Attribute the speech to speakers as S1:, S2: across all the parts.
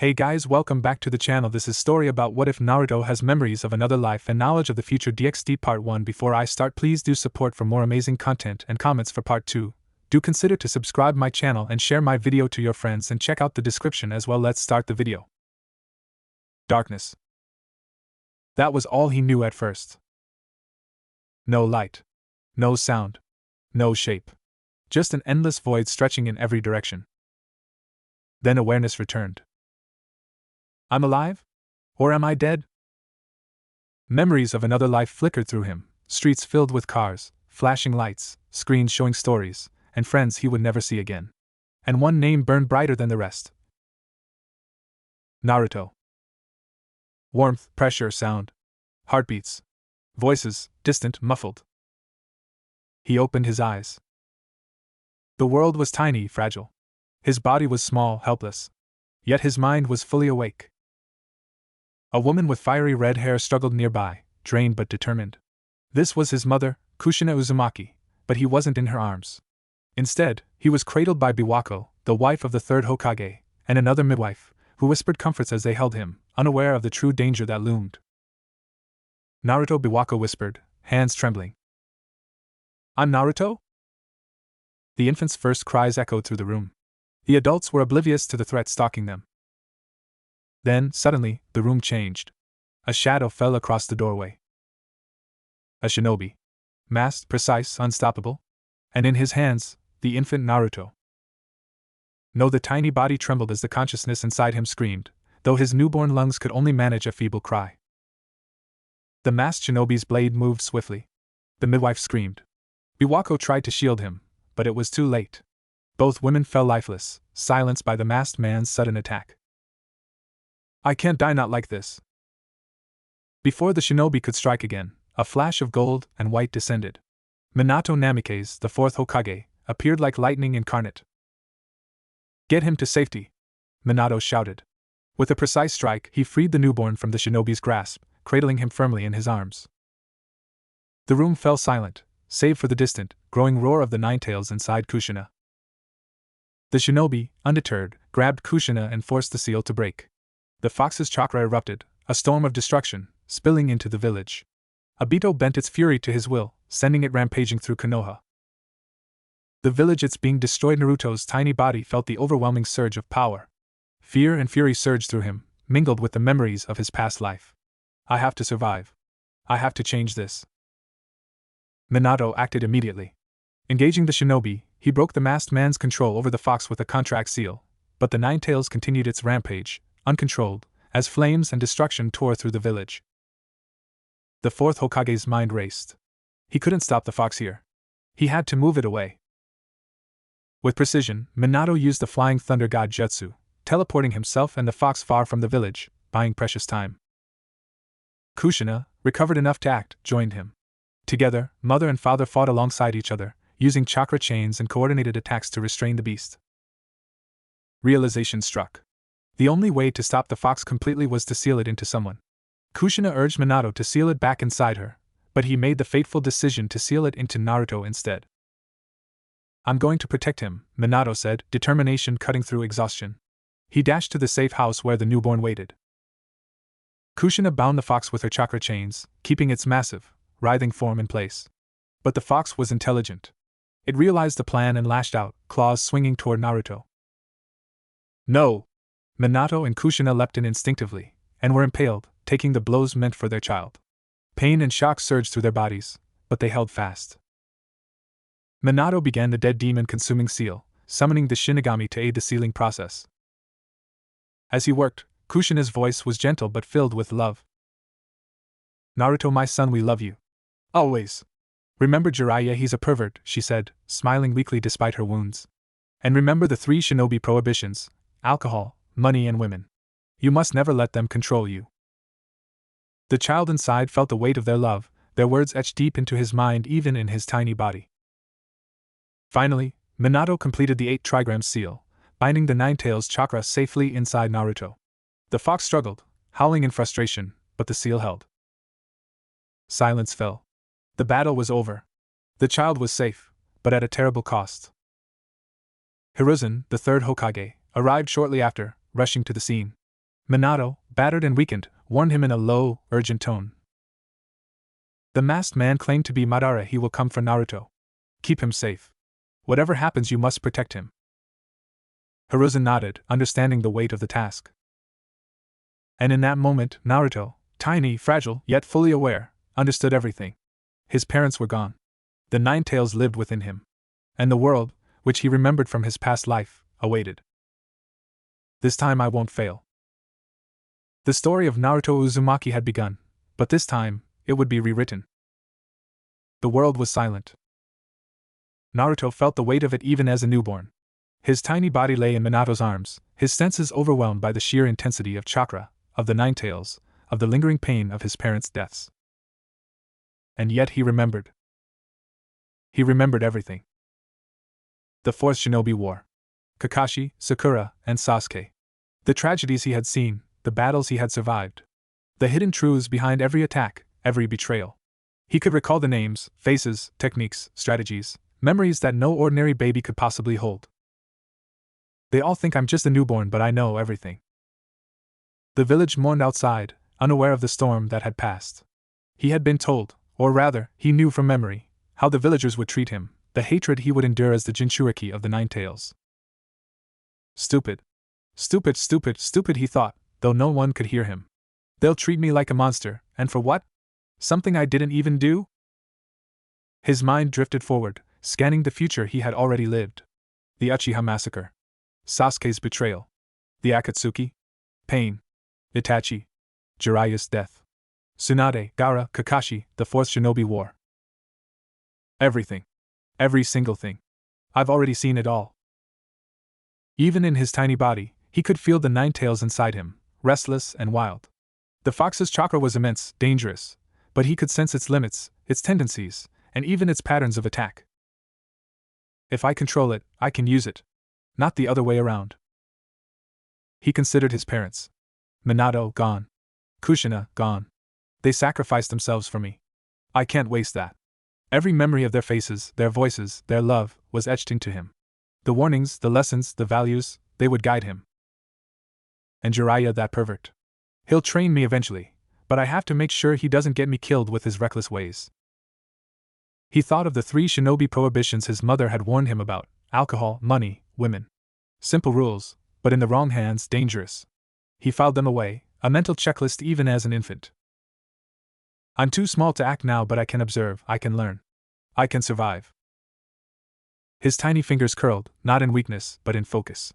S1: Hey guys, welcome back to the channel. This is story about what if Naruto has memories of another life and knowledge of the future. DxD Part 1. Before I start, please do support for more amazing content and comments for Part 2. Do consider to subscribe my channel and share my video to your friends and check out the description as well. Let's start the video. Darkness. That was all he knew at first. No light. No sound. No shape. Just an endless void stretching in every direction. Then awareness returned. I'm alive? Or am I dead? Memories of another life flickered through him, streets filled with cars, flashing lights, screens showing stories, and friends he would never see again. And one name burned brighter than the rest. Naruto. Warmth, pressure, sound. Heartbeats. Voices, distant, muffled. He opened his eyes. The world was tiny, fragile. His body was small, helpless. Yet his mind was fully awake. A woman with fiery red hair struggled nearby, drained but determined. This was his mother, Kushina Uzumaki, but he wasn't in her arms. Instead, he was cradled by Biwako, the wife of the third Hokage, and another midwife, who whispered comforts as they held him, unaware of the true danger that loomed. Naruto, Biwako whispered, hands trembling. I'm Naruto? The infant's first cries echoed through the room. The adults were oblivious to the threat stalking them. Then, suddenly, the room changed. A shadow fell across the doorway. A shinobi. Masked, precise, unstoppable. And in his hands, the infant Naruto. No, the tiny body trembled as the consciousness inside him screamed, though his newborn lungs could only manage a feeble cry. The masked shinobi's blade moved swiftly. The midwife screamed. Biwako tried to shield him, but it was too late. Both women fell lifeless, silenced by the masked man's sudden attack. I can't die not like this. Before the shinobi could strike again, a flash of gold and white descended. Minato Namikaze, the fourth Hokage, appeared like lightning incarnate. Get him to safety, Minato shouted. With a precise strike, he freed the newborn from the shinobi's grasp, cradling him firmly in his arms. The room fell silent, save for the distant, growing roar of the Ninetales inside Kushina. The shinobi, undeterred, grabbed Kushina and forced the seal to break. The fox's chakra erupted, a storm of destruction, spilling into the village. Obito bent its fury to his will, sending it rampaging through Konoha. The village it's being destroyed. Naruto's tiny body felt the overwhelming surge of power. Fear and fury surged through him, mingled with the memories of his past life. I have to survive. I have to change this. Minato acted immediately. Engaging the shinobi, he broke the masked man's control over the fox with a contract seal, but the Ninetales continued its rampage, uncontrolled, as flames and destruction tore through the village. The fourth Hokage's mind raced. He couldn't stop the fox here. He had to move it away. With precision, Minato used the Flying Thunder God Jutsu, teleporting himself and the fox far from the village, buying precious time. Kushina, recovered enough to act, joined him. Together, mother and father fought alongside each other, using chakra chains and coordinated attacks to restrain the beast. Realization struck. The only way to stop the fox completely was to seal it into someone. Kushina urged Minato to seal it back inside her, but he made the fateful decision to seal it into Naruto instead. I'm going to protect him, Minato said, determination cutting through exhaustion. He dashed to the safe house where the newborn waited. Kushina bound the fox with her chakra chains, keeping its massive, writhing form in place. But the fox was intelligent. It realized the plan and lashed out, claws swinging toward Naruto. No! Minato and Kushina leapt in instinctively, and were impaled, taking the blows meant for their child. Pain and shock surged through their bodies, but they held fast. Minato began the dead demon-consuming seal, summoning the Shinigami to aid the sealing process. As he worked, Kushina's voice was gentle but filled with love. Naruto, my son, we love you. Always. Remember Jiraiya, he's a pervert, she said, smiling weakly despite her wounds. And remember the 3 shinobi prohibitions: alcohol, money and women. You must never let them control you. The child inside felt the weight of their love, their words etched deep into his mind even in his tiny body. Finally, Minato completed the 8 trigram seal, binding the Ninetales chakra safely inside Naruto. The fox struggled, howling in frustration, but the seal held. Silence fell. The battle was over. The child was safe, but at a terrible cost. Hiruzen, the third Hokage, arrived shortly after, rushing to the scene. Minato, battered and weakened, warned him in a low, urgent tone. The masked man claimed to be Madara. He will come for Naruto. Keep him safe. Whatever happens, you must protect him. Hiruzen nodded, understanding the weight of the task. And in that moment, Naruto, tiny, fragile, yet fully aware, understood everything. His parents were gone. The Nine Tails lived within him. And the world, which he remembered from his past life, awaited. This time I won't fail. The story of Naruto Uzumaki had begun, but this time, it would be rewritten. The world was silent. Naruto felt the weight of it even as a newborn. His tiny body lay in Minato's arms, his senses overwhelmed by the sheer intensity of chakra, of the Nine Tails, of the lingering pain of his parents' deaths. And yet he remembered. He remembered everything. The Fourth Shinobi War. Kakashi, Sakura, and Sasuke. The tragedies he had seen, the battles he had survived. The hidden truths behind every attack, every betrayal. He could recall the names, faces, techniques, strategies, memories that no ordinary baby could possibly hold. They all think I'm just a newborn, but I know everything. The village mourned outside, unaware of the storm that had passed. He had been told, or rather, he knew from memory, how the villagers would treat him, the hatred he would endure as the Jinchuriki of the Nine Tails. Stupid. Stupid, stupid, stupid, he thought, though no one could hear him. They'll treat me like a monster, and for what? Something I didn't even do? His mind drifted forward, scanning the future he had already lived. The Uchiha massacre. Sasuke's betrayal. The Akatsuki. Pain. Itachi. Jiraiya's death. Tsunade, Gaara, Kakashi, the Fourth Shinobi War. Everything. Every single thing. I've already seen it all. Even in his tiny body, he could feel the Nine Tails inside him, restless and wild. The fox's chakra was immense, dangerous, but he could sense its limits, its tendencies, and even its patterns of attack. If I control it, I can use it. Not the other way around. He considered his parents. Minato, gone. Kushina, gone. They sacrificed themselves for me. I can't waste that. Every memory of their faces, their voices, their love, was etched into him. The warnings, the lessons, the values, they would guide him. And Jiraiya, that pervert. He'll train me eventually, but I have to make sure he doesn't get me killed with his reckless ways. He thought of the 3 shinobi prohibitions his mother had warned him about: alcohol, money, women. Simple rules, but in the wrong hands, dangerous. He filed them away, a mental checklist even as an infant. I'm too small to act now, but I can observe, I can learn. I can survive. His tiny fingers curled, not in weakness, but in focus.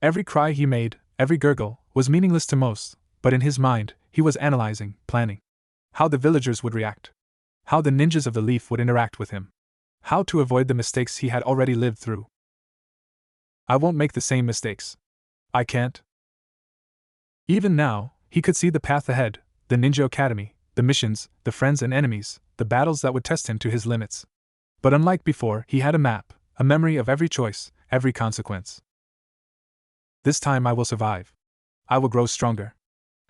S1: Every cry he made, every gurgle, was meaningless to most, but in his mind, he was analyzing, planning. How the villagers would react. How the ninjas of the leaf would interact with him. How to avoid the mistakes he had already lived through. I won't make the same mistakes. I can't. Even now, he could see the path ahead, the ninja academy, the missions, the friends and enemies, the battles that would test him to his limits. But unlike before, he had a map, a memory of every choice, every consequence. This time I will survive. I will grow stronger.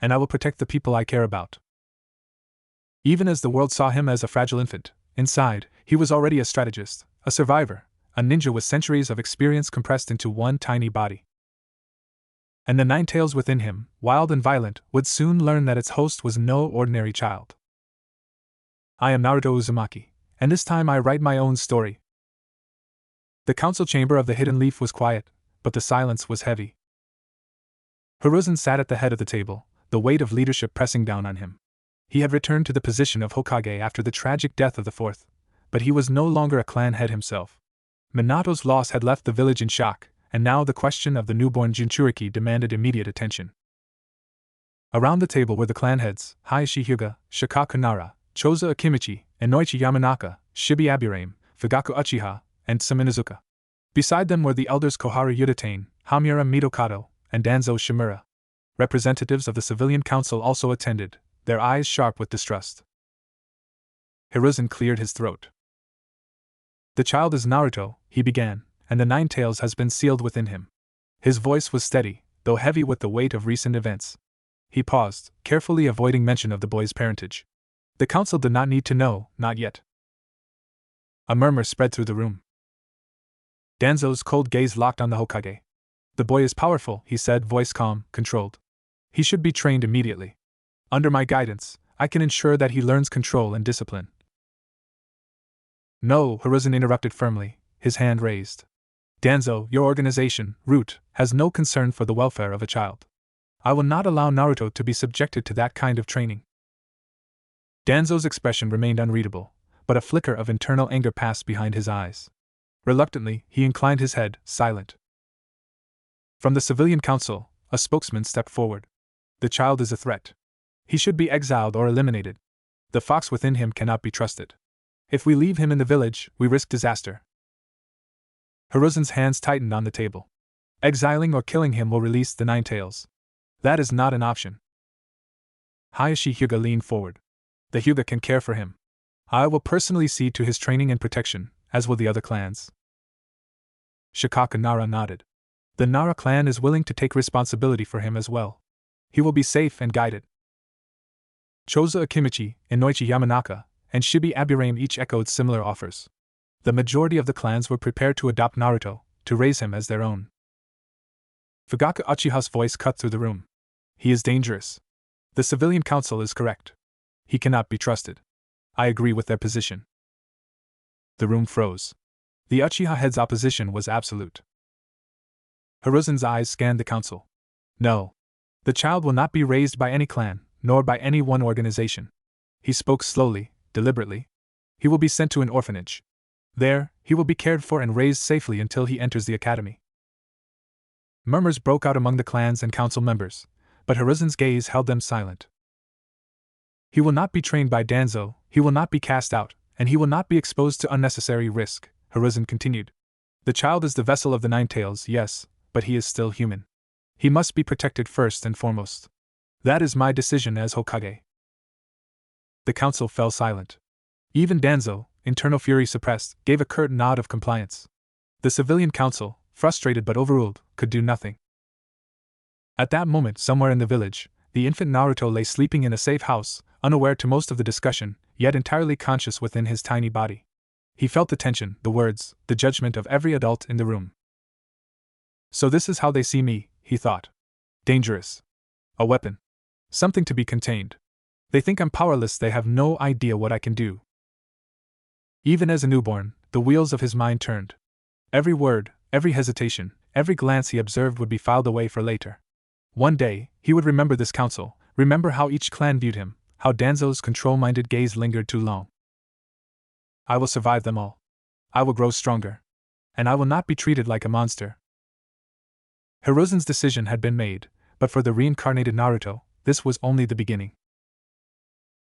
S1: And I will protect the people I care about. Even as the world saw him as a fragile infant, inside, he was already a strategist, a survivor, a ninja with centuries of experience compressed into one tiny body. And the Nine Tails within him, wild and violent, would soon learn that its host was no ordinary child. I am Naruto Uzumaki, and this time I write my own story. The council chamber of the Hidden Leaf was quiet, but the silence was heavy. Hiruzen sat at the head of the table, the weight of leadership pressing down on him. He had returned to the position of Hokage after the tragic death of the fourth, but he was no longer a clan head himself. Minato's loss had left the village in shock, and now the question of the newborn Jinchuriki demanded immediate attention. Around the table were the clan heads, Hayashi Hyuga, Shikaku Nara, Choza Akimichi, Inoichi Yamanaka, Shibi Aburame, Fugaku Uchiha, and Saminuzuka. Beside them were the elders Koharu Yuditane, Hamura Mitokado, and Danzo Shimura. Representatives of the civilian council also attended, their eyes sharp with distrust. Hiruzen cleared his throat. The child is Naruto, he began, and the Nine Tails has been sealed within him. His voice was steady, though heavy with the weight of recent events. He paused, carefully avoiding mention of the boy's parentage. The council did not need to know, not yet. A murmur spread through the room. Danzo's cold gaze locked on the Hokage. The boy is powerful, he said, voice calm, controlled. He should be trained immediately. Under my guidance, I can ensure that he learns control and discipline. No, Hiruzen interrupted firmly, his hand raised. Danzo, your organization, Root, has no concern for the welfare of a child. I will not allow Naruto to be subjected to that kind of training. Danzo's expression remained unreadable, but a flicker of internal anger passed behind his eyes. Reluctantly, he inclined his head, silent. From the civilian council, a spokesman stepped forward. The child is a threat. He should be exiled or eliminated. The fox within him cannot be trusted. If we leave him in the village, we risk disaster. Hiruzen's hands tightened on the table. Exiling or killing him will release the Nine Tails. That is not an option. Hayashi Hyuga leaned forward. The Hyuga can care for him. I will personally see to his training and protection, as will the other clans. Shikaka Nara nodded. The Nara clan is willing to take responsibility for him as well. He will be safe and guided. Choza Akimichi, Inoichi Yamanaka, and Shibi Aburame each echoed similar offers. The majority of the clans were prepared to adopt Naruto, to raise him as their own. Fugaka Uchiha's voice cut through the room. He is dangerous. The civilian council is correct. He cannot be trusted. I agree with their position. The room froze. The Uchiha head's opposition was absolute. Hiruzen's eyes scanned the council. No. The child will not be raised by any clan, nor by any one organization. He spoke slowly, deliberately. He will be sent to an orphanage. There, he will be cared for and raised safely until he enters the academy. Murmurs broke out among the clans and council members, but Hiruzen's gaze held them silent. He will not be trained by Danzo, he will not be cast out, and he will not be exposed to unnecessary risk, Hiruzen continued. The child is the vessel of the Nine Tails, yes, but he is still human. He must be protected first and foremost. That is my decision as Hokage. The council fell silent. Even Danzo, internal fury suppressed, gave a curt nod of compliance. The civilian council, frustrated but overruled, could do nothing. At that moment, somewhere in the village, the infant Naruto lay sleeping in a safe house, unaware to most of the discussion, yet entirely conscious within his tiny body. He felt the tension, the words, the judgment of every adult in the room. So this is how they see me, he thought. Dangerous. A weapon. Something to be contained. They think I'm powerless, they have no idea what I can do. Even as a newborn, the wheels of his mind turned. Every word, every hesitation, every glance he observed would be filed away for later. One day, he would remember this council, remember how each clan viewed him, how Danzo's control-minded gaze lingered too long. I will survive them all. I will grow stronger. And I will not be treated like a monster. Hiruzen's decision had been made, but for the reincarnated Naruto, this was only the beginning.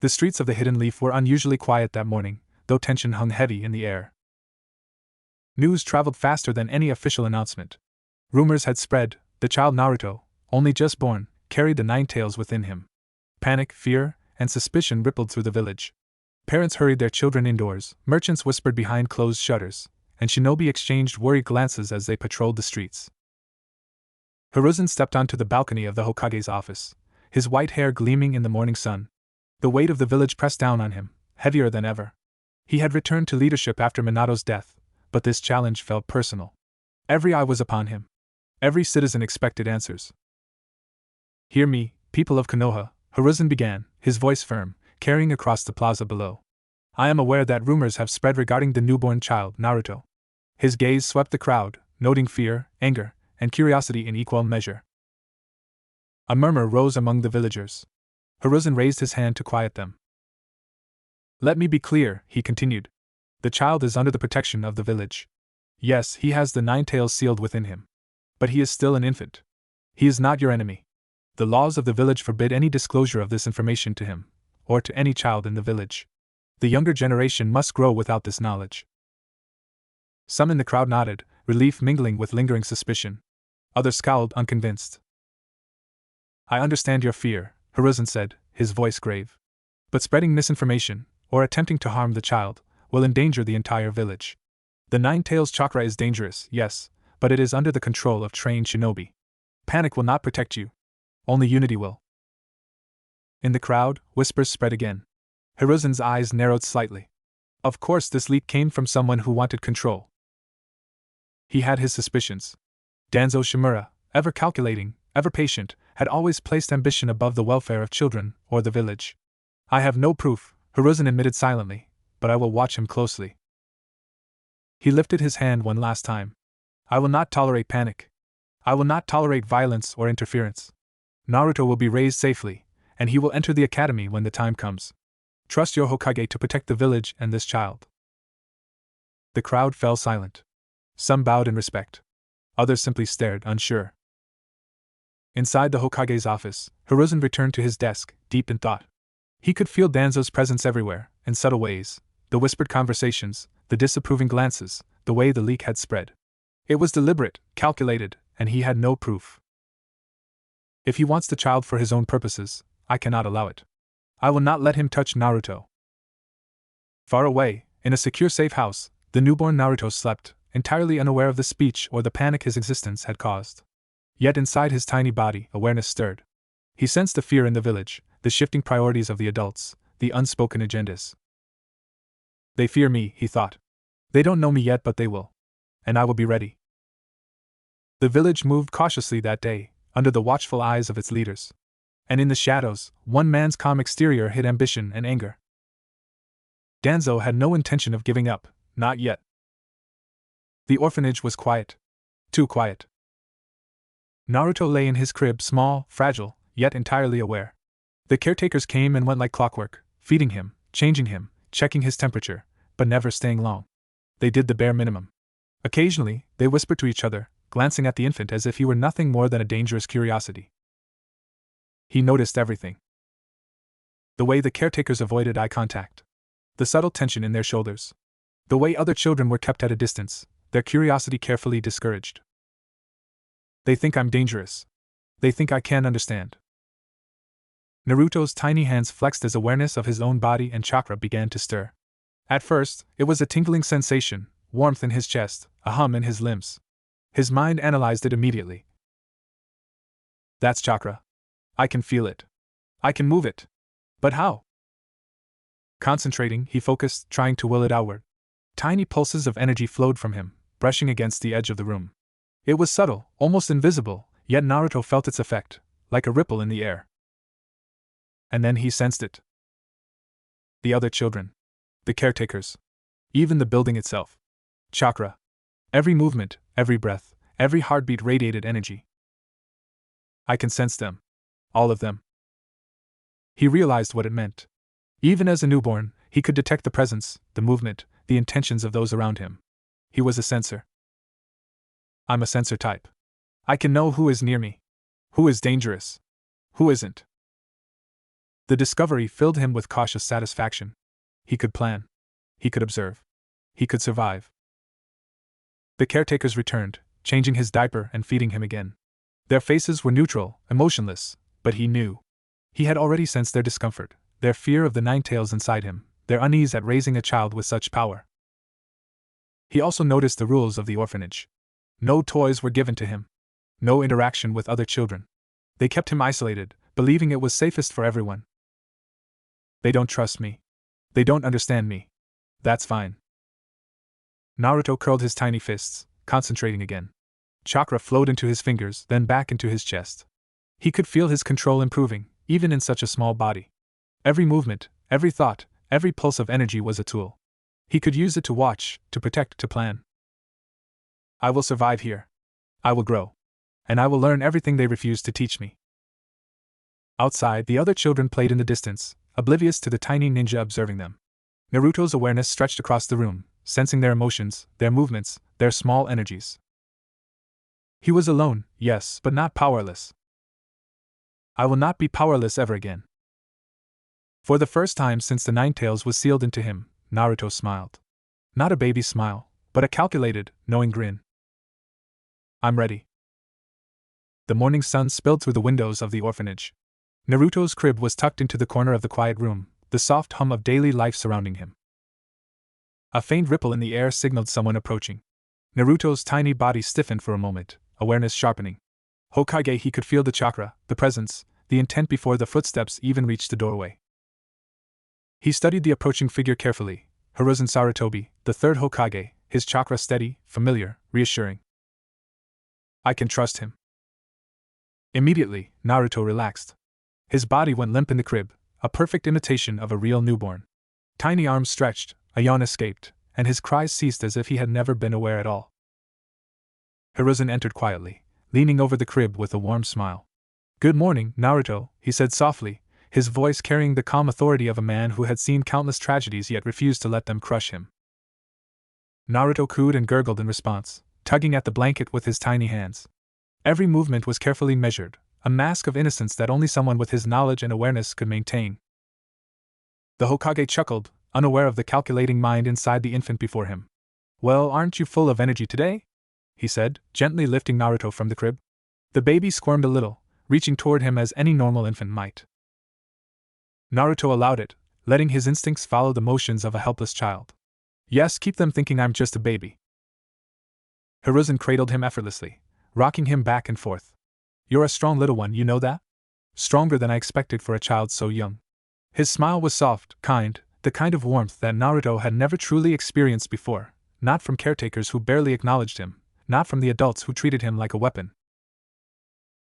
S1: The streets of the Hidden Leaf were unusually quiet that morning, though tension hung heavy in the air. News traveled faster than any official announcement. Rumors had spread, the child Naruto, only just born, carried the Nine Tails within him. Panic, fear, and suspicion rippled through the village. Parents hurried their children indoors, merchants whispered behind closed shutters, and shinobi exchanged worried glances as they patrolled the streets. Hiruzen stepped onto the balcony of the Hokage's office, his white hair gleaming in the morning sun. The weight of the village pressed down on him, heavier than ever. He had returned to leadership after Minato's death, but this challenge felt personal. Every eye was upon him. Every citizen expected answers. Hear me, people of Konoha, Hiruzen began, his voice firm, carrying across the plaza below. I am aware that rumors have spread regarding the newborn child, Naruto. His gaze swept the crowd, noting fear, anger, and curiosity in equal measure. A murmur rose among the villagers. Hiruzen raised his hand to quiet them. Let me be clear, he continued. The child is under the protection of the village. Yes, he has the Nine Tails sealed within him. But he is still an infant. He is not your enemy. The laws of the village forbid any disclosure of this information to him, or to any child in the village. The younger generation must grow without this knowledge. Some in the crowd nodded, relief mingling with lingering suspicion. Others scowled, unconvinced. I understand your fear, Hiruzen said, his voice grave. But spreading misinformation, or attempting to harm the child, will endanger the entire village. The Nine Tails chakra is dangerous, yes, but it is under the control of trained shinobi. Panic will not protect you. Only unity will. In the crowd, whispers spread again. Hiruzen's eyes narrowed slightly. Of course, this leak came from someone who wanted control. He had his suspicions. Danzo Shimura, ever calculating, ever patient, had always placed ambition above the welfare of children or the village. I have no proof, Hiruzen admitted silently, but I will watch him closely. He lifted his hand one last time. I will not tolerate panic. I will not tolerate violence or interference. Naruto will be raised safely, and he will enter the academy when the time comes. Trust your Hokage to protect the village and this child. The crowd fell silent. Some bowed in respect. Others simply stared, unsure. Inside the Hokage's office, Hiruzen returned to his desk, deep in thought. He could feel Danzo's presence everywhere, in subtle ways, the whispered conversations, the disapproving glances, the way the leak had spread. It was deliberate, calculated, and he had no proof. If he wants the child for his own purposes, I cannot allow it. I will not let him touch Naruto. Far away, in a secure safe house, the newborn Naruto slept, entirely unaware of the speech or the panic his existence had caused. Yet inside his tiny body, awareness stirred. He sensed the fear in the village, the shifting priorities of the adults, the unspoken agendas. They fear me, he thought. They don't know me yet, but they will. And I will be ready. The village moved cautiously that day, under the watchful eyes of its leaders. And in the shadows, one man's calm exterior hid ambition and anger. Danzo had no intention of giving up, not yet. The orphanage was quiet. Too quiet. Naruto lay in his crib, small, fragile, yet entirely aware. The caretakers came and went like clockwork, feeding him, changing him, checking his temperature, but never staying long. They did the bare minimum. Occasionally, they whispered to each other, glancing at the infant as if he were nothing more than a dangerous curiosity. He noticed everything. The way the caretakers avoided eye contact. The subtle tension in their shoulders. The way other children were kept at a distance, their curiosity carefully discouraged. They think I'm dangerous. They think I can't understand. Naruto's tiny hands flexed as awareness of his own body and chakra began to stir. At first, it was a tingling sensation, warmth in his chest, a hum in his limbs. His mind analyzed it immediately. That's chakra. I can feel it. I can move it. But how? Concentrating, he focused, trying to will it outward. Tiny pulses of energy flowed from him, brushing against the edge of the room. It was subtle, almost invisible, yet Naruto felt its effect, like a ripple in the air. And then he sensed it. The other children. The caretakers. Even the building itself. Chakra. Every movement, every breath, every heartbeat radiated energy. I can sense them. All of them. He realized what it meant. Even as a newborn, he could detect the presence, the movement, the intentions of those around him. He was a sensor. I'm a sensor type. I can know who is near me. Who is dangerous. Who isn't. The discovery filled him with cautious satisfaction. He could plan. He could observe. He could survive. The caretakers returned, changing his diaper and feeding him again. Their faces were neutral, emotionless, but he knew. He had already sensed their discomfort, their fear of the nine-tails inside him, their unease at raising a child with such power. He also noticed the rules of the orphanage. No toys were given to him. No interaction with other children. They kept him isolated, believing it was safest for everyone. They don't trust me. They don't understand me. That's fine. Naruto curled his tiny fists, concentrating again. Chakra flowed into his fingers, then back into his chest. He could feel his control improving, even in such a small body. Every movement, every thought, every pulse of energy was a tool. He could use it to watch, to protect, to plan. I will survive here. I will grow. And I will learn everything they refuse to teach me. Outside, the other children played in the distance, oblivious to the tiny ninja observing them. Naruto's awareness stretched across the room, sensing their emotions, their movements, their small energies. He was alone, yes, but not powerless. I will not be powerless ever again. For the first time since the Nine-Tails was sealed into him, Naruto smiled. Not a baby smile, but a calculated, knowing grin. I'm ready. The morning sun spilled through the windows of the orphanage. Naruto's crib was tucked into the corner of the quiet room, the soft hum of daily life surrounding him. A faint ripple in the air signaled someone approaching. Naruto's tiny body stiffened for a moment, awareness sharpening. Hokage, he could feel the chakra, the presence, the intent before the footsteps even reached the doorway. He studied the approaching figure carefully, Hiruzen Sarutobi, the third Hokage, his chakra steady, familiar, reassuring. I can trust him. Immediately, Naruto relaxed. His body went limp in the crib, a perfect imitation of a real newborn. Tiny arms stretched, a yawn escaped, and his cries ceased as if he had never been aware at all. Hiruzen entered quietly, leaning over the crib with a warm smile. "Good morning, Naruto," he said softly, his voice carrying the calm authority of a man who had seen countless tragedies yet refused to let them crush him. Naruto cooed and gurgled in response, tugging at the blanket with his tiny hands. Every movement was carefully measured, a mask of innocence that only someone with his knowledge and awareness could maintain. The Hokage chuckled, unaware of the calculating mind inside the infant before him. "Well, aren't you full of energy today?" he said, gently lifting Naruto from the crib. The baby squirmed a little, reaching toward him as any normal infant might. Naruto allowed it, letting his instincts follow the motions of a helpless child. "Yes, keep them thinking I'm just a baby." Hiruzen cradled him effortlessly, rocking him back and forth. "You're a strong little one, you know that? Stronger than I expected for a child so young." His smile was soft, kind, the kind of warmth that Naruto had never truly experienced before, not from caretakers who barely acknowledged him, not from the adults who treated him like a weapon.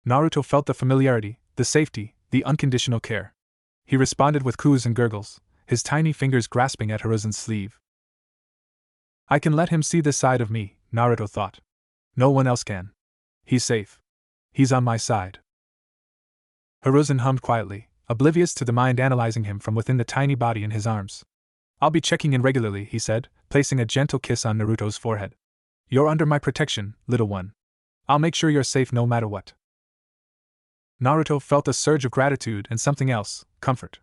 S1: Naruto felt the familiarity, the safety, the unconditional care. He responded with coos and gurgles, his tiny fingers grasping at Hiruzen's sleeve. "I can let him see this side of me," Naruto thought. "No one else can. He's safe. He's on my side." Hiruzen hummed quietly, oblivious to the mind analyzing him from within the tiny body in his arms. "I'll be checking in regularly," he said, placing a gentle kiss on Naruto's forehead. "You're under my protection, little one. I'll make sure you're safe no matter what." Naruto felt a surge of gratitude and something else, comfort.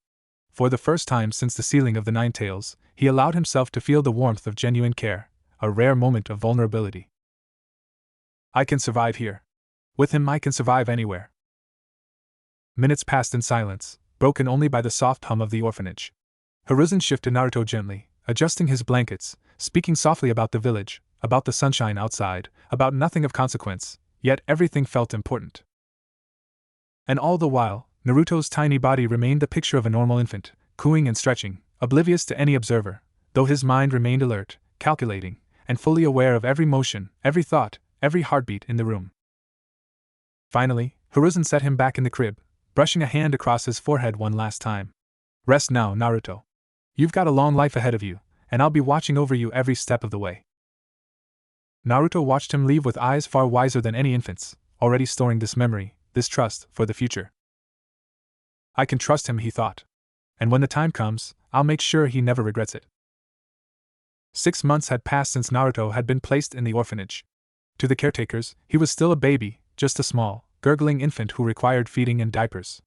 S1: For the first time since the sealing of the Nine Tails, he allowed himself to feel the warmth of genuine care, a rare moment of vulnerability. "I can survive here. With him I can survive anywhere." Minutes passed in silence, broken only by the soft hum of the orphanage. Hiruzen shifted Naruto gently, adjusting his blankets, speaking softly about the village, about the sunshine outside, about nothing of consequence, yet everything felt important. And all the while, Naruto's tiny body remained the picture of a normal infant, cooing and stretching, oblivious to any observer, though his mind remained alert, calculating, and fully aware of every motion, every thought, every heartbeat in the room. Finally, Hiruzen set him back in the crib, brushing a hand across his forehead one last time. "Rest now, Naruto. You've got a long life ahead of you, and I'll be watching over you every step of the way." Naruto watched him leave with eyes far wiser than any infant's, already storing this memory, this trust, for the future. "I can trust him," he thought. "And when the time comes, I'll make sure he never regrets it." 6 months had passed since Naruto had been placed in the orphanage. To the caretakers, he was still a baby, just a small, gurgling infant who required feeding and diapers.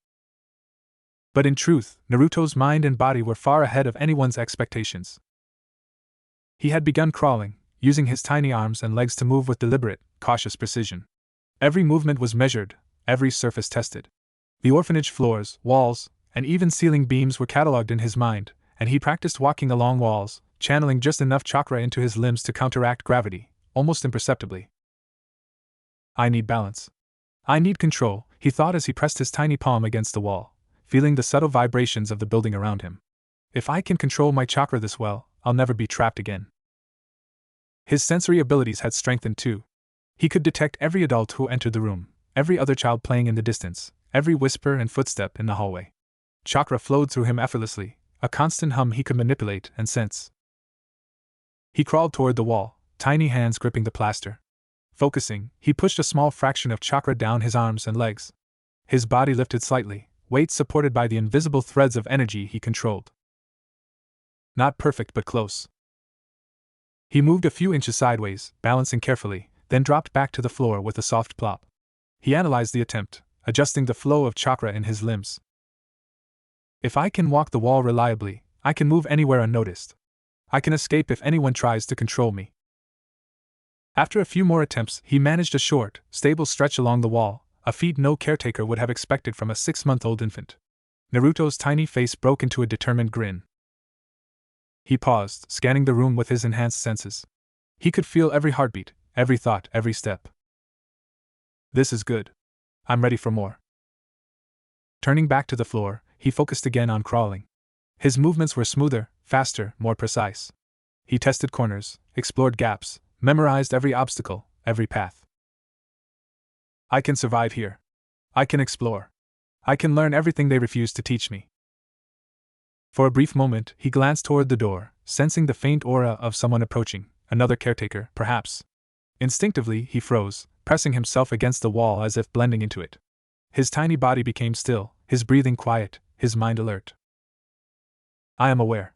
S1: But in truth, Naruto's mind and body were far ahead of anyone's expectations. He had begun crawling, using his tiny arms and legs to move with deliberate, cautious precision. Every movement was measured, every surface tested. The orphanage floors, walls, and even ceiling beams were catalogued in his mind, and he practiced walking along walls, channeling just enough chakra into his limbs to counteract gravity, almost imperceptibly. "I need balance. I need control," he thought as he pressed his tiny palm against the wall, feeling the subtle vibrations of the building around him. "If I can control my chakra this well, I'll never be trapped again." His sensory abilities had strengthened too. He could detect every adult who entered the room, every other child playing in the distance, every whisper and footstep in the hallway. Chakra flowed through him effortlessly, a constant hum he could manipulate and sense. He crawled toward the wall, tiny hands gripping the plaster. Focusing, he pushed a small fraction of chakra down his arms and legs. His body lifted slightly, weight supported by the invisible threads of energy he controlled. Not perfect but close. He moved a few inches sideways, balancing carefully, then dropped back to the floor with a soft plop. He analyzed the attempt, adjusting the flow of chakra in his limbs. "If I can walk the wall reliably, I can move anywhere unnoticed. I can escape if anyone tries to control me." After a few more attempts, he managed a short, stable stretch along the wall, a feat no caretaker would have expected from a 6-month-old infant. Naruto's tiny face broke into a determined grin. He paused, scanning the room with his enhanced senses. He could feel every heartbeat, every thought, every step. "This is good. I'm ready for more." Turning back to the floor, he focused again on crawling. His movements were smoother, faster, more precise. He tested corners, explored gaps, memorized every obstacle, every path. "I can survive here. I can explore. I can learn everything they refuse to teach me. For a brief moment, he glanced toward the door, sensing the faint aura of someone approaching, another caretaker, perhaps. Instinctively, he froze, pressing himself against the wall as if blending into it. His tiny body became still, his breathing quiet, his mind alert. I am aware.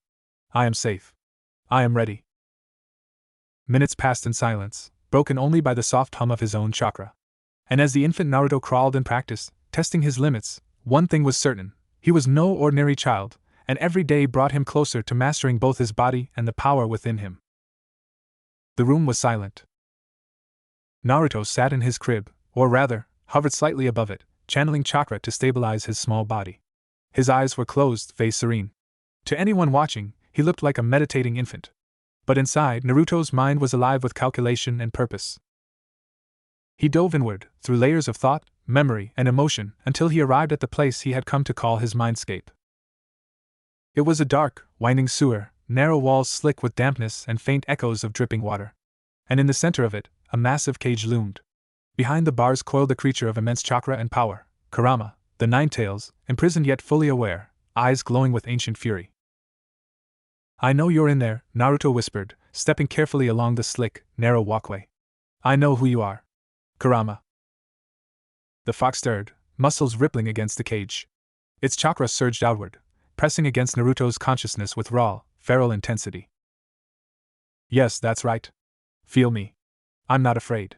S1: I am safe. I am ready. Minutes passed in silence, broken only by the soft hum of his own chakra. And as the infant Naruto crawled and practiced, testing his limits, one thing was certain: he was no ordinary child, and every day brought him closer to mastering both his body and the power within him. The room was silent. Naruto sat in his crib, or rather, hovered slightly above it, channeling chakra to stabilize his small body. His eyes were closed, face serene. To anyone watching, he looked like a meditating infant. But inside, Naruto's mind was alive with calculation and purpose. He dove inward, through layers of thought, memory, and emotion, until he arrived at the place he had come to call his mindscape. It was a dark, winding sewer, narrow walls slick with dampness and faint echoes of dripping water. And in the center of it, a massive cage loomed. Behind the bars coiled a creature of immense chakra and power, Kurama, the Nine-Tails, imprisoned yet fully aware, eyes glowing with ancient fury. I know you're in there, Naruto whispered, stepping carefully along the slick, narrow walkway. I know who you are. Kurama. The fox stirred, muscles rippling against the cage. Its chakra surged outward, pressing against Naruto's consciousness with raw, feral intensity. Yes, that's right. Feel me. I'm not afraid.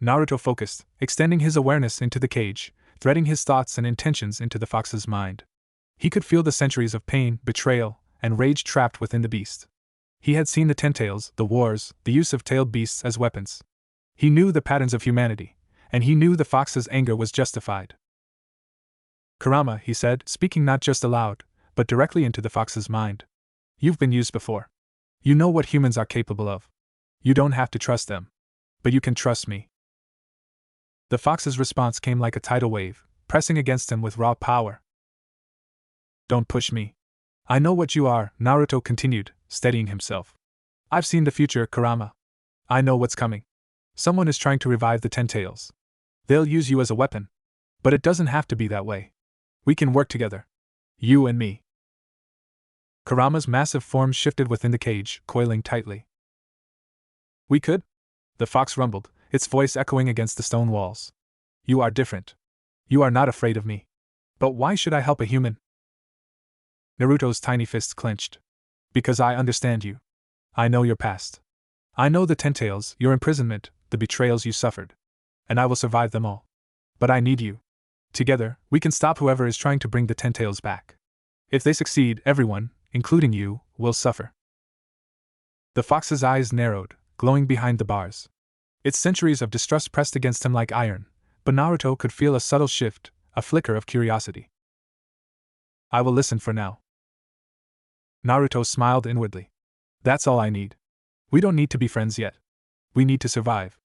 S1: Naruto focused, extending his awareness into the cage, threading his thoughts and intentions into the fox's mind. He could feel the centuries of pain, betrayal, and rage trapped within the beast. He had seen the Ten-Tails, the wars, the use of tailed beasts as weapons. He knew the patterns of humanity, and he knew the fox's anger was justified. Kurama, he said, speaking not just aloud, but directly into the fox's mind. You've been used before. You know what humans are capable of. You don't have to trust them. But you can trust me. The fox's response came like a tidal wave, pressing against him with raw power. Don't push me. I know what you are, Naruto continued, steadying himself. I've seen the future, Kurama. I know what's coming. Someone is trying to revive the Ten-Tails. They'll use you as a weapon. But it doesn't have to be that way. We can work together. You and me. Kurama's massive form shifted within the cage, coiling tightly. We could? The fox rumbled, its voice echoing against the stone walls. You are different. You are not afraid of me. But why should I help a human? Naruto's tiny fists clenched. Because I understand you. I know your past. I know the Ten-Tails, your imprisonment, the betrayals you suffered. And I will survive them all. But I need you. Together, we can stop whoever is trying to bring the Ten-Tails back. If they succeed, everyone, including you, will suffer. The fox's eyes narrowed, glowing behind the bars. Its centuries of distrust pressed against him like iron, but Naruto could feel a subtle shift, a flicker of curiosity. I will listen for now. Naruto smiled inwardly. That's all I need. We don't need to be friends yet. We need to survive.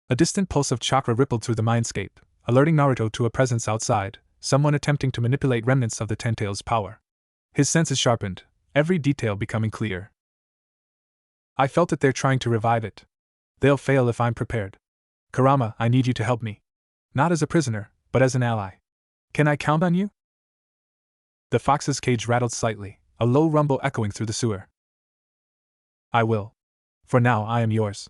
S1: A distant pulse of chakra rippled through the mindscape, alerting Naruto to a presence outside, someone attempting to manipulate remnants of the Ten-Tails' power. His senses sharpened, every detail becoming clear. I felt that they're trying to revive it. They'll fail if I'm prepared. Kurama, I need you to help me. Not as a prisoner, but as an ally. Can I count on you? The fox's cage rattled slightly, a low rumble echoing through the sewer. I will. For now, I am yours.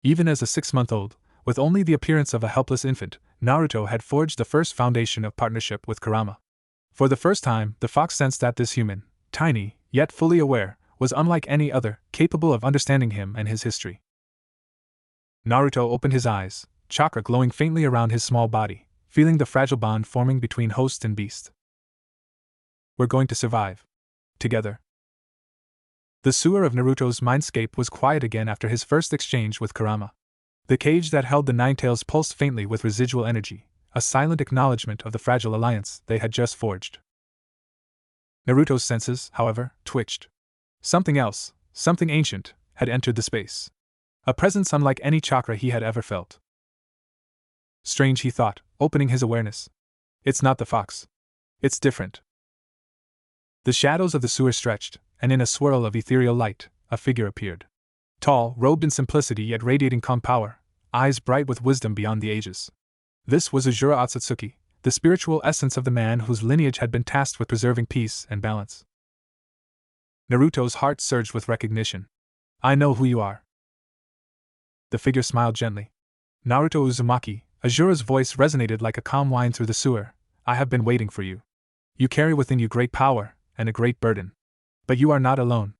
S1: Even as a 6-month-old, with only the appearance of a helpless infant, Naruto had forged the first foundation of partnership with Kurama. For the first time, the fox sensed that this human, tiny, yet fully aware, was unlike any other, capable of understanding him and his history. Naruto opened his eyes, chakra glowing faintly around his small body, feeling the fragile bond forming between host and beast. We're going to survive. Together. The sewer of Naruto's mindscape was quiet again after his first exchange with Kurama. The cage that held the Nine-Tails pulsed faintly with residual energy, a silent acknowledgement of the fragile alliance they had just forged. Naruto's senses, however, twitched. Something else, something ancient, had entered the space. A presence unlike any chakra he had ever felt. Strange, he thought, opening his awareness. It's not the fox. It's different. The shadows of the sewer stretched, and in a swirl of ethereal light, a figure appeared. Tall, robed in simplicity yet radiating calm power, eyes bright with wisdom beyond the ages. This was Azura Otsutsuki, the spiritual essence of the man whose lineage had been tasked with preserving peace and balance. Naruto's heart surged with recognition. I know who you are. The figure smiled gently. Naruto Uzumaki, Azura's voice resonated like a calm whine through the sewer. I have been waiting for you. You carry within you great power, and a great burden. But you are not alone.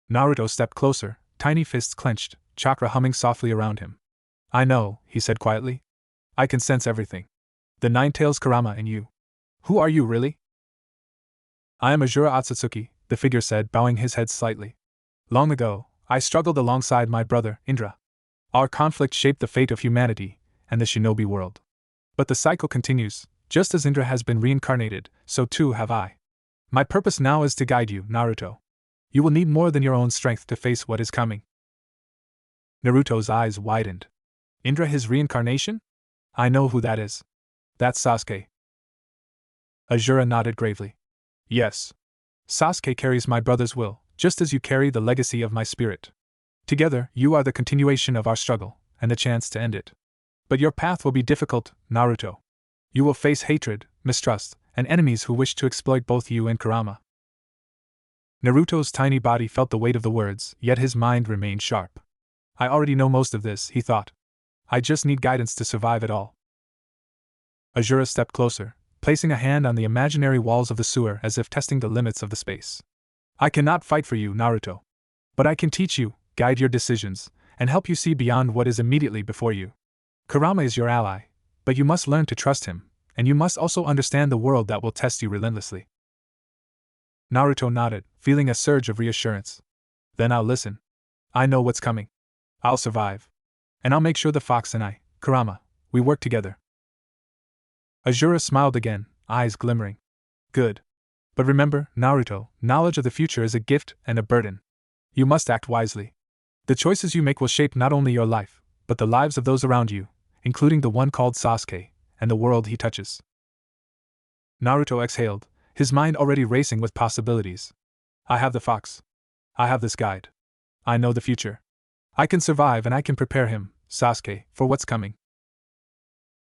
S1: Naruto stepped closer, tiny fists clenched, chakra humming softly around him. I know, he said quietly. I can sense everything. The Nine-Tails Kurama in you. Who are you really? I am Azura Otsutsuki, the figure said, bowing his head slightly. Long ago, I struggled alongside my brother, Indra. Our conflict shaped the fate of humanity and the shinobi world. But the cycle continues. Just as Indra has been reincarnated, so too have I. My purpose now is to guide you, Naruto. You will need more than your own strength to face what is coming. Naruto's eyes widened. Indra, his reincarnation? I know who that is. That's Sasuke. Azura nodded gravely. Yes. Sasuke carries my brother's will, just as you carry the legacy of my spirit. Together, you are the continuation of our struggle, and the chance to end it. But your path will be difficult, Naruto. You will face hatred, mistrust, and enemies who wish to exploit both you and Kurama. Naruto's tiny body felt the weight of the words, yet his mind remained sharp. I already know most of this, he thought. I just need guidance to survive it all. Azura stepped closer, placing a hand on the imaginary walls of the sewer as if testing the limits of the space. I cannot fight for you, Naruto. But I can teach you, guide your decisions, and help you see beyond what is immediately before you. Kurama is your ally, but you must learn to trust him, and you must also understand the world that will test you relentlessly. Naruto nodded, feeling a surge of reassurance. Then I'll listen. I know what's coming. I'll survive. And I'll make sure the fox and I, Kurama, we work together. Azura smiled again, eyes glimmering. Good. But remember, Naruto, knowledge of the future is a gift and a burden. You must act wisely. The choices you make will shape not only your life, but the lives of those around you, including the one called Sasuke, and the world he touches. Naruto exhaled, his mind already racing with possibilities. I have the fox. I have this guide. I know the future. I can survive and I can prepare him, Sasuke, for what's coming.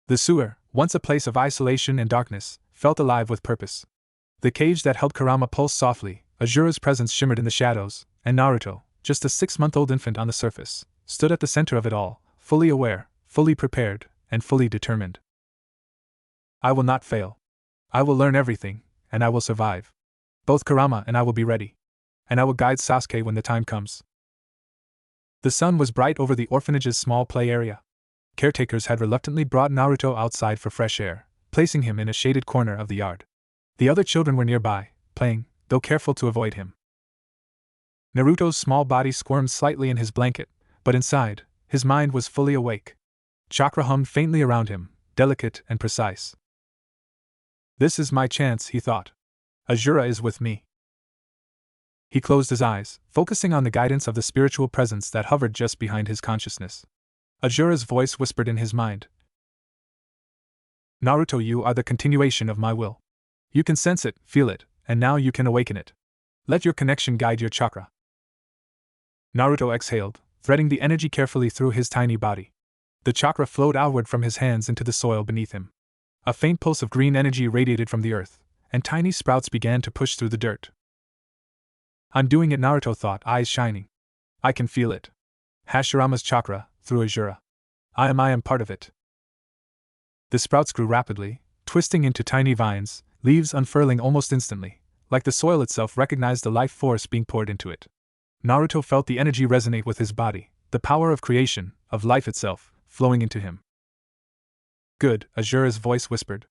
S1: The sewer, once a place of isolation and darkness, felt alive with purpose. The cage that held Kurama pulsed softly, Azura's presence shimmered in the shadows, and Naruto, just a 6-month-old infant on the surface, stood at the center of it all, fully aware, fully prepared, and fully determined. I will not fail. I will learn everything, and I will survive. Both Kurama and I will be ready. And I will guide Sasuke when the time comes. The sun was bright over the orphanage's small play area. Caretakers had reluctantly brought Naruto outside for fresh air, placing him in a shaded corner of the yard. The other children were nearby, playing, though careful to avoid him. Naruto's small body squirmed slightly in his blanket, but inside, his mind was fully awake. Chakra hummed faintly around him, delicate and precise. This is my chance, he thought. Azura is with me. He closed his eyes, focusing on the guidance of the spiritual presence that hovered just behind his consciousness. Azura's voice whispered in his mind. Naruto, you are the continuation of my will. You can sense it, feel it, and now you can awaken it. Let your connection guide your chakra. Naruto exhaled, threading the energy carefully through his tiny body. The chakra flowed outward from his hands into the soil beneath him. A faint pulse of green energy radiated from the earth, and tiny sprouts began to push through the dirt. I'm doing it, Naruto thought, eyes shining. I can feel it. Hashirama's chakra, through Azura. I am part of it. The sprouts grew rapidly, twisting into tiny vines, leaves unfurling almost instantly, like the soil itself recognized the life force being poured into it. Naruto felt the energy resonate with his body, the power of creation, of life itself, flowing into him. Good, Azura's voice whispered.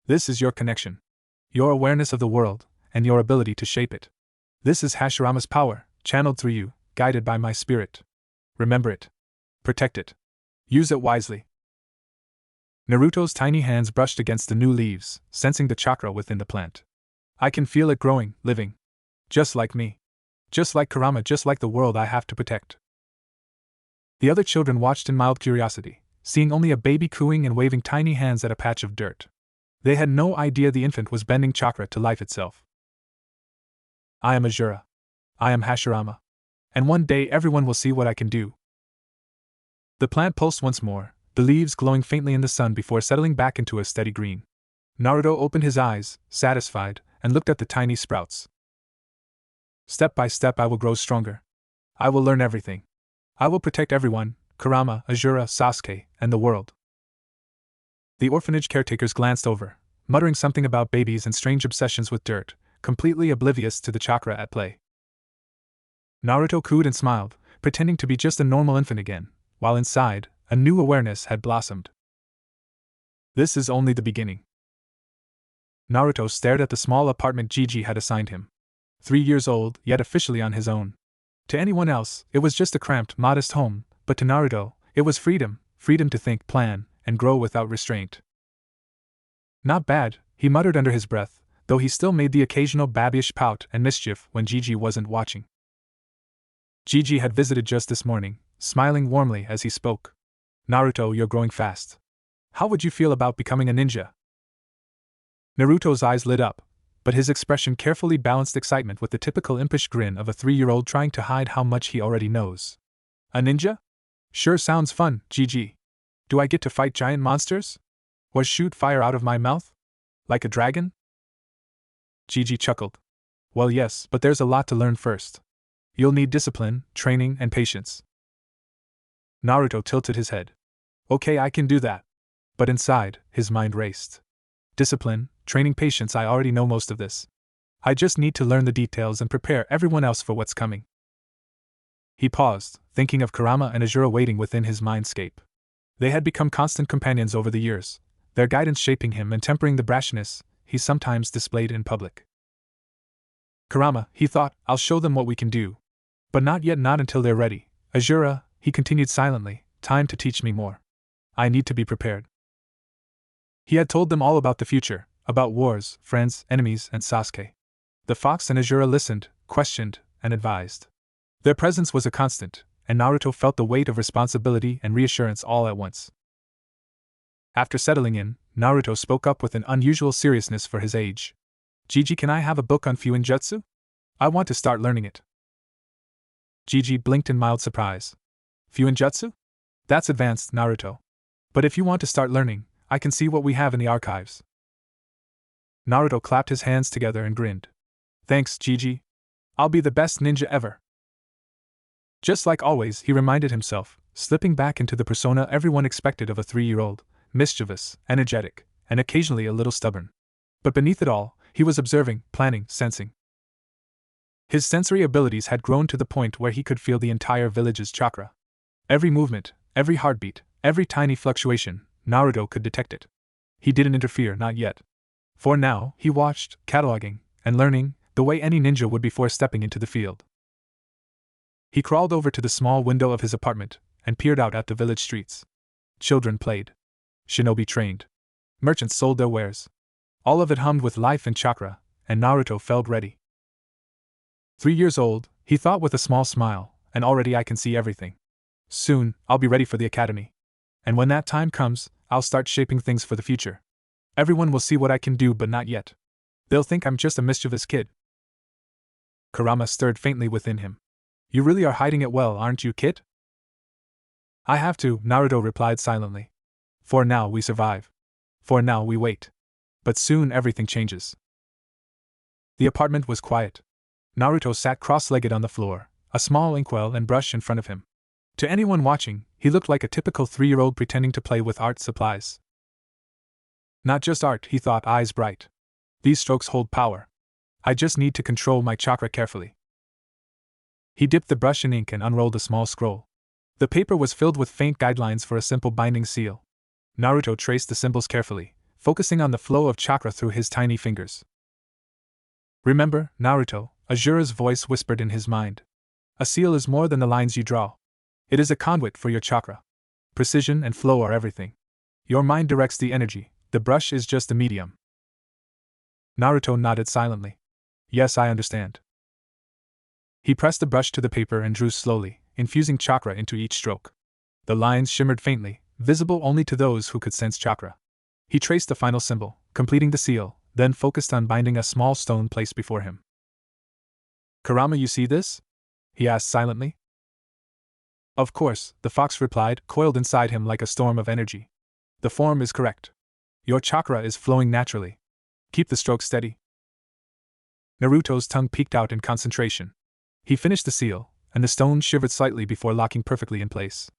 S1: This is your connection. Your awareness of the world, and your ability to shape it. This is Hashirama's power, channeled through you, guided by my spirit. Remember it. Protect it. Use it wisely. Naruto's tiny hands brushed against the new leaves, sensing the chakra within the plant. I can feel it growing, living. Just like me. Just like Kurama, just like the world I have to protect. The other children watched in mild curiosity, seeing only a baby cooing and waving tiny hands at a patch of dirt. They had no idea the infant was bending chakra to life itself. I am Azura. I am Hashirama. And one day everyone will see what I can do. The plant pulsed once more, the leaves glowing faintly in the sun before settling back into a steady green. Naruto opened his eyes, satisfied, and looked at the tiny sprouts. Step by step I will grow stronger. I will learn everything. I will protect everyone, Kurama, Azura, Sasuke, and the world. The orphanage caretakers glanced over, muttering something about babies and strange obsessions with dirt, completely oblivious to the chakra at play. Naruto cooed and smiled, pretending to be just a normal infant again, while inside, a new awareness had blossomed. This is only the beginning. Naruto stared at the small apartment Gigi had assigned him. 3 years old, yet officially on his own. To anyone else, it was just a cramped, modest home, but to Naruto, it was freedom to think, plan, and grow without restraint. Not bad, he muttered under his breath, though he still made the occasional babyish pout and mischief when Gigi wasn't watching. Gigi had visited just this morning, smiling warmly as he spoke. Naruto, you're growing fast. How would you feel about becoming a ninja? Naruto's eyes lit up, but his expression carefully balanced excitement with the typical impish grin of a 3-year-old trying to hide how much he already knows. A ninja? Sure sounds fun, Gigi. Do I get to fight giant monsters? Or shoot fire out of my mouth? Like a dragon? Gigi chuckled. Well, yes, but there's a lot to learn first. You'll need discipline, training, and patience. Naruto tilted his head. Okay, I can do that. But inside, his mind raced. Discipline, training, patience, I already know most of this. I just need to learn the details and prepare everyone else for what's coming. He paused, thinking of Kurama and Azura waiting within his mindscape. They had become constant companions over the years, their guidance shaping him and tempering the brashness he sometimes displayed in public. Kurama, he thought, I'll show them what we can do. But not yet, not until they're ready. Azura, he continued silently, time to teach me more. I need to be prepared. He had told them all about the future, about wars, friends, enemies, and Sasuke. The fox and Azura listened, questioned, and advised. Their presence was a constant, and Naruto felt the weight of responsibility and reassurance all at once. After settling in, Naruto spoke up with an unusual seriousness for his age. Gigi, can I have a book on Fuinjutsu? I want to start learning it. Gigi blinked in mild surprise. Fuinjutsu? That's advanced, Naruto. But if you want to start learning, I can see what we have in the archives. Naruto clapped his hands together and grinned. Thanks, Gigi. I'll be the best ninja ever. Just like always, he reminded himself, slipping back into the persona everyone expected of a 3-year-old, mischievous, energetic, and occasionally a little stubborn. But beneath it all, he was observing, planning, sensing. His sensory abilities had grown to the point where he could feel the entire village's chakra. Every movement, every heartbeat, every tiny fluctuation, Naruto could detect it. He didn't interfere, not yet. For now, he watched, cataloging, and learning, the way any ninja would before stepping into the field. He crawled over to the small window of his apartment, and peered out at the village streets. Children played. Shinobi trained. Merchants sold their wares. All of it hummed with life and chakra, and Naruto felt ready. 3 years old, he thought with a small smile, and already I can see everything. Soon, I'll be ready for the academy. And when that time comes, I'll start shaping things for the future. Everyone will see what I can do, but not yet. They'll think I'm just a mischievous kid. Kurama stirred faintly within him. You really are hiding it well, aren't you, kid? I have to, Naruto replied silently. For now we survive. For now we wait. But soon everything changes. The apartment was quiet. Naruto sat cross-legged on the floor, a small inkwell and brush in front of him. To anyone watching, he looked like a typical 3-year-old pretending to play with art supplies. Not just art, he thought, eyes bright. These strokes hold power. I just need to control my chakra carefully. He dipped the brush in ink and unrolled a small scroll. The paper was filled with faint guidelines for a simple binding seal. Naruto traced the symbols carefully, focusing on the flow of chakra through his tiny fingers. Remember, Naruto, Azura's voice whispered in his mind. A seal is more than the lines you draw. It is a conduit for your chakra. Precision and flow are everything. Your mind directs the energy, the brush is just a medium. Naruto nodded silently. Yes, I understand. He pressed the brush to the paper and drew slowly, infusing chakra into each stroke. The lines shimmered faintly, visible only to those who could sense chakra. He traced the final symbol, completing the seal, then focused on binding a small stone placed before him. Kurama, you see this? He asked silently. Of course, the fox replied, coiled inside him like a storm of energy. The form is correct. Your chakra is flowing naturally. Keep the stroke steady. Naruto's tongue peeked out in concentration. He finished the seal, and the stone shivered slightly before locking perfectly in place.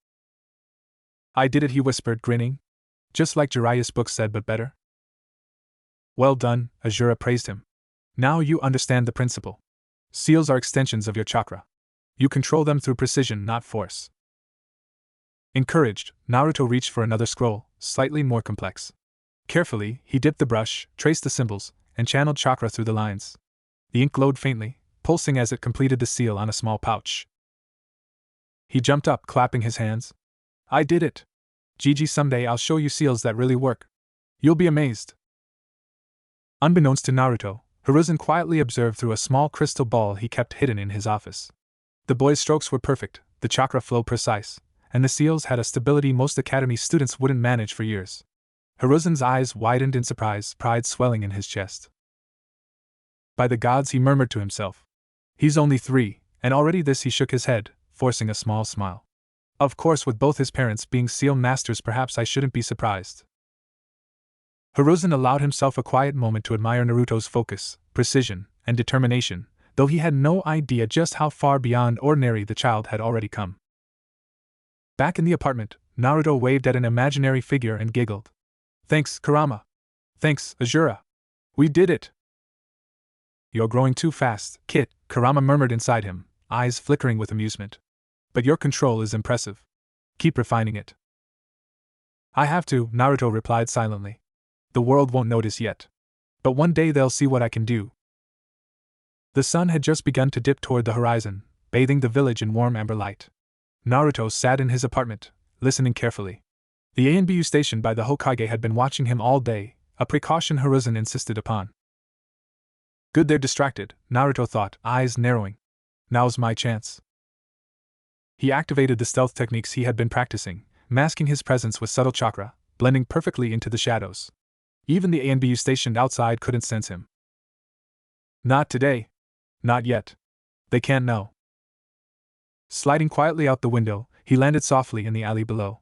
S1: I did it, he whispered, grinning. Just like Jiraiya's book said, but better. Well done, Azura praised him. Now you understand the principle. Seals are extensions of your chakra. You control them through precision, not force. Encouraged, Naruto reached for another scroll, slightly more complex. Carefully, he dipped the brush, traced the symbols, and channeled chakra through the lines. The ink glowed faintly, pulsing as it completed the seal on a small pouch. He jumped up, clapping his hands. I did it! Gigi, someday I'll show you seals that really work. You'll be amazed. Unbeknownst to Naruto, Hiruzen quietly observed through a small crystal ball he kept hidden in his office. The boy's strokes were perfect, the chakra flow precise, and the seals had a stability most academy students wouldn't manage for years. Hiruzen's eyes widened in surprise, pride swelling in his chest. By the gods, he murmured to himself. He's only 3, and already this. He shook his head, forcing a small smile. Of course, with both his parents being seal masters, perhaps I shouldn't be surprised. Hiruzen allowed himself a quiet moment to admire Naruto's focus, precision, and determination, though he had no idea just how far beyond ordinary the child had already come. Back in the apartment, Naruto waved at an imaginary figure and giggled. Thanks, Kurama. Thanks, Azura. We did it. You're growing too fast, kid, Kurama murmured inside him, eyes flickering with amusement. But your control is impressive. Keep refining it. I have to, Naruto replied silently. The world won't notice yet. But one day they'll see what I can do. The sun had just begun to dip toward the horizon, bathing the village in warm amber light. Naruto sat in his apartment, listening carefully. The ANBU station by the Hokage had been watching him all day, a precaution Hiruzen insisted upon. Good, they're distracted, Naruto thought, eyes narrowing. Now's my chance. He activated the stealth techniques he had been practicing, masking his presence with subtle chakra, blending perfectly into the shadows. Even the ANBU stationed outside couldn't sense him. Not today. Not yet. They can't know. Sliding quietly out the window, he landed softly in the alley below.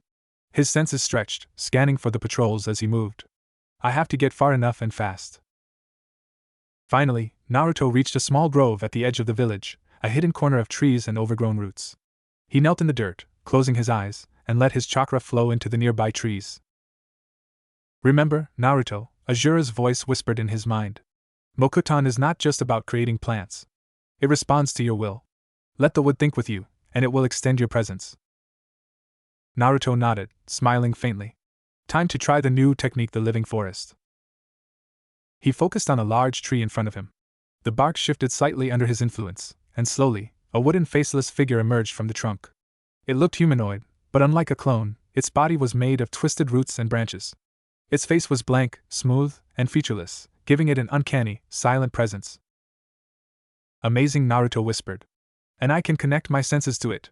S1: His senses stretched, scanning for the patrols as he moved. I have to get far enough and fast. Finally, Naruto reached a small grove at the edge of the village, a hidden corner of trees and overgrown roots. He knelt in the dirt, closing his eyes, and let his chakra flow into the nearby trees. Remember, Naruto, Azura's voice whispered in his mind. Mokutan is not just about creating plants. It responds to your will. Let the wood think with you, and it will extend your presence. Naruto nodded, smiling faintly. Time to try the new technique, the living forest. He focused on a large tree in front of him. The bark shifted slightly under his influence, and slowly, a wooden faceless figure emerged from the trunk. It looked humanoid, but unlike a clone, its body was made of twisted roots and branches. Its face was blank, smooth, and featureless, giving it an uncanny, silent presence. Amazing, Naruto whispered. And I can connect my senses to it.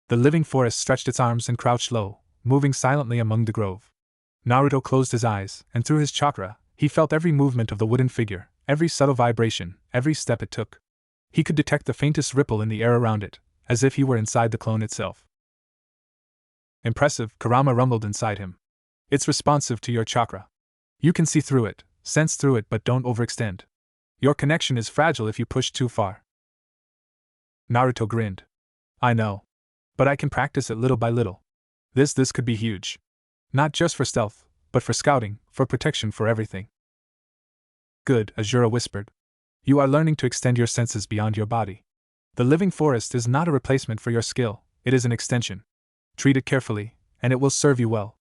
S1: The living forest stretched its arms and crouched low, moving silently among the grove. Naruto closed his eyes, and through his chakra, he felt every movement of the wooden figure, every subtle vibration, every step it took. He could detect the faintest ripple in the air around it, as if he were inside the clone itself. Impressive, Kurama rumbled inside him. It's responsive to your chakra. You can see through it, sense through it, but don't overextend. Your connection is fragile if you push too far. Naruto grinned. I know. But I can practice it little by little. This could be huge. Not just for stealth, but for scouting, for protection, for everything. Good, Azura whispered. You are learning to extend your senses beyond your body. The living forest is not a replacement for your skill, it is an extension. Treat it carefully, and it will serve you well.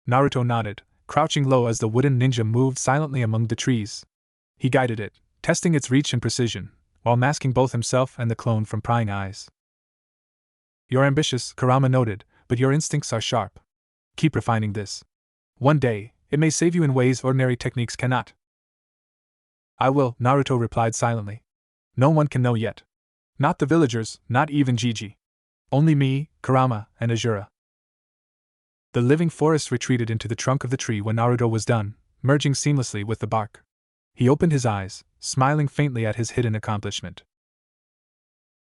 S1: Naruto nodded, crouching low as the wooden ninja moved silently among the trees. He guided it, testing its reach and precision, while masking both himself and the clone from prying eyes. You're ambitious, Kurama noted, but your instincts are sharp. Keep refining this. One day, it may save you in ways ordinary techniques cannot. I will, Naruto replied silently. No one can know yet. Not the villagers, not even Gigi. Only me, Kurama, and Azura. The living forest retreated into the trunk of the tree when Naruto was done, merging seamlessly with the bark. He opened his eyes, smiling faintly at his hidden accomplishment.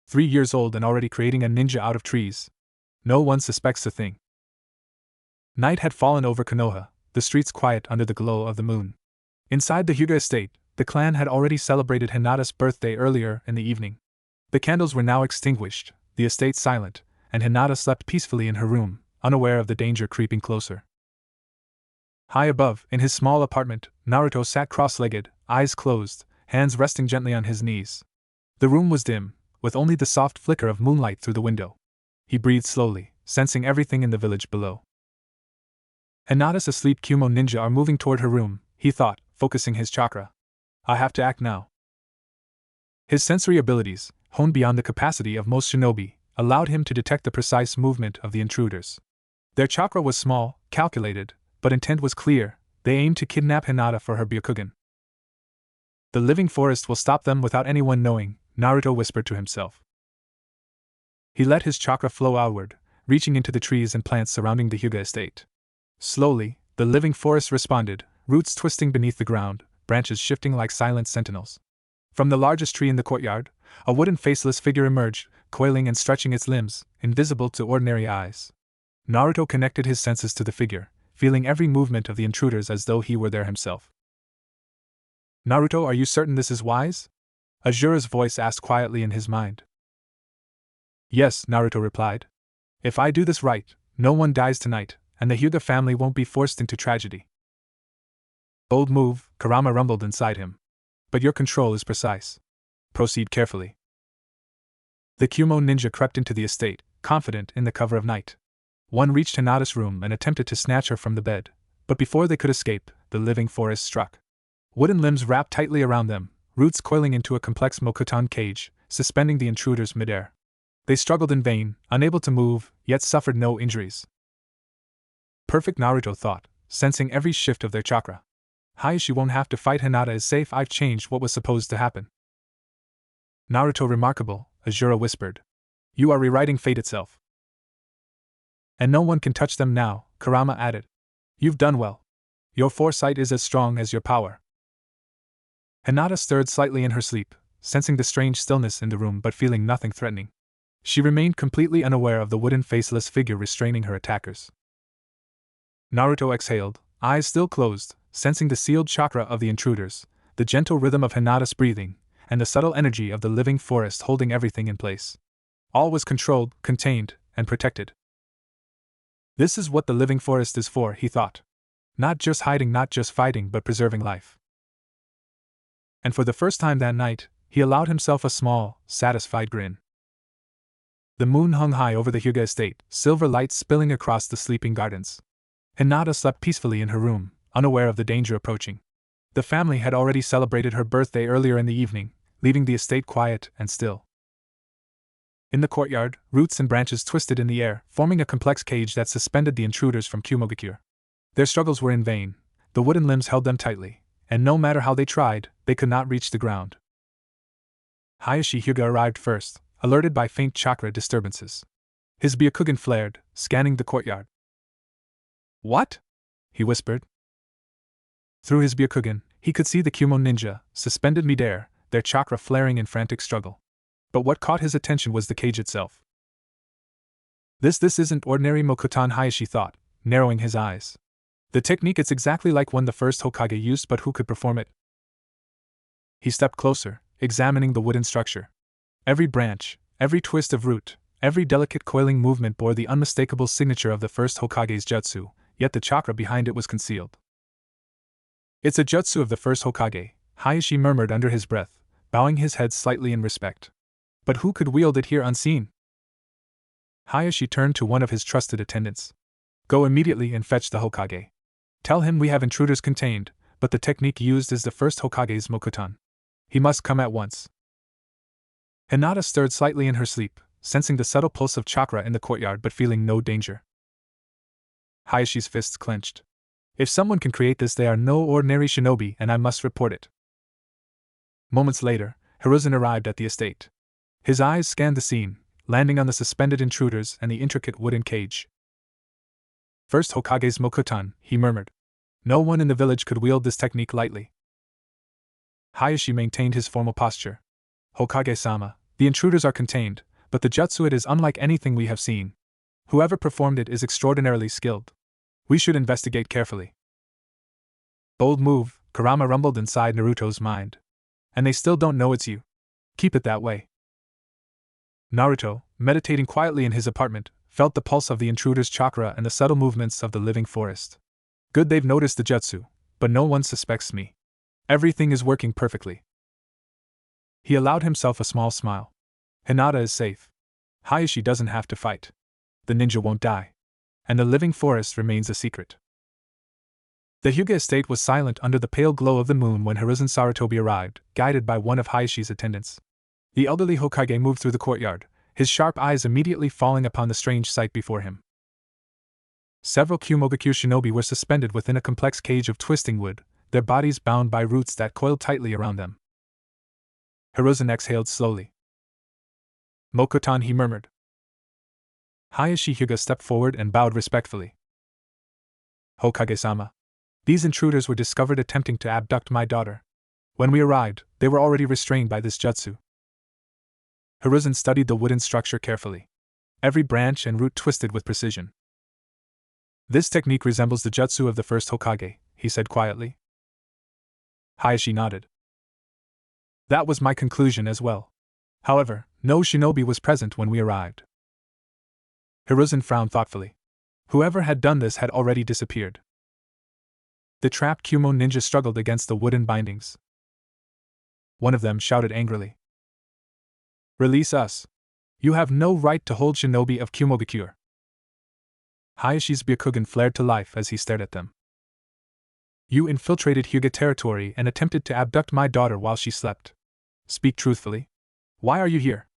S1: 3 years old and already creating a ninja out of trees. No one suspects a thing. Night had fallen over Konoha, the streets quiet under the glow of the moon. Inside the Hyuga estate, the clan had already celebrated Hinata's birthday earlier in the evening. The candles were now extinguished, the estate silent, and Hinata slept peacefully in her room, unaware of the danger creeping closer. High above, in his small apartment, Naruto sat cross-legged, eyes closed, hands resting gently on his knees. The room was dim, with only the soft flicker of moonlight through the window. He breathed slowly, sensing everything in the village below. Hinata's asleep Kumo ninja are moving toward her room, he thought, focusing his chakra. I have to act now. His sensory abilities, honed beyond the capacity of most shinobi, allowed him to detect the precise movement of the intruders. Their chakra was small, calculated, but intent was clear. They aimed to kidnap Hinata for her Byakugan. The living forest will stop them without anyone knowing, Naruto whispered to himself. He let his chakra flow outward, reaching into the trees and plants surrounding the Hyuga estate. Slowly, the living forest responded, roots twisting beneath the ground, branches shifting like silent sentinels. From the largest tree in the courtyard, a wooden faceless figure emerged, coiling and stretching its limbs, invisible to ordinary eyes. Naruto connected his senses to the figure, feeling every movement of the intruders as though he were there himself. Naruto, are you certain this is wise? Azura's voice asked quietly in his mind. Yes, Naruto replied. If I do this right, no one dies tonight, and the Hyuga family won't be forced into tragedy. Bold move, Kurama rumbled inside him. But your control is precise. Proceed carefully. The Kumo ninja crept into the estate, confident in the cover of night. One reached Hinata's room and attempted to snatch her from the bed, but before they could escape, the living forest struck. Wooden limbs wrapped tightly around them, roots coiling into a complex Mokuton cage, suspending the intruders midair. They struggled in vain, unable to move, yet suffered no injuries. Perfect, Naruto thought, sensing every shift of their chakra. Hayashi won't have to fight. Hinata is safe. I've changed what was supposed to happen. Naruto, remarkable, Azura whispered. You are rewriting fate itself. And no one can touch them now, Kurama added. You've done well. Your foresight is as strong as your power. Hinata stirred slightly in her sleep, sensing the strange stillness in the room but feeling nothing threatening. She remained completely unaware of the wooden faceless figure restraining her attackers. Naruto exhaled, eyes still closed, sensing the sealed chakra of the intruders, the gentle rhythm of Hinata's breathing, and the subtle energy of the living forest holding everything in place. All was controlled, contained, and protected. This is what the living forest is for, he thought. Not just hiding, not just fighting, but preserving life. And for the first time that night, he allowed himself a small, satisfied grin. The moon hung high over the Hyuga estate, silver light spilling across the sleeping gardens. Hinata slept peacefully in her room, unaware of the danger approaching. The family had already celebrated her birthday earlier in the evening, leaving the estate quiet and still. In the courtyard, roots and branches twisted in the air, forming a complex cage that suspended the intruders from Kumogakure. Their struggles were in vain, the wooden limbs held them tightly, and no matter how they tried, they could not reach the ground. Hayashi Hyuga arrived first, alerted by faint chakra disturbances. His Byakugan flared, scanning the courtyard. What? He whispered. Through his Byakugan, he could see the Kumo ninja, suspended midair, their chakra flaring in frantic struggle. But what caught his attention was the cage itself. This isn't ordinary Mokuton, Hayashi thought, narrowing his eyes. The technique, it's exactly like one the first Hokage used, but who could perform it? He stepped closer, examining the wooden structure. Every branch, every twist of root, every delicate coiling movement bore the unmistakable signature of the first Hokage's jutsu, yet the chakra behind it was concealed. It's a jutsu of the first Hokage, Hayashi murmured under his breath, bowing his head slightly in respect. But who could wield it here unseen? Hayashi turned to one of his trusted attendants. Go immediately and fetch the Hokage. Tell him we have intruders contained, but the technique used is the first Hokage's Mokuton. He must come at once. Hinata stirred slightly in her sleep, sensing the subtle pulse of chakra in the courtyard but feeling no danger. Hayashi's fists clenched. If someone can create this, they are no ordinary shinobi, and I must report it. Moments later, Hiruzen arrived at the estate. His eyes scanned the scene, landing on the suspended intruders and the intricate wooden cage. First Hokage's Mokuton, he murmured. No one in the village could wield this technique lightly. Hayashi maintained his formal posture. Hokage-sama, The intruders are contained, but the jutsu it is unlike anything we have seen. Whoever performed it is extraordinarily skilled. We should investigate carefully. Bold move, Kurama rumbled inside Naruto's mind. And they still don't know it's you. Keep it that way. Naruto, meditating quietly in his apartment, felt the pulse of the intruder's chakra and the subtle movements of the living forest. Good, they've noticed the jutsu, but no one suspects me. Everything is working perfectly. He allowed himself a small smile. Hinata is safe. Hayashi doesn't have to fight. The ninja won't die. And the living forest remains a secret. The Hyuga estate was silent under the pale glow of the moon when Hiruzen Sarutobi arrived, guided by one of Hayashi's attendants. The elderly Hokage moved through the courtyard, his sharp eyes immediately falling upon the strange sight before him. Several Kumogakure shinobi were suspended within a complex cage of twisting wood, their bodies bound by roots that coiled tightly around them. Hiruzen exhaled slowly. Mokotan, he murmured. Hayashi Hyuga stepped forward and bowed respectfully. Hokage-sama. These intruders were discovered attempting to abduct my daughter. When we arrived, they were already restrained by this jutsu. Hiruzen studied the wooden structure carefully. Every branch and root twisted with precision. This technique resembles the jutsu of the first Hokage, he said quietly. Hayashi nodded. That was my conclusion as well. However, no shinobi was present when we arrived. Hiruzen frowned thoughtfully. Whoever had done this had already disappeared. The trapped Kumo ninja struggled against the wooden bindings. One of them shouted angrily. Release us! You have no right to hold shinobi of Kumogakure. Hayashi's Byakugan flared to life as he stared at them. You infiltrated Hyuga territory and attempted to abduct my daughter while she slept. Speak truthfully. Why are you here?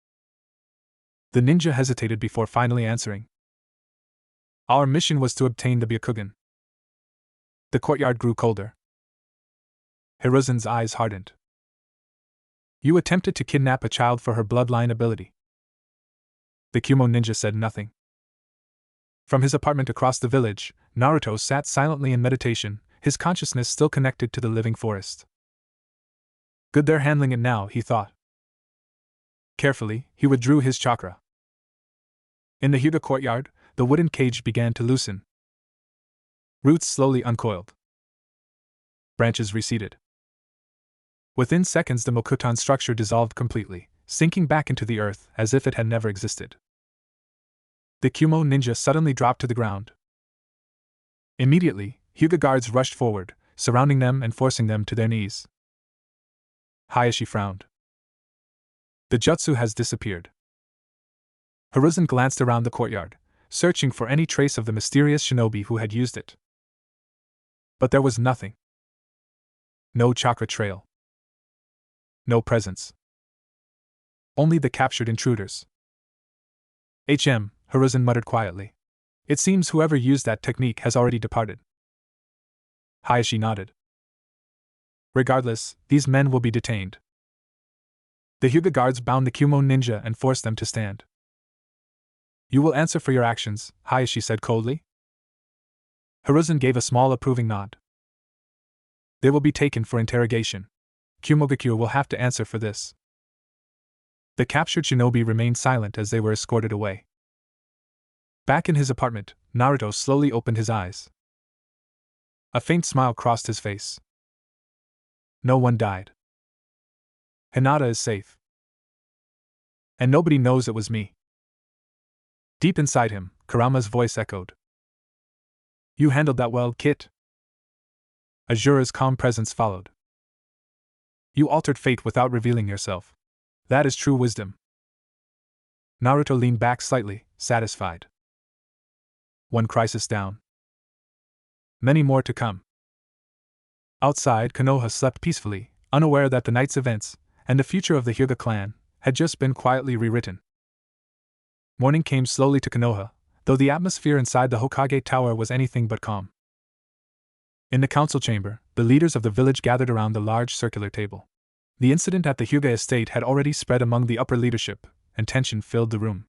S1: The ninja hesitated before finally answering. Our mission was to obtain the Byakugan. The courtyard grew colder. Hiruzen's eyes hardened. You attempted to kidnap a child for her bloodline ability. The Kumo ninja said nothing. From his apartment across the village, Naruto sat silently in meditation, his consciousness still connected to the living forest. Good, they're handling it now, he thought. Carefully, he withdrew his chakra. In the Hyuga courtyard, the wooden cage began to loosen. Roots slowly uncoiled. Branches receded. Within seconds, the Mokutan structure dissolved completely, sinking back into the earth as if it had never existed. The Kumo ninja suddenly dropped to the ground. Immediately, Hyuga guards rushed forward, surrounding them and forcing them to their knees. Hayashi frowned. The jutsu has disappeared. Hiruzen glanced around the courtyard, searching for any trace of the mysterious shinobi who had used it. But there was nothing. No chakra trail. No presence. Only the captured intruders. Hiruzen muttered quietly. It seems whoever used that technique has already departed. Hayashi nodded. Regardless, these men will be detained. The Hyuga guards bound the Kumo ninja and forced them to stand. You will answer for your actions, Hayashi said coldly. Hiruzen gave a small approving nod. They will be taken for interrogation. Kumogakure will have to answer for this. The captured shinobi remained silent as they were escorted away. Back in his apartment, Naruto slowly opened his eyes. A faint smile crossed his face. No one died. Hinata is safe. And nobody knows it was me. Deep inside him, Kurama's voice echoed. You handled that well, Kit. Azura's calm presence followed. You altered fate without revealing yourself. That is true wisdom. Naruto leaned back slightly, satisfied. One crisis down. Many more to come. Outside, Konoha slept peacefully, unaware that the night's events, and the future of the Hyuga clan, had just been quietly rewritten. Morning came slowly to Konoha, though the atmosphere inside the Hokage Tower was anything but calm. In the council chamber, the leaders of the village gathered around the large circular table. The incident at the Hyuga estate had already spread among the upper leadership, and tension filled the room.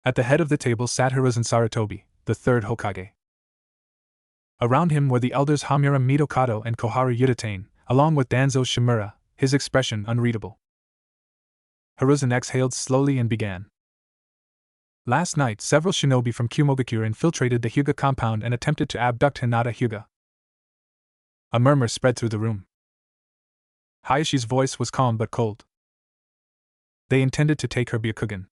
S1: At the head of the table sat Hiruzen Sarutobi, the third Hokage. Around him were the elders Hamura Mitokado and Koharu Yuditane, along with Danzo Shimura, his expression unreadable. Hiruzen exhaled slowly and began. Last night, several shinobi from Kumogakure infiltrated the Hyuga compound and attempted to abduct Hinata Hyuga. A murmur spread through the room. Hayashi's voice was calm but cold. They intended to take her Byakugan.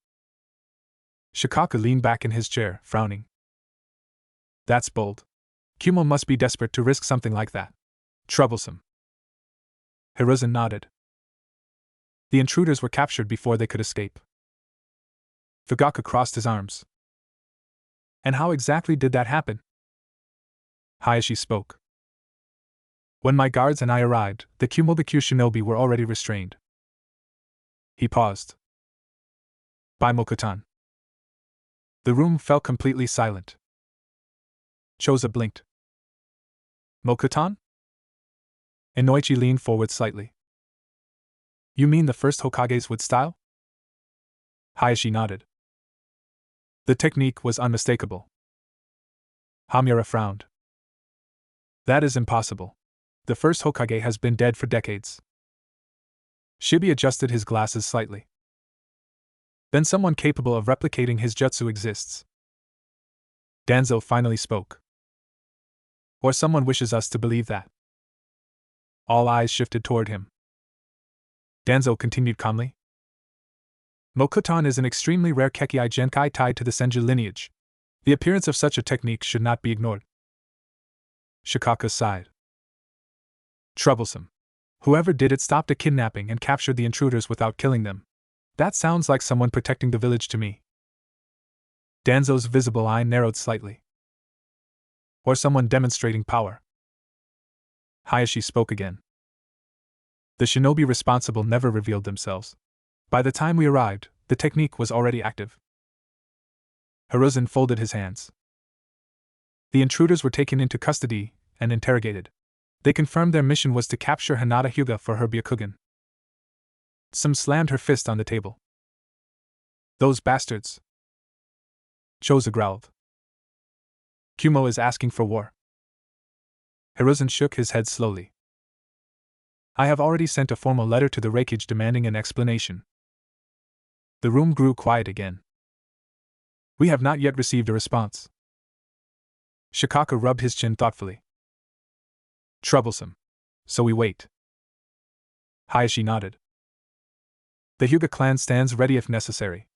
S1: Shikaka leaned back in his chair, frowning. That's bold. Kumo must be desperate to risk something like that. Troublesome. Hiruzen nodded. The intruders were captured before they could escape. Fugaka crossed his arms. And how exactly did that happen? Hayashi spoke. When my guards and I arrived, the Kumogakure shinobi were already restrained. He paused. By Mokutan. The room fell completely silent. Choza blinked. Mokutan? Inoichi leaned forward slightly. You mean the first Hokage's wood style? Hayashi nodded. The technique was unmistakable. Hamiura frowned. That is impossible. The first Hokage has been dead for decades. Shibi adjusted his glasses slightly. Then someone capable of replicating his jutsu exists. Danzo finally spoke. Or someone wishes us to believe that. All eyes shifted toward him. Danzo continued calmly. Mokutan is an extremely rare Kekkai Genkai tied to the Senju lineage. The appearance of such a technique should not be ignored. Shikaka sighed. Troublesome. Whoever did it stopped a kidnapping and captured the intruders without killing them. That sounds like someone protecting the village to me. Danzo's visible eye narrowed slightly. Or someone demonstrating power. Hayashi spoke again. The shinobi responsible never revealed themselves. By the time we arrived, the technique was already active. Hiruzen folded his hands. The intruders were taken into custody and interrogated. They confirmed their mission was to capture Hinata Hyuga for her Byakugan. Some slammed her fist on the table. Those bastards. Choza growled. Kumo is asking for war. Hiruzen shook his head slowly. I have already sent a formal letter to the Reikage demanding an explanation. The room grew quiet again. We have not yet received a response. Shikaka rubbed his chin thoughtfully. Troublesome. So we wait. Hayashi nodded. The Hyuga clan stands ready if necessary.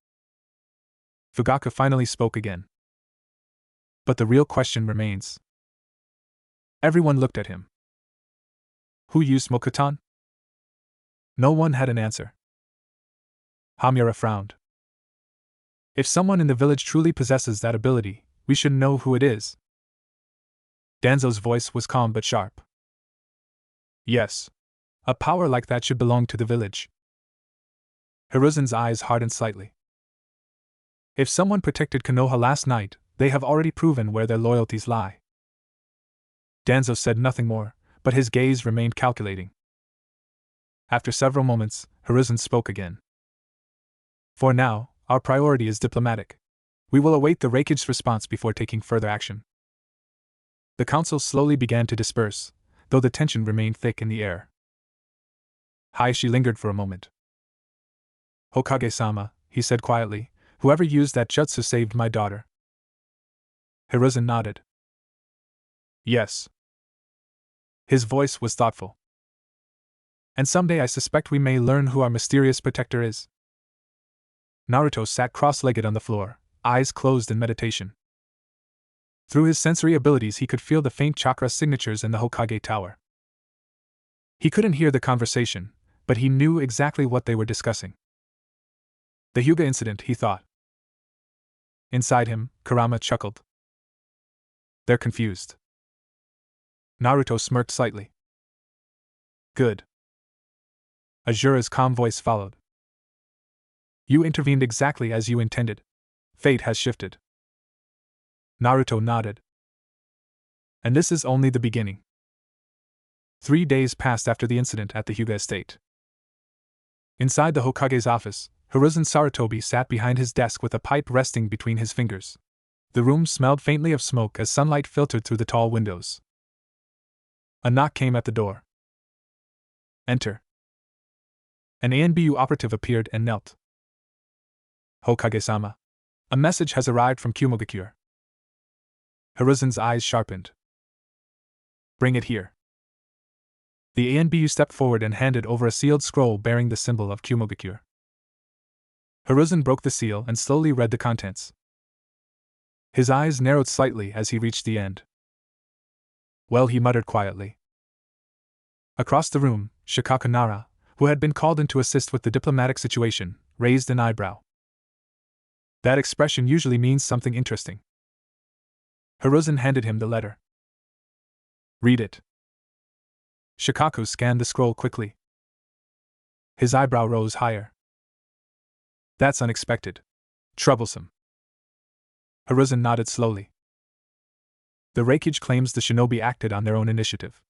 S1: Fugaka finally spoke again. But the real question remains. Everyone looked at him. Who used Mokutan? No one had an answer. Hamiura frowned. If someone in the village truly possesses that ability, we should know who it is. Danzo's voice was calm but sharp. Yes. A power like that should belong to the village. Hiruzen's eyes hardened slightly. If someone protected Konoha last night, they have already proven where their loyalties lie. Danzo said nothing more, but his gaze remained calculating. After several moments, Hiruzen spoke again. For now, our priority is diplomatic. We will await the Reikage's response before taking further action. The council slowly began to disperse, though the tension remained thick in the air. Hayashi lingered for a moment. Hokage-sama, he said quietly, whoever used that jutsu saved my daughter. Hiruzen nodded. Yes. His voice was thoughtful. And someday I suspect we may learn who our mysterious protector is. Naruto sat cross-legged on the floor, eyes closed in meditation. Through his sensory abilities he could feel the faint chakra signatures in the Hokage Tower. He couldn't hear the conversation, but he knew exactly what they were discussing. The Hyuga incident, he thought. Inside him, Kurama chuckled. They're confused. Naruto smirked slightly. Good. Azura's calm voice followed. You intervened exactly as you intended. Fate has shifted. Naruto nodded. And this is only the beginning. 3 days passed after the incident at the Hyuga estate. Inside the Hokage's office, Hiruzen Sarutobi sat behind his desk with a pipe resting between his fingers. The room smelled faintly of smoke as sunlight filtered through the tall windows. A knock came at the door. Enter. An ANBU operative appeared and knelt. Hokage-sama. A message has arrived from Kumogakure. Hiruzen's eyes sharpened. Bring it here. The ANBU stepped forward and handed over a sealed scroll bearing the symbol of Kumogakure. Hiruzen broke the seal and slowly read the contents. His eyes narrowed slightly as he reached the end. Well, he muttered quietly. Across the room, Shikaku Nara, who had been called in to assist with the diplomatic situation, raised an eyebrow. That expression usually means something interesting. Hiruzen handed him the letter. Read it. Shikaku scanned the scroll quickly. His eyebrow rose higher. That's unexpected. Troublesome. Hiruzen nodded slowly. The Reikage claims the shinobi acted on their own initiative.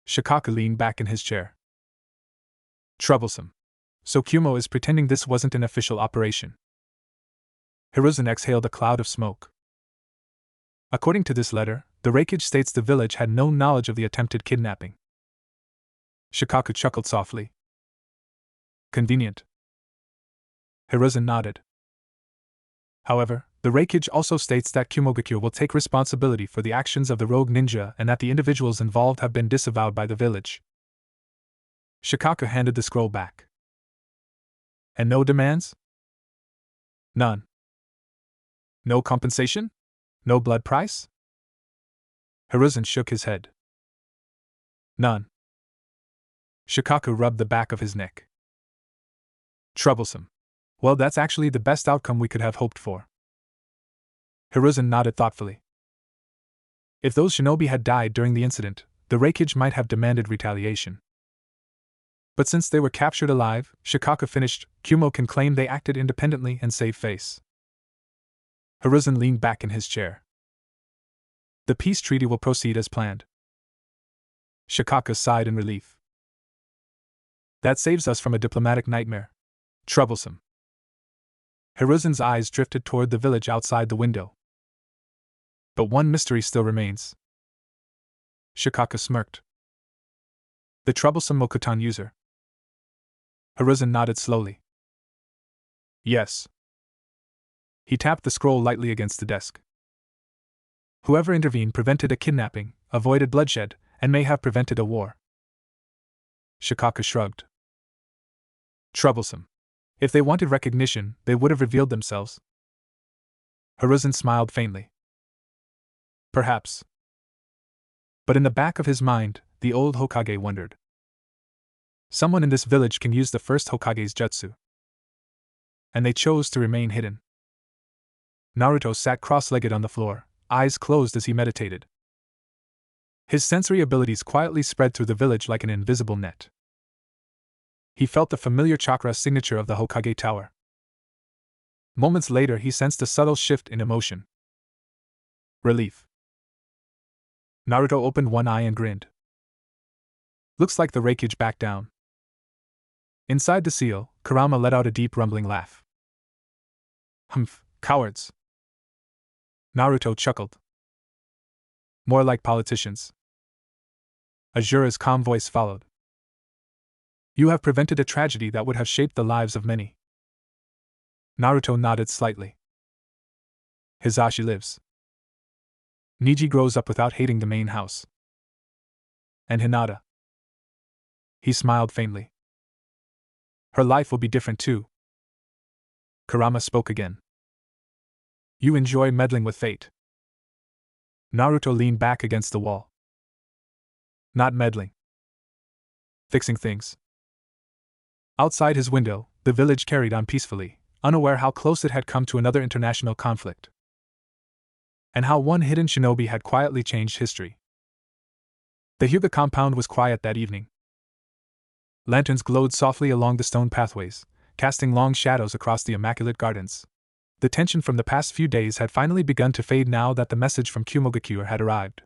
S1: Shikaku leaned back in his chair. Troublesome. So Kumo is pretending this wasn't an official operation. Hiruzen exhaled a cloud of smoke. According to this letter, the Reikage states the village had no knowledge of the attempted kidnapping. Shikaku chuckled softly. Convenient. Hiruzen nodded. However, the Reikage also states that Kumogakure will take responsibility for the actions of the rogue ninja and that the individuals involved have been disavowed by the village. Shikaku handed the scroll back. And no demands? None. No compensation? No blood price? Hiruzen shook his head. None. Shikaku rubbed the back of his neck. Troublesome. Well, that's actually the best outcome we could have hoped for. Hiruzen nodded thoughtfully. If those shinobi had died during the incident, the Reikage might have demanded retaliation. But since they were captured alive, Shikaku finished, Kumo can claim they acted independently and save face. Hiruzen leaned back in his chair. The peace treaty will proceed as planned. Shikaku sighed in relief. That saves us from a diplomatic nightmare. Troublesome. Hiruzen's eyes drifted toward the village outside the window. But one mystery still remains. Shikaku smirked. The troublesome Mokutan user. Hiruzen nodded slowly. Yes. He tapped the scroll lightly against the desk. Whoever intervened prevented a kidnapping, avoided bloodshed, and may have prevented a war. Shikaku shrugged. Troublesome. If they wanted recognition, they would have revealed themselves. Hiruzen smiled faintly. Perhaps. But in the back of his mind, the old Hokage wondered. Someone in this village can use the first Hokage's jutsu. And they chose to remain hidden. Naruto sat cross-legged on the floor, eyes closed as he meditated. His sensory abilities quietly spread through the village like an invisible net. He felt the familiar chakra signature of the Hokage Tower. Moments later, he sensed a subtle shift in emotion. Relief. Naruto opened one eye and grinned. Looks like the Reikage backed down. Inside the seal, Kurama let out a deep rumbling laugh. Humph, cowards. Naruto chuckled. More like politicians. Azura's calm voice followed. You have prevented a tragedy that would have shaped the lives of many. Naruto nodded slightly. Hizashi lives. Niji grows up without hating the main house. And Hinata. He smiled faintly. Her life will be different too. Kurama spoke again. You enjoy meddling with fate. Naruto leaned back against the wall. Not meddling. Fixing things. Outside his window, the village carried on peacefully, unaware how close it had come to another international conflict. And how one hidden shinobi had quietly changed history. The Hyuga compound was quiet that evening. Lanterns glowed softly along the stone pathways, casting long shadows across the immaculate gardens. The tension from the past few days had finally begun to fade now that the message from Kumogakure had arrived.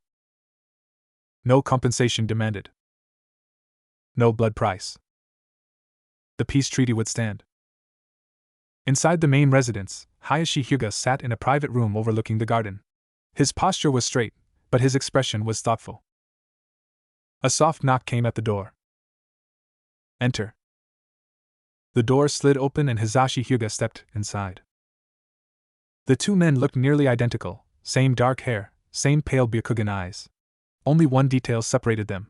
S1: No compensation demanded. No blood price. The peace treaty would stand. Inside the main residence, Hayashi Hyuga sat in a private room overlooking the garden. His posture was straight, but his expression was thoughtful. A soft knock came at the door. Enter. The door slid open and Hisashi Hyuga stepped inside. The two men looked nearly identical, same dark hair, same pale Byakugan eyes. Only one detail separated them.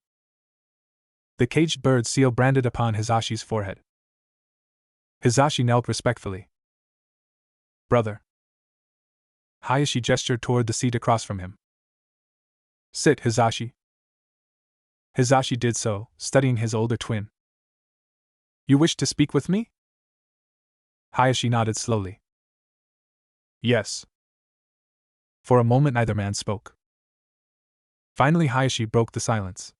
S1: The caged bird seal branded upon Hisashi's forehead. Hisashi knelt respectfully. Brother. Hayashi gestured toward the seat across from him. Sit, Hisashi. Hisashi did so, studying his older twin. You wish to speak with me? Hayashi nodded slowly. Yes. For a moment neither man spoke. Finally Hayashi broke the silence.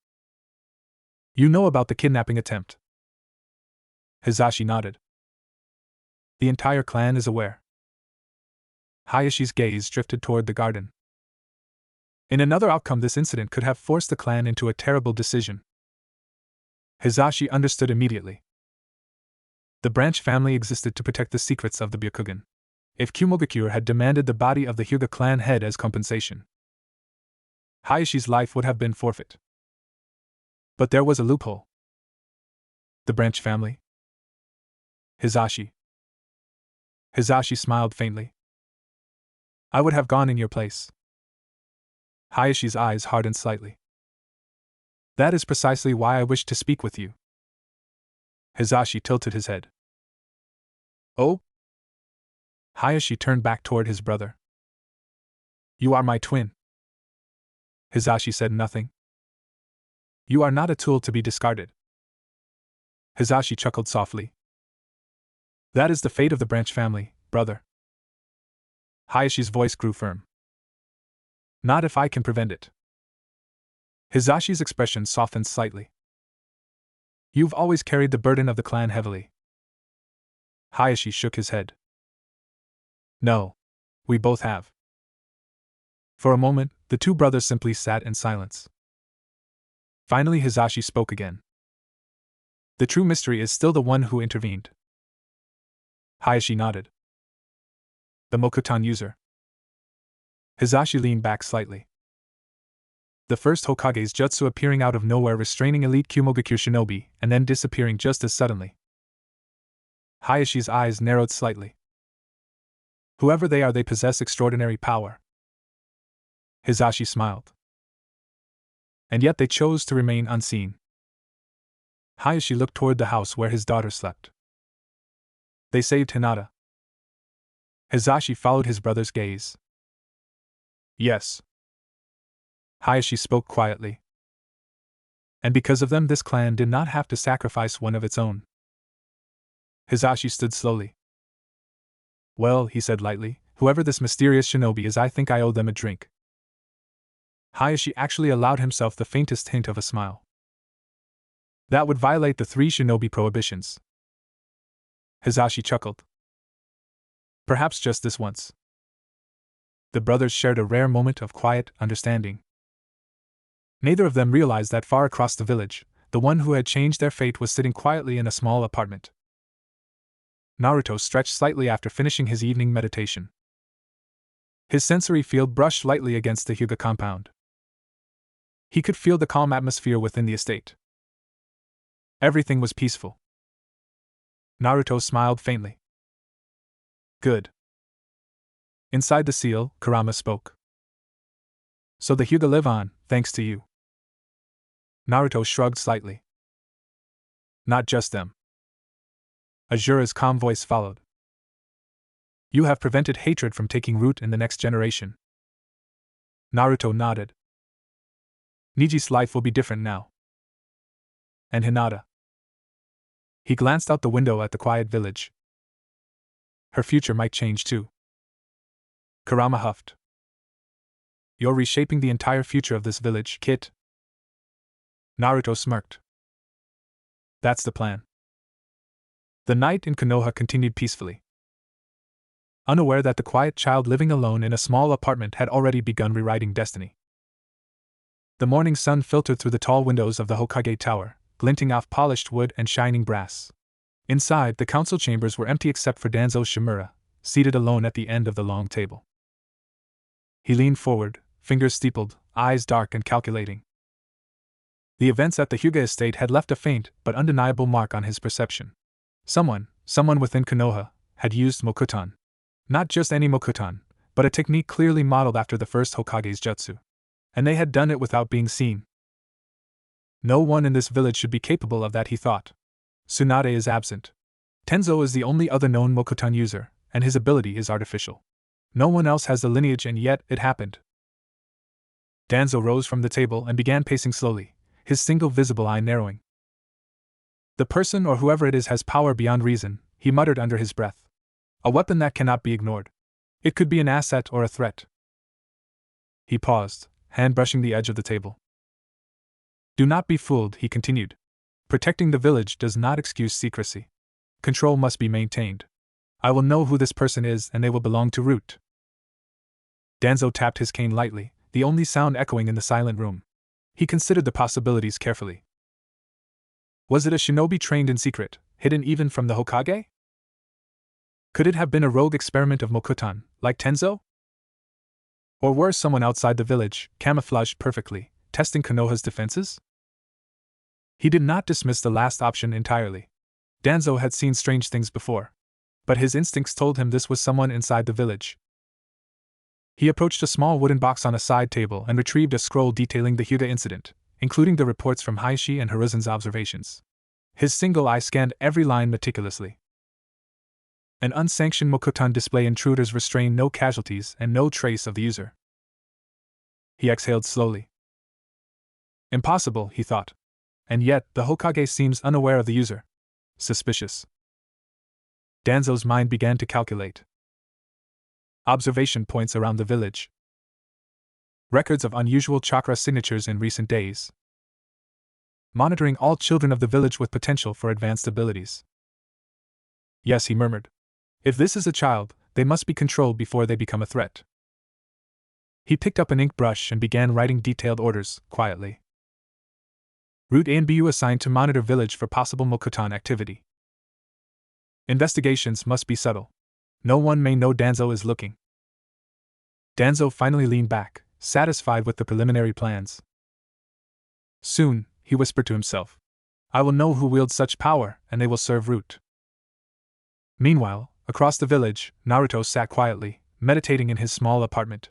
S1: You know about the kidnapping attempt? Hisashi nodded. The entire clan is aware. Hayashi's gaze drifted toward the garden. In another outcome, this incident could have forced the clan into a terrible decision. Hisashi understood immediately. The branch family existed to protect the secrets of the Byakugan. If Kumogakure had demanded the body of the Hyuga clan head as compensation, Hayashi's life would have been forfeit. But there was a loophole. The branch family? Hisashi. Hisashi smiled faintly. I would have gone in your place. Hayashi's eyes hardened slightly. That is precisely why I wish to speak with you. Hisashi tilted his head. Oh? Hayashi turned back toward his brother. You are my twin. Hisashi said nothing. You are not a tool to be discarded. Hisashi chuckled softly. That is the fate of the branch family, brother. Hayashi's voice grew firm. Not if I can prevent it. Hisashi's expression softened slightly. You've always carried the burden of the clan heavily. Hayashi shook his head. No. We both have. For a moment, the two brothers simply sat in silence. Finally Hisashi spoke again. The true mystery is still the one who intervened. Hayashi nodded. The Mokutan user. Hisashi leaned back slightly. The first Hokage's jutsu appearing out of nowhere, restraining elite Kumogakure shinobi, and then disappearing just as suddenly. Hayashi's eyes narrowed slightly. Whoever they are, they possess extraordinary power. Hisashi smiled. And yet they chose to remain unseen. Hayashi looked toward the house where his daughter slept. They saved Hinata. Hisashi followed his brother's gaze. Yes. Hayashi spoke quietly. And because of them, this clan did not have to sacrifice one of its own. Hisashi stood slowly. Well, he said lightly, whoever this mysterious shinobi is, I think I owe them a drink. Hayashi actually allowed himself the faintest hint of a smile. That would violate the 3 shinobi prohibitions. Hisashi chuckled. Perhaps just this once. The brothers shared a rare moment of quiet understanding. Neither of them realized that far across the village, the one who had changed their fate was sitting quietly in a small apartment. Naruto stretched slightly after finishing his evening meditation. His sensory field brushed lightly against the Hyuga compound. He could feel the calm atmosphere within the estate. Everything was peaceful. Naruto smiled faintly. Good. Inside the seal, Kurama spoke. So the Hyuga live on, thanks to you. Naruto shrugged slightly. Not just them. Azura's calm voice followed. You have prevented hatred from taking root in the next generation. Naruto nodded. Niji's life will be different now. And Hinata. He glanced out the window at the quiet village. Her future might change too. Kurama huffed. You're reshaping the entire future of this village, Kit. Naruto smirked. That's the plan. The night in Konoha continued peacefully. Unaware that the quiet child living alone in a small apartment had already begun rewriting destiny. The morning sun filtered through the tall windows of the Hokage Tower, glinting off polished wood and shining brass. Inside, the council chambers were empty except for Danzo Shimura, seated alone at the end of the long table. He leaned forward, fingers steepled, eyes dark and calculating. The events at the Hyuga estate had left a faint but undeniable mark on his perception. Someone, someone within Konoha, had used Mokutan. Not just any Mokutan, but a technique clearly modeled after the first Hokage's jutsu. And they had done it without being seen. No one in this village should be capable of that, he thought. Tsunade is absent. Tenzo is the only other known Mokutan user, and his ability is artificial. No one else has the lineage, and yet it happened. Danzo rose from the table and began pacing slowly, his single visible eye narrowing. The person or whoever it is has power beyond reason, he muttered under his breath. A weapon that cannot be ignored. It could be an asset or a threat. He paused, hand brushing the edge of the table. Do not be fooled, he continued. Protecting the village does not excuse secrecy. Control must be maintained. I will know who this person is, and they will belong to Root. Danzo tapped his cane lightly, the only sound echoing in the silent room. He considered the possibilities carefully. Was it a shinobi trained in secret, hidden even from the Hokage? Could it have been a rogue experiment of Mokutan, like Tenzo? Or worse, someone outside the village, camouflaged perfectly, testing Konoha's defenses? He did not dismiss the last option entirely. Danzo had seen strange things before. But his instincts told him this was someone inside the village. He approached a small wooden box on a side table and retrieved a scroll detailing the Hyuga incident, including the reports from Heishi and Hiruzen's observations. His single eye scanned every line meticulously. An unsanctioned Mokutan display, intruders restrain, no casualties, and no trace of the user. He exhaled slowly. Impossible, he thought. And yet, the Hokage seems unaware of the user. Suspicious. Danzo's mind began to calculate. Observation points around the village. Records of unusual chakra signatures in recent days. Monitoring all children of the village with potential for advanced abilities. Yes, he murmured. If this is a child, they must be controlled before they become a threat. He picked up an ink brush and began writing detailed orders, quietly. Route A and BU assigned to monitor village for possible Mokutan activity. Investigations must be subtle. No one may know Danzo is looking. Danzo finally leaned back, satisfied with the preliminary plans. Soon, he whispered to himself, I will know who wields such power, and they will serve Root. Meanwhile, across the village, Naruto sat quietly, meditating in his small apartment.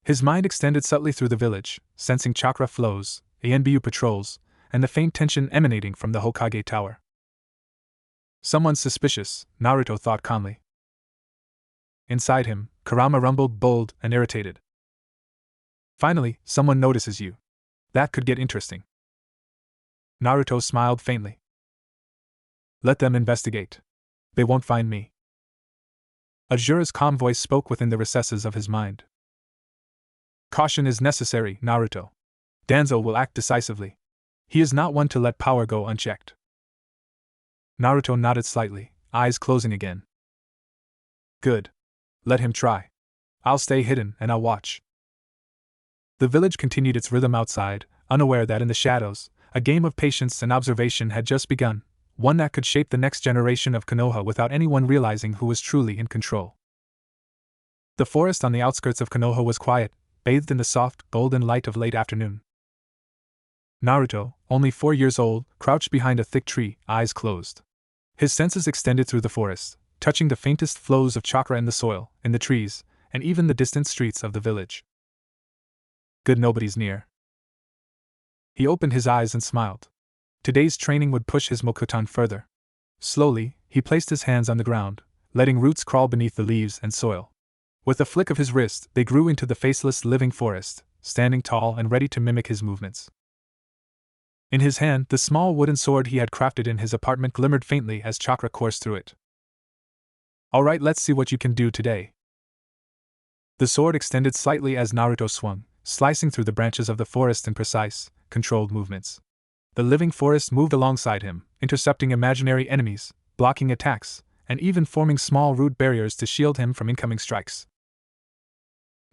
S1: His mind extended subtly through the village, sensing chakra flows, ANBU patrols, and the faint tension emanating from the Hokage Tower. Someone suspicious, Naruto thought calmly. Inside him, Kurama rumbled, bold and irritated. Finally, someone notices you. That could get interesting. Naruto smiled faintly. Let them investigate. They won't find me. Azura's calm voice spoke within the recesses of his mind. Caution is necessary, Naruto. Danzo will act decisively. He is not one to let power go unchecked. Naruto nodded slightly, eyes closing again. Good. Let him try. I'll stay hidden and I'll watch. The village continued its rhythm outside, unaware that in the shadows, a game of patience and observation had just begun, one that could shape the next generation of Konoha without anyone realizing who was truly in control. The forest on the outskirts of Konoha was quiet, bathed in the soft, golden light of late afternoon. Naruto, only 4 years old, crouched behind a thick tree, eyes closed. His senses extended through the forest, touching the faintest flows of chakra in the soil, in the trees, and even the distant streets of the village. Good, nobody's near. He opened his eyes and smiled. Today's training would push his Mokutan further. Slowly, he placed his hands on the ground, letting roots crawl beneath the leaves and soil. With a flick of his wrist, they grew into the faceless living forest, standing tall and ready to mimic his movements. In his hand, the small wooden sword he had crafted in his apartment glimmered faintly as chakra coursed through it. All right, let's see what you can do today. The sword extended slightly as Naruto swung, slicing through the branches of the forest in precise, controlled movements. The living forest moved alongside him, intercepting imaginary enemies, blocking attacks, and even forming small root barriers to shield him from incoming strikes.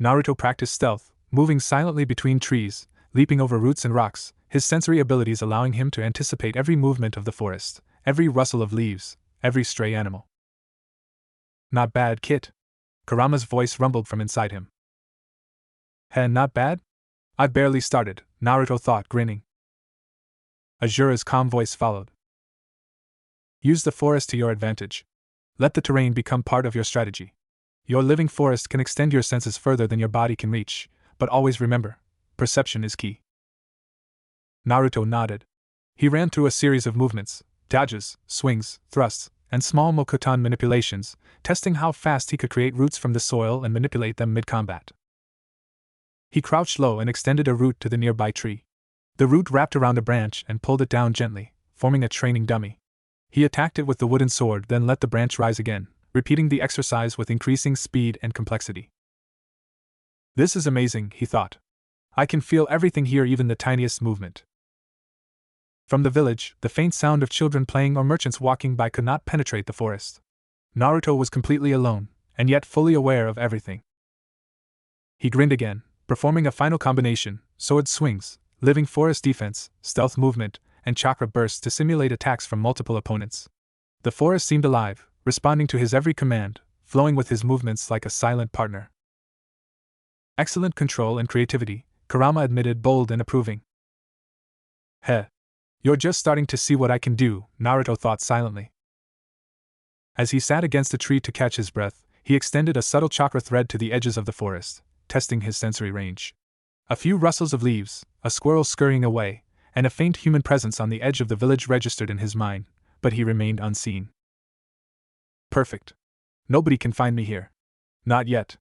S1: Naruto practiced stealth, moving silently between trees, leaping over roots and rocks, his sensory abilities allowing him to anticipate every movement of the forest, every rustle of leaves, every stray animal. Not bad, Kit. Kurama's voice rumbled from inside him. Heh, not bad? I've barely started, Naruto thought, grinning. Azura's calm voice followed. Use the forest to your advantage. Let the terrain become part of your strategy. Your living forest can extend your senses further than your body can reach, but always remember, perception is key. Naruto nodded. He ran through a series of movements, dodges, swings, thrusts, and small Mokuton manipulations, testing how fast he could create roots from the soil and manipulate them mid-combat. He crouched low and extended a root to the nearby tree. The root wrapped around a branch and pulled it down gently, forming a training dummy. He attacked it with the wooden sword, then let the branch rise again, repeating the exercise with increasing speed and complexity. This is amazing, he thought. I can feel everything here, even the tiniest movement. From the village, the faint sound of children playing or merchants walking by could not penetrate the forest. Naruto was completely alone, and yet fully aware of everything. He grinned again, performing a final combination: sword swings, living forest defense, stealth movement, and chakra bursts to simulate attacks from multiple opponents. The forest seemed alive, responding to his every command, flowing with his movements like a silent partner. Excellent control and creativity, Kurama admitted, bold and approving. Heh. You're just starting to see what I can do, Naruto thought silently. As he sat against a tree to catch his breath, he extended a subtle chakra thread to the edges of the forest, testing his sensory range. A few rustles of leaves, a squirrel scurrying away, and a faint human presence on the edge of the village registered in his mind, but he remained unseen. Perfect. Nobody can find me here. Not yet.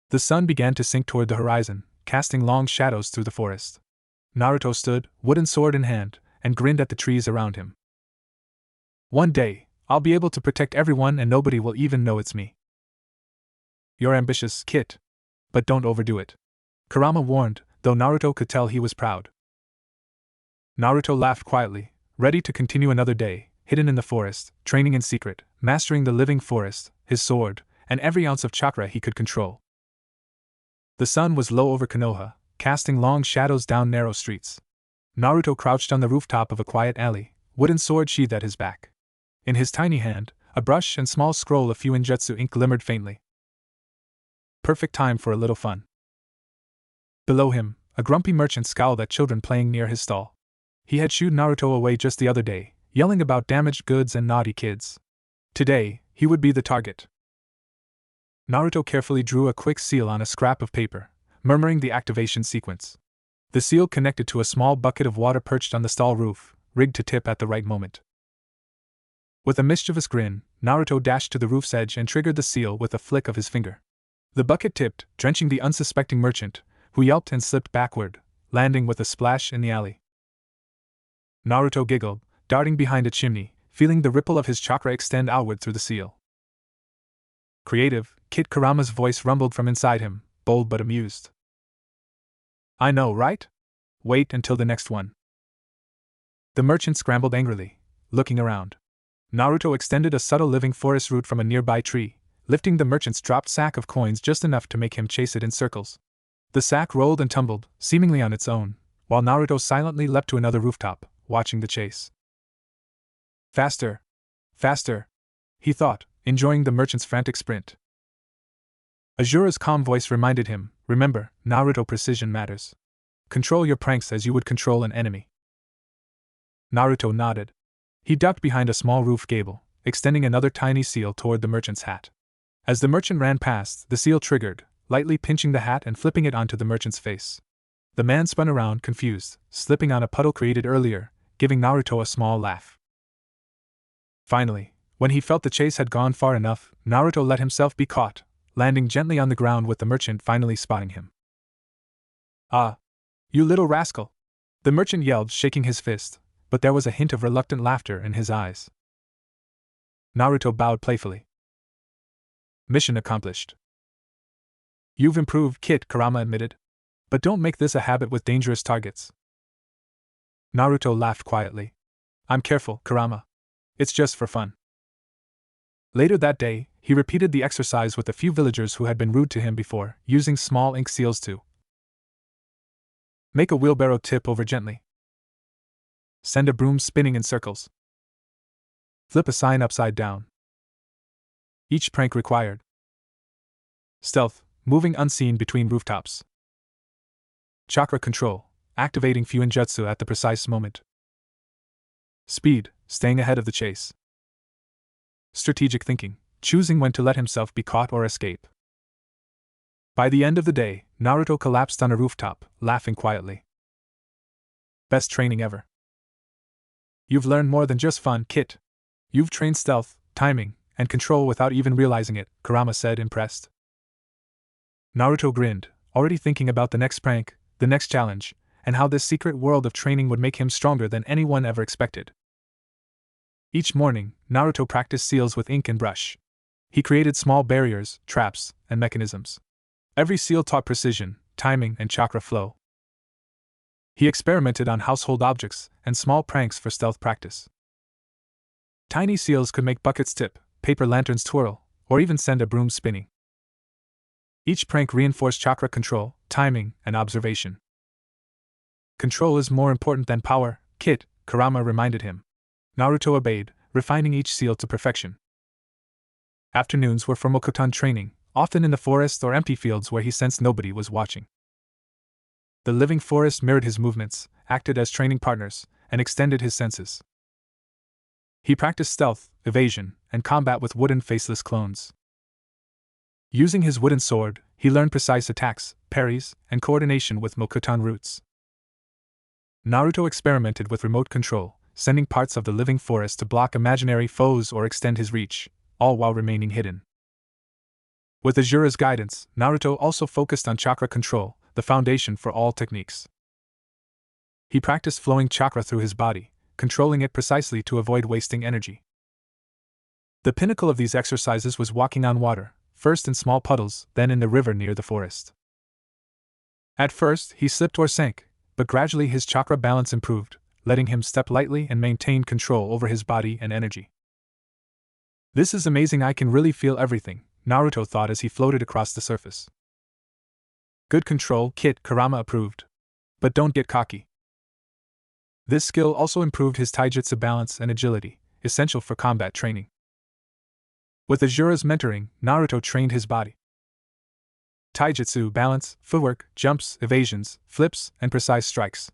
S1: The sun began to sink toward the horizon, casting long shadows through the forest. Naruto stood, wooden sword in hand, and grinned at the trees around him. One day, I'll be able to protect everyone and nobody will even know it's me. You're ambitious, Kit. But don't overdo it. Kurama warned, though Naruto could tell he was proud. Naruto laughed quietly, ready to continue another day, hidden in the forest, training in secret, mastering the living forest, his sword, and every ounce of chakra he could control. The sun was low over Konoha, casting long shadows down narrow streets. Naruto crouched on the rooftop of a quiet alley, wooden sword sheathed at his back. In his tiny hand, a brush and small scroll of Fuinjutsu ink glimmered faintly. Perfect time for a little fun. Below him, a grumpy merchant scowled at children playing near his stall. He had shooed Naruto away just the other day, yelling about damaged goods and naughty kids. Today, he would be the target. Naruto carefully drew a quick seal on a scrap of paper, murmuring the activation sequence. The seal connected to a small bucket of water perched on the stall roof, rigged to tip at the right moment. With a mischievous grin, Naruto dashed to the roof's edge and triggered the seal with a flick of his finger. The bucket tipped, drenching the unsuspecting merchant, who yelped and slipped backward, landing with a splash in the alley. Naruto giggled, darting behind a chimney, feeling the ripple of his chakra extend outward through the seal. Creative, Kit Kurama's voice rumbled from inside him, bold but amused. I know, right? Wait until the next one. The merchant scrambled angrily, looking around. Naruto extended a subtle living forest root from a nearby tree, lifting the merchant's dropped sack of coins just enough to make him chase it in circles. The sack rolled and tumbled, seemingly on its own, while Naruto silently leapt to another rooftop, watching the chase. Faster! Faster! He thought, enjoying the merchant's frantic sprint. Azura's calm voice reminded him, remember, Naruto, precision matters. Control your pranks as you would control an enemy. Naruto nodded. He ducked behind a small roof gable, extending another tiny seal toward the merchant's hat. As the merchant ran past, the seal triggered, lightly pinching the hat and flipping it onto the merchant's face. The man spun around, confused, slipping on a puddle created earlier, giving Naruto a small laugh. Finally, when he felt the chase had gone far enough, Naruto let himself be caught, landing gently on the ground with the merchant finally spotting him. Ah! You little rascal! The merchant yelled, shaking his fist, but there was a hint of reluctant laughter in his eyes. Naruto bowed playfully. Mission accomplished. You've improved, Kit, Kurama admitted. But don't make this a habit with dangerous targets. Naruto laughed quietly. I'm careful, Kurama. It's just for fun. Later that day, he repeated the exercise with a few villagers who had been rude to him before, using small ink seals to make a wheelbarrow tip over gently, send a broom spinning in circles, flip a sign upside down. Each prank required stealth, moving unseen between rooftops, chakra control, activating Fuinjutsu at the precise moment, speed, staying ahead of the chase. strategic thinking, choosing when to let himself be caught or escape. By the end of the day, Naruto collapsed on a rooftop, laughing quietly. Best training ever. You've learned more than just fun, Kit. You've trained stealth, timing, and control without even realizing it, Kurama said, impressed. Naruto grinned, already thinking about the next prank, the next challenge, and how this secret world of training would make him stronger than anyone ever expected. Each morning, Naruto practiced seals with ink and brush. He created small barriers, traps, and mechanisms. Every seal taught precision, timing, and chakra flow. He experimented on household objects and small pranks for stealth practice. Tiny seals could make buckets tip, paper lanterns twirl, or even send a broom spinning. Each prank reinforced chakra control, timing, and observation. Control is more important than power, Kit, Kurama reminded him. Naruto obeyed, refining each seal to perfection. Afternoons were for Mokuton training, often in the forest or empty fields where he sensed nobody was watching. The living forest mirrored his movements, acted as training partners, and extended his senses. He practiced stealth, evasion, and combat with wooden faceless clones. Using his wooden sword, he learned precise attacks, parries, and coordination with Mokuton roots. Naruto experimented with remote control, sending parts of the living forest to block imaginary foes or extend his reach, all while remaining hidden. With Azura's guidance, Naruto also focused on chakra control, the foundation for all techniques. He practiced flowing chakra through his body, controlling it precisely to avoid wasting energy. The pinnacle of these exercises was walking on water, first in small puddles, then in the river near the forest. At first, he slipped or sank, but gradually his chakra balance improved, letting him step lightly and maintain control over his body and energy. This is amazing, I can really feel everything, Naruto thought as he floated across the surface. Good control, Kit, Kurama approved. But don't get cocky. This skill also improved his taijutsu balance and agility, essential for combat training. With Azura's mentoring, Naruto trained his body. Taijutsu, balance, footwork, jumps, evasions, flips, and precise strikes.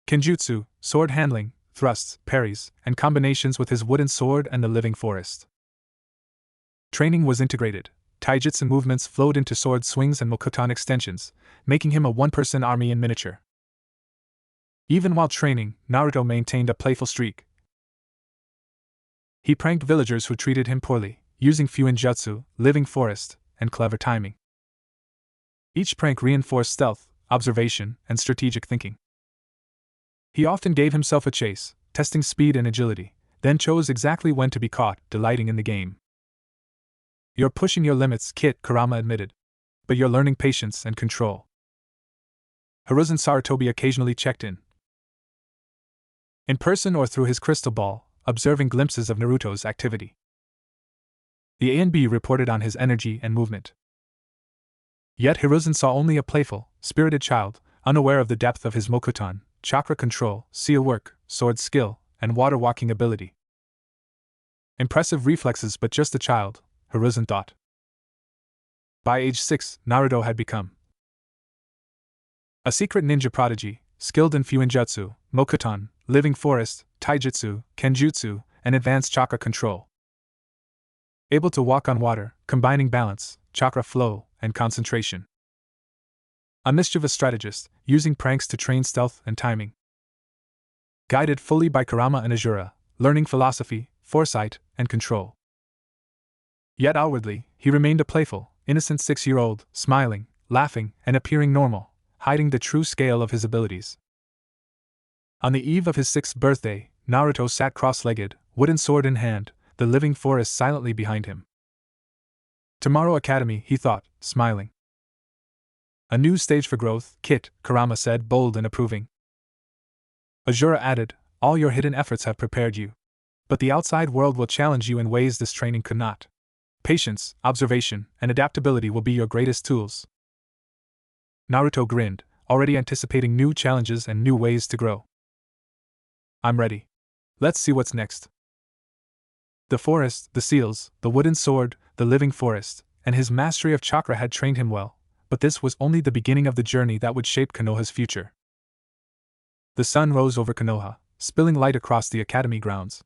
S1: Kenjutsu, sword handling, thrusts, parries, and combinations with his wooden sword and the living forest. Training was integrated. Taijutsu movements flowed into sword swings and Mokuton extensions, making him a one-person army in miniature. Even while training, Naruto maintained a playful streak. He pranked villagers who treated him poorly, using Fuinjutsu, living forest, and clever timing. Each prank reinforced stealth, observation, and strategic thinking. He often gave himself a chase, testing speed and agility, then chose exactly when to be caught, delighting in the game. You're pushing your limits, Kit, Kurama admitted. But you're learning patience and control. Hiruzen Sarutobi occasionally checked in person or through his crystal ball, observing glimpses of Naruto's activity. The A&B reported on his energy and movement. Yet Hiruzen saw only a playful, spirited child, unaware of the depth of his Mokuton, chakra control, seal work, sword skill, and water walking ability. Impressive reflexes, but just a child, Hiruzen thought. By age 6, Naruto had become a secret ninja prodigy, skilled in Fuinjutsu, Mokuton, living forest, taijutsu, kenjutsu, and advanced chakra control. Able to walk on water, combining balance, chakra flow, and concentration. A mischievous strategist, using pranks to train stealth and timing. Guided fully by Kurama and Azura, learning philosophy, foresight, and control. Yet outwardly, he remained a playful, innocent 6-year-old, smiling, laughing, and appearing normal, hiding the true scale of his abilities. On the eve of his 6th birthday, Naruto sat cross-legged, wooden sword in hand, the living forest silently behind him. Tomorrow Academy, he thought, smiling. A new stage for growth, Kit, Kurama said, bold and approving. Azura added, all your hidden efforts have prepared you. But the outside world will challenge you in ways this training could not. Patience, observation, and adaptability will be your greatest tools. Naruto grinned, already anticipating new challenges and new ways to grow. I'm ready. Let's see what's next. The forest, the seals, the wooden sword, the living forest, and his mastery of chakra had trained him well, but this was only the beginning of the journey that would shape Konoha's future. The sun rose over Konoha, spilling light across the academy grounds.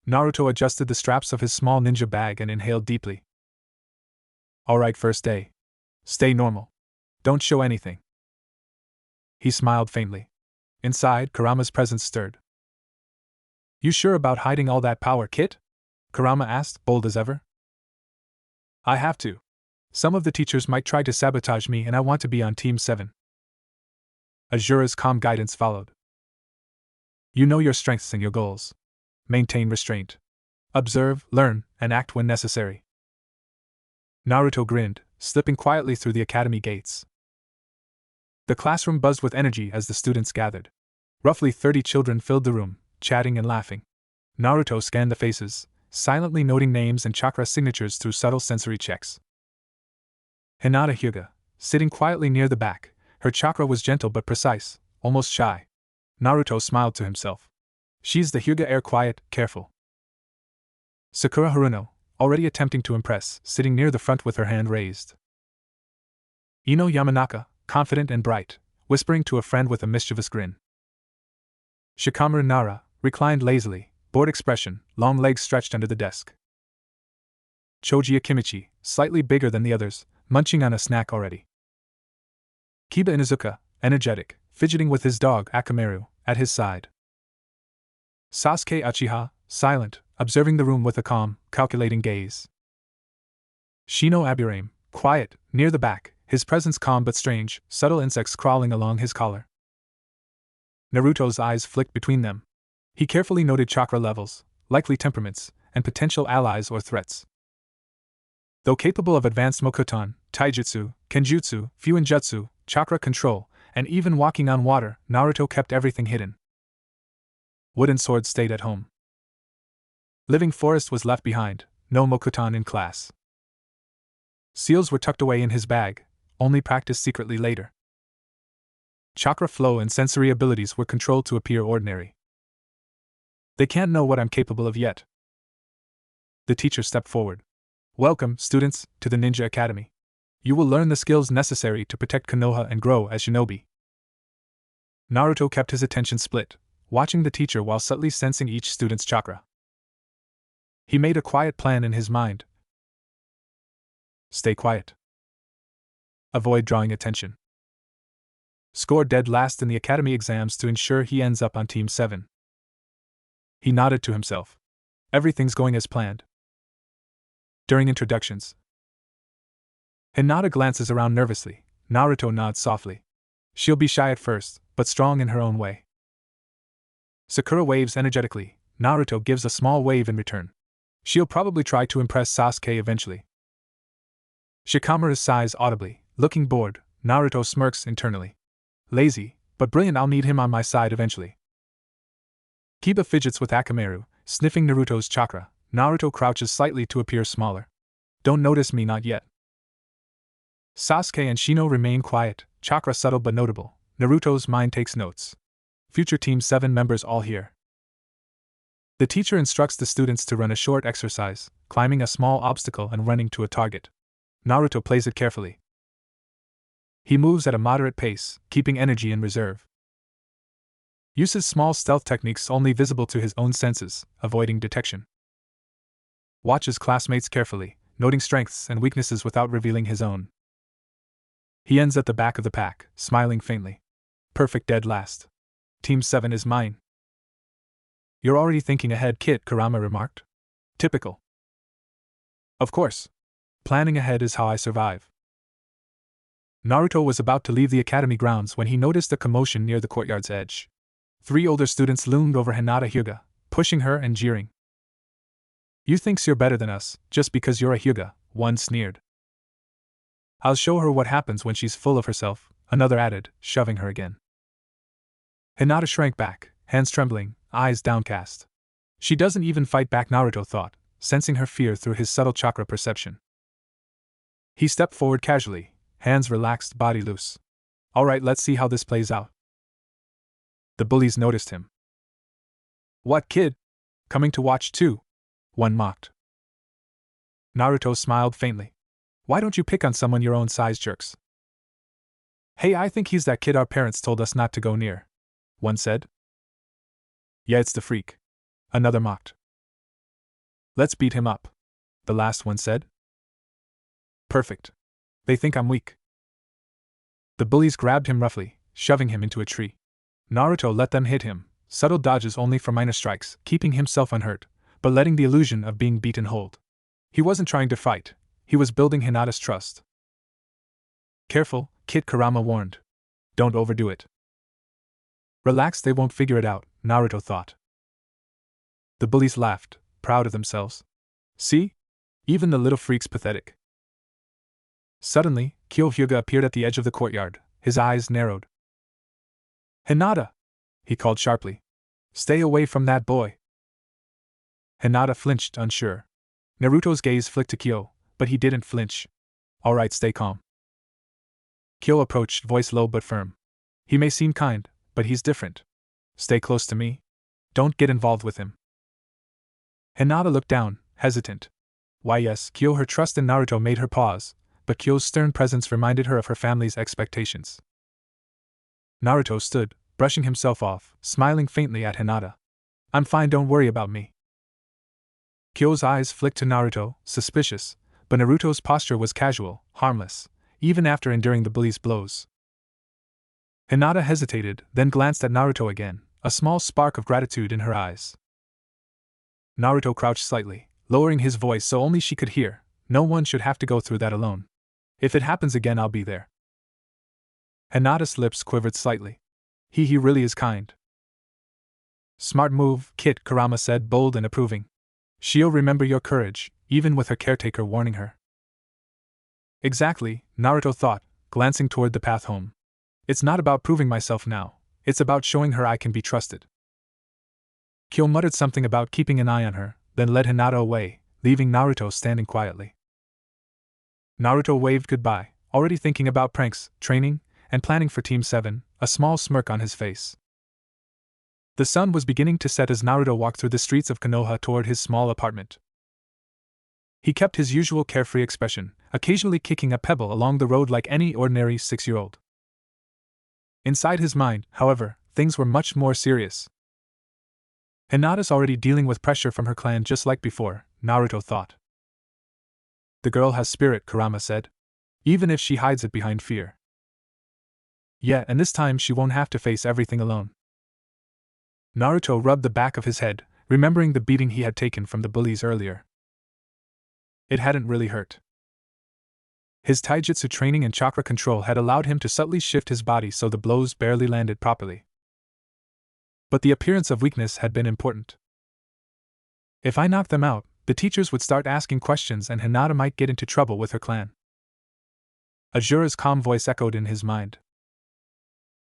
S1: Naruto adjusted the straps of his small ninja bag and inhaled deeply. Alright, first day. Stay normal. Don't show anything. He smiled faintly. Inside, Kurama's presence stirred. You sure about hiding all that power, Kit? Kurama asked, bold as ever. I have to. Some of the teachers might try to sabotage me and I want to be on Team 7. Azura's calm guidance followed. You know your strengths and your goals. Maintain restraint. Observe, learn, and act when necessary. Naruto grinned, slipping quietly through the academy gates. The classroom buzzed with energy as the students gathered. Roughly 30 children filled the room, chatting and laughing. Naruto scanned the faces, silently noting names and chakra signatures through subtle sensory checks. Hinata Hyuga, sitting quietly near the back, her chakra was gentle but precise, almost shy. Naruto smiled to himself. She's the Hyuga heir, quiet, careful. Sakura Haruno, already attempting to impress, sitting near the front with her hand raised. Ino Yamanaka, confident and bright, whispering to a friend with a mischievous grin. Shikamaru Nara, reclined lazily, bored expression, long legs stretched under the desk. Choji Akimichi, slightly bigger than the others, munching on a snack already. Kiba Inuzuka, energetic, fidgeting with his dog Akamaru, at his side. Sasuke Uchiha, silent, observing the room with a calm, calculating gaze. Shino Aburame, quiet, near the back, his presence calm but strange, subtle insects crawling along his collar. Naruto's eyes flicked between them. He carefully noted chakra levels, likely temperaments, and potential allies or threats. Though capable of advanced Mokuton, Taijutsu, Kenjutsu, Fuinjutsu, chakra control, and even walking on water, Naruto kept everything hidden. Wooden sword stayed at home. Living forest was left behind, no Mokuton in class. Seals were tucked away in his bag, only practiced secretly later. Chakra flow and sensory abilities were controlled to appear ordinary. They can't know what I'm capable of yet. The teacher stepped forward. Welcome, students, to the Ninja Academy. You will learn the skills necessary to protect Konoha and grow as shinobi. Naruto kept his attention split, watching the teacher while subtly sensing each student's chakra. He made a quiet plan in his mind. Stay quiet. Avoid drawing attention. Score dead last in the academy exams to ensure he ends up on Team 7. He nodded to himself. Everything's going as planned. During introductions, Hinata glances around nervously. Naruto nods softly. She'll be shy at first, but strong in her own way. Sakura waves energetically. Naruto gives a small wave in return. She'll probably try to impress Sasuke eventually. Shikamaru sighs audibly, looking bored. Naruto smirks internally. Lazy, but brilliant, I'll need him on my side eventually. Kiba fidgets with Akamaru, sniffing Naruto's chakra. Naruto crouches slightly to appear smaller. Don't notice me, not yet. Sasuke and Shino remain quiet, chakra subtle but notable. Naruto's mind takes notes. Future Team 7 members all here. The teacher instructs the students to run a short exercise, climbing a small obstacle and running to a target. Naruto plays it carefully. He moves at a moderate pace, keeping energy in reserve. Uses small stealth techniques only visible to his own senses, avoiding detection. Watches classmates carefully, noting strengths and weaknesses without revealing his own. He ends at the back of the pack, smiling faintly. Perfect dead last. Team 7 is mine. You're already thinking ahead, Kit, Kurama remarked. Typical. Of course. Planning ahead is how I survive. Naruto was about to leave the academy grounds when he noticed a commotion near the courtyard's edge. 3 older students loomed over Hinata Hyuga, pushing her and jeering. You thinks you're better than us, just because you're a Hyuga, one sneered. I'll show her what happens when she's full of herself, another added, shoving her again. Hinata shrank back, hands trembling, eyes downcast. She doesn't even fight back, Naruto thought, sensing her fear through his subtle chakra perception. He stepped forward casually, hands relaxed, body loose. Alright, let's see how this plays out. The bullies noticed him. What, kid? Coming to watch too? One mocked. Naruto smiled faintly. Why don't you pick on someone your own size, jerks? Hey, I think he's that kid our parents told us not to go near, one said. Yeah, it's the freak. Another mocked. Let's beat him up, the last one said. Perfect. They think I'm weak. The bullies grabbed him roughly, shoving him into a tree. Naruto let them hit him, subtle dodges only for minor strikes, keeping himself unhurt, but letting the illusion of being beaten hold. He wasn't trying to fight, he was building Hinata's trust. Careful, Kid Kurama warned. Don't overdo it. Relax, they won't figure it out, Naruto thought. The bullies laughed, proud of themselves. See? Even the little freak's pathetic. Suddenly, Kyohyuga appeared at the edge of the courtyard, his eyes narrowed. Hinata! He called sharply. Stay away from that boy. Hinata flinched, unsure. Naruto's gaze flicked to Kyo, but he didn't flinch. All right, stay calm. Kyo approached, voice low but firm. He may seem kind, but he's different. Stay close to me. Don't get involved with him. Hinata looked down, hesitant. Why yes, Kyo, her trust in Naruto made her pause, but Kyo's stern presence reminded her of her family's expectations. Naruto stood, brushing himself off, smiling faintly at Hinata. I'm fine, don't worry about me. Kyo's eyes flicked to Naruto, suspicious, but Naruto's posture was casual, harmless, even after enduring the bully's blows. Hinata hesitated, then glanced at Naruto again, a small spark of gratitude in her eyes. Naruto crouched slightly, lowering his voice so only she could hear. No one should have to go through that alone. If it happens again, I'll be there. Hinata's lips quivered slightly. He really is kind. Smart move, Kid Kurama said, bold and approving. She'll remember your courage, even with her caretaker warning her. Exactly, Naruto thought, glancing toward the path home. It's not about proving myself now, it's about showing her I can be trusted. Kyo muttered something about keeping an eye on her, then led Hinata away, leaving Naruto standing quietly. Naruto waved goodbye, already thinking about pranks, training, and planning for Team 7, a small smirk on his face. The sun was beginning to set as Naruto walked through the streets of Konoha toward his small apartment. He kept his usual carefree expression, occasionally kicking a pebble along the road like any ordinary 6-year-old. Inside his mind, however, things were much more serious. Hinata's already dealing with pressure from her clan just like before, Naruto thought. The girl has spirit, Kurama said. Even if she hides it behind fear. Yeah, and this time she won't have to face everything alone. Naruto rubbed the back of his head, remembering the beating he had taken from the bullies earlier. It hadn't really hurt. His taijutsu training and chakra control had allowed him to subtly shift his body so the blows barely landed properly. But the appearance of weakness had been important. If I knocked them out, the teachers would start asking questions and Hinata might get into trouble with her clan. Ajura's calm voice echoed in his mind.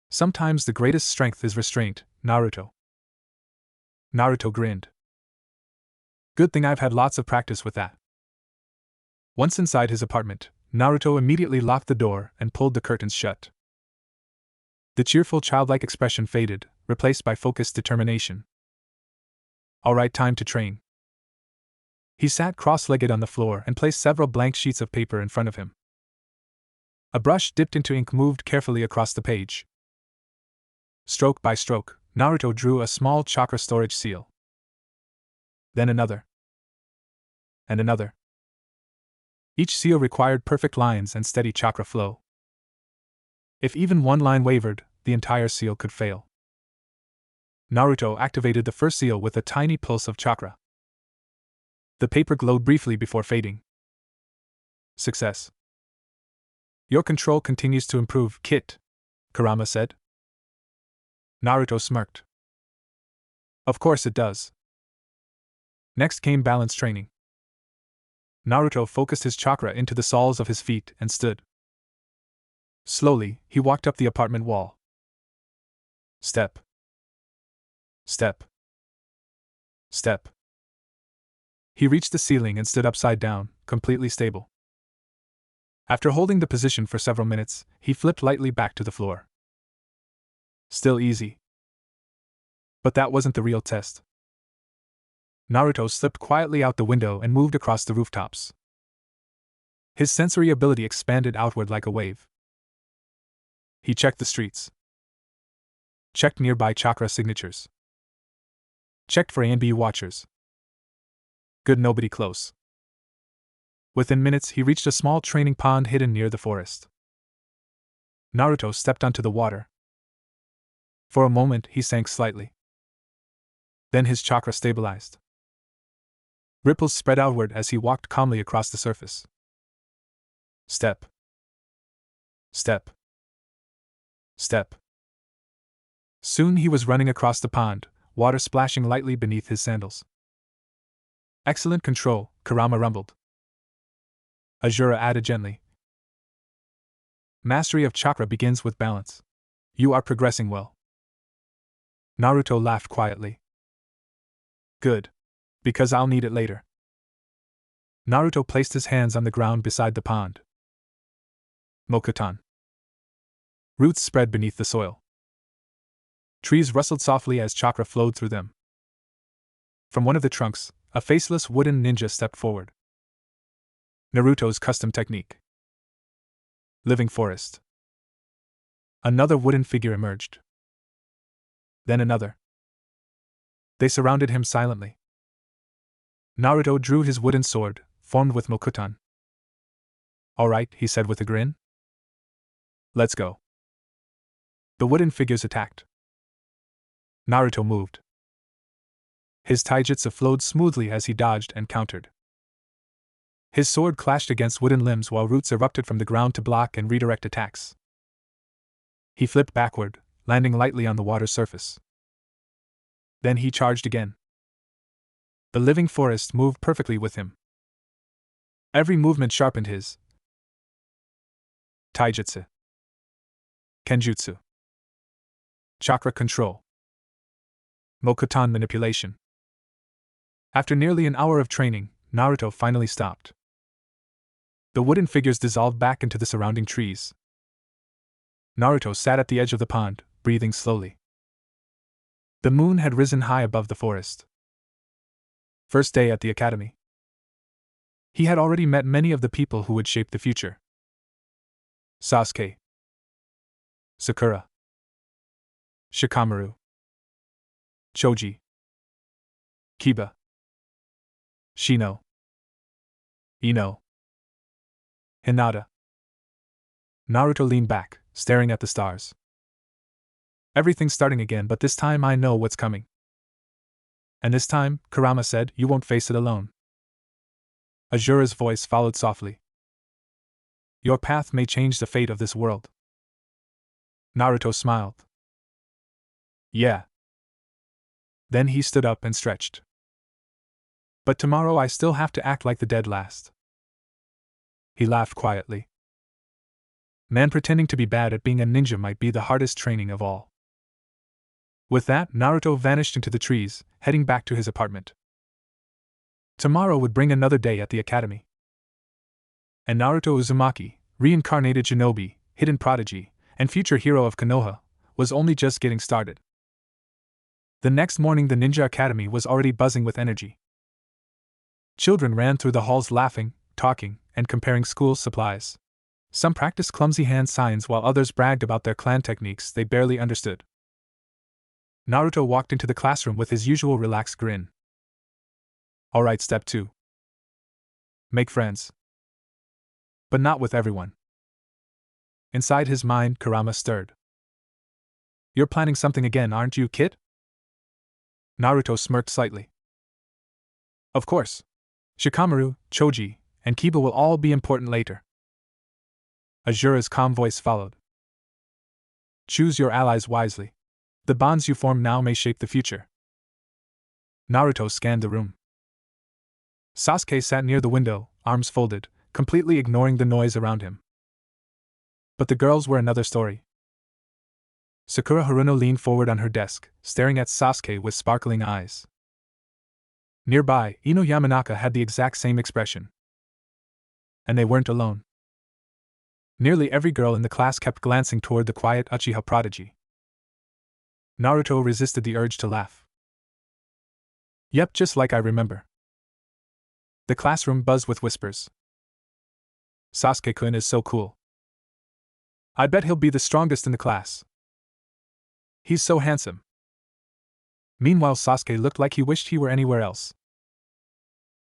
S1: Sometimes the greatest strength is restraint, Naruto. Naruto grinned. Good thing I've had lots of practice with that. Once inside his apartment, Naruto immediately locked the door and pulled the curtains shut. The cheerful childlike expression faded, replaced by focused determination. All right, time to train. He sat cross-legged on the floor and placed several blank sheets of paper in front of him. A brush dipped into ink moved carefully across the page. Stroke by stroke, Naruto drew a small chakra storage seal. Then another. And another. Each seal required perfect lines and steady chakra flow. If even one line wavered, the entire seal could fail. Naruto activated the first seal with a tiny pulse of chakra. The paper glowed briefly before fading. Success. Your control continues to improve, Kit, Kurama said. Naruto smirked. Of course it does. Next came balance training. Naruto focused his chakra into the soles of his feet and stood. Slowly, he walked up the apartment wall. Step. Step. Step. He reached the ceiling and stood upside down, completely stable. After holding the position for several minutes, he flipped lightly back to the floor. Still easy. But that wasn't the real test. Naruto slipped quietly out the window and moved across the rooftops. His sensory ability expanded outward like a wave. He checked the streets. Checked nearby chakra signatures. Checked for A and B watchers. Good, nobody close. Within minutes, he reached a small training pond hidden near the forest. Naruto stepped onto the water. For a moment, he sank slightly. Then his chakra stabilized. Ripples spread outward as he walked calmly across the surface. Step. Step. Step. Soon he was running across the pond, water splashing lightly beneath his sandals. Excellent control, Kurama rumbled. Azura added gently. Mastery of chakra begins with balance. You are progressing well. Naruto laughed quietly. Good. Because I'll need it later. Naruto placed his hands on the ground beside the pond. Mokutan. Roots spread beneath the soil. Trees rustled softly as chakra flowed through them. From one of the trunks, a faceless wooden ninja stepped forward. Naruto's custom technique. Living forest. Another wooden figure emerged. Then another. They surrounded him silently. Naruto drew his wooden sword, formed with Mokutan. All right, he said with a grin. Let's go. The wooden figures attacked. Naruto moved. His taijutsu flowed smoothly as he dodged and countered. His sword clashed against wooden limbs while roots erupted from the ground to block and redirect attacks. He flipped backward, landing lightly on the water's surface. Then he charged again. The living forest moved perfectly with him. Every movement sharpened his taijutsu, kenjutsu, chakra control, Mokutan manipulation. After nearly an hour of training, Naruto finally stopped. The wooden figures dissolved back into the surrounding trees. Naruto sat at the edge of the pond, breathing slowly. The moon had risen high above the forest. First day at the academy. He had already met many of the people who would shape the future. Sasuke, Sakura, Shikamaru, Choji, Kiba, Shino, Ino, Hinata. Naruto leaned back, staring at the stars. Everything's starting again, but this time I know what's coming. And this time, Kurama said, you won't face it alone. Azura's voice followed softly. Your path may change the fate of this world. Naruto smiled. Yeah. Then he stood up and stretched. But tomorrow I still have to act like the dead last. He laughed quietly. Man pretending to be bad at being a ninja might be the hardest training of all. With that, Naruto vanished into the trees, heading back to his apartment. Tomorrow would bring another day at the academy. And Naruto Uzumaki, reincarnated shinobi, hidden prodigy, and future hero of Konoha, was only just getting started. The next morning the Ninja Academy was already buzzing with energy. Children ran through the halls laughing, talking, and comparing school supplies. Some practiced clumsy hand signs while others bragged about their clan techniques they barely understood. Naruto walked into the classroom with his usual relaxed grin. Alright, step 2. Make friends. But not with everyone. Inside his mind, Kurama stirred. You're planning something again, aren't you, kid? Naruto smirked slightly. Of course. Shikamaru, Choji, and Kiba will all be important later. Azura's calm voice followed. Choose your allies wisely. The bonds you form now may shape the future. Naruto scanned the room. Sasuke sat near the window, arms folded, completely ignoring the noise around him. But the girls were another story. Sakura Haruno leaned forward on her desk, staring at Sasuke with sparkling eyes. Nearby, Ino Yamanaka had the exact same expression. And they weren't alone. Nearly every girl in the class kept glancing toward the quiet Uchiha prodigy. Naruto resisted the urge to laugh. Yep, just like I remember. The classroom buzzed with whispers. Sasuke-kun is so cool. I bet he'll be the strongest in the class. He's so handsome. Meanwhile, Sasuke looked like he wished he were anywhere else.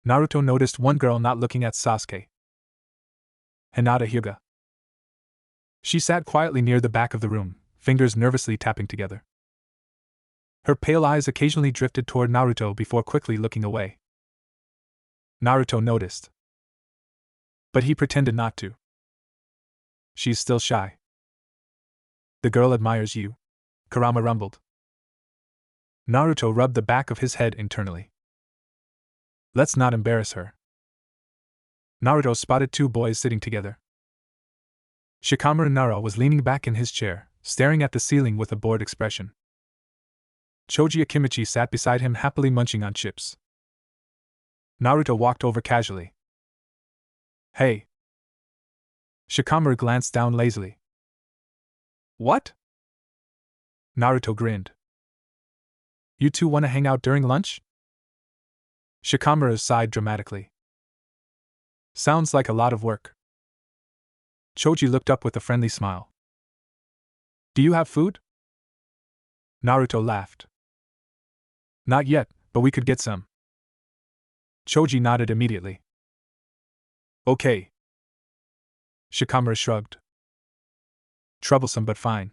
S1: Naruto noticed one girl not looking at Sasuke. Hinata Hyuga. She sat quietly near the back of the room, fingers nervously tapping together. Her pale eyes occasionally drifted toward Naruto before quickly looking away. Naruto noticed. But he pretended not to. She's still shy. The girl admires you, Kurama rumbled. Naruto rubbed the back of his head internally. Let's not embarrass her. Naruto spotted two boys sitting together. Shikamaru Nara was leaning back in his chair, staring at the ceiling with a bored expression. Choji Akimichi sat beside him happily munching on chips. Naruto walked over casually. Hey. Shikamaru glanced down lazily. What? Naruto grinned. You two want to hang out during lunch? Shikamaru sighed dramatically. Sounds like a lot of work. Choji looked up with a friendly smile. Do you have food? Naruto laughed. Not yet, but we could get some. Choji nodded immediately. Okay. Shikamaru shrugged. Troublesome but fine.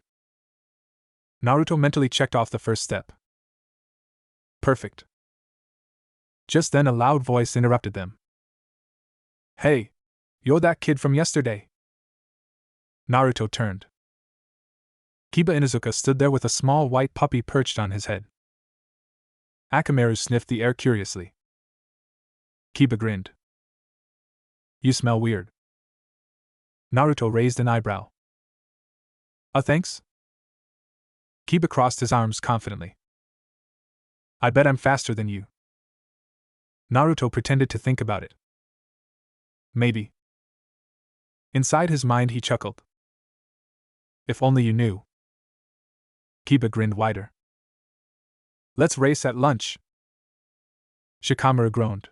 S1: Naruto mentally checked off the first step. Perfect. Just then a loud voice interrupted them. Hey, you're that kid from yesterday. Naruto turned. Kiba Inuzuka stood there with a small white puppy perched on his head. Akamaru sniffed the air curiously. Kiba grinned. You smell weird. Naruto raised an eyebrow. Thanks? Kiba crossed his arms confidently. I bet I'm faster than you. Naruto pretended to think about it. Maybe. Inside his mind he chuckled. If only you knew. Kiba grinned wider. Let's race at lunch. Shikamaru groaned.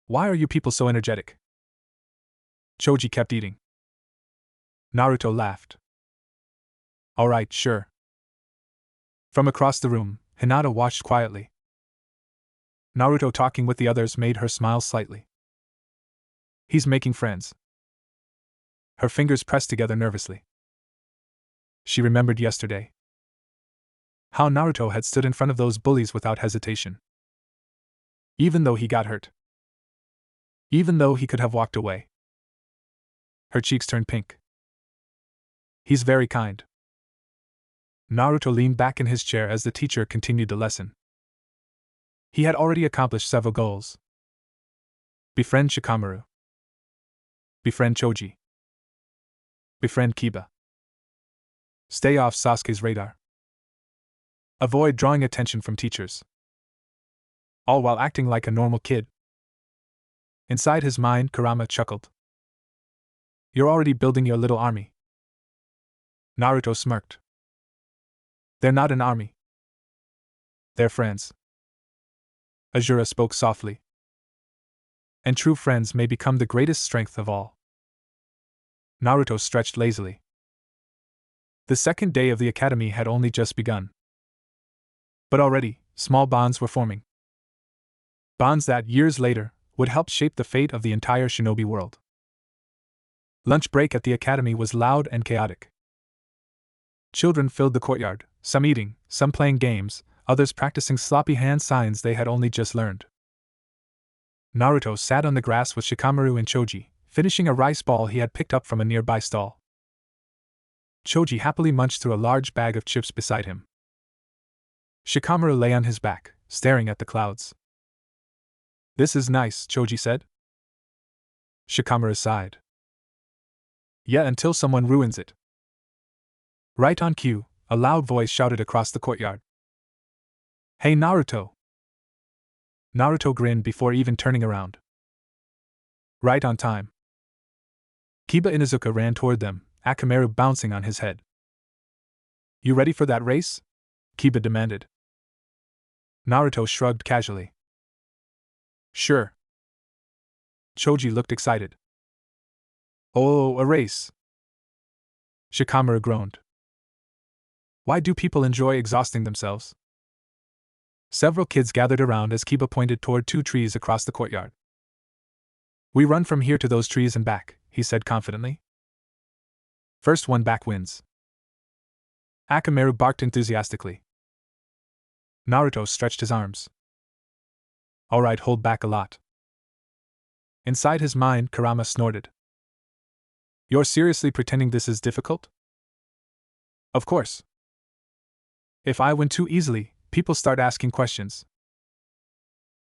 S1: Why are you people so energetic? Choji kept eating. Naruto laughed. Alright, sure. From across the room, Hinata watched quietly. Naruto talking with the others made her smile slightly. He's making friends. Her fingers pressed together nervously. She remembered yesterday. How Naruto had stood in front of those bullies without hesitation. Even though he got hurt. Even though he could have walked away. Her cheeks turned pink. He's very kind. Naruto leaned back in his chair as the teacher continued the lesson. He had already accomplished several goals. Befriend Shikamaru. Befriend Choji. Befriend Kiba. Stay off Sasuke's radar. Avoid drawing attention from teachers. All while acting like a normal kid. Inside his mind, Kurama chuckled. You're already building your little army. Naruto smirked. They're not an army. They're friends. Azura spoke softly. And true friends may become the greatest strength of all. Naruto stretched lazily. The second day of the academy had only just begun. But already, small bonds were forming. Bonds that, years later, would help shape the fate of the entire shinobi world. Lunch break at the academy was loud and chaotic. Children filled the courtyard, some eating, some playing games, others practicing sloppy hand signs they had only just learned. Naruto sat on the grass with Shikamaru and Choji, finishing a rice ball he had picked up from a nearby stall. Choji happily munched through a large bag of chips beside him. Shikamaru lay on his back, staring at the clouds. This is nice, Choji said. Shikamaru sighed. Yeah, until someone ruins it. Right on cue, a loud voice shouted across the courtyard. Hey Naruto! Naruto grinned before even turning around. Right on time. Kiba Inuzuka ran toward them, Akamaru bouncing on his head. You ready for that race? Kiba demanded. Naruto shrugged casually. Sure. Choji looked excited. Oh, a race. Shikamaru groaned. Why do people enjoy exhausting themselves? Several kids gathered around as Kiba pointed toward 2 trees across the courtyard. We run from here to those trees and back, he said confidently. First one back wins. Akamaru barked enthusiastically. Naruto stretched his arms. Alright, hold back a lot. Inside his mind, Kurama snorted. You're seriously pretending this is difficult? Of course. If I win too easily, people start asking questions.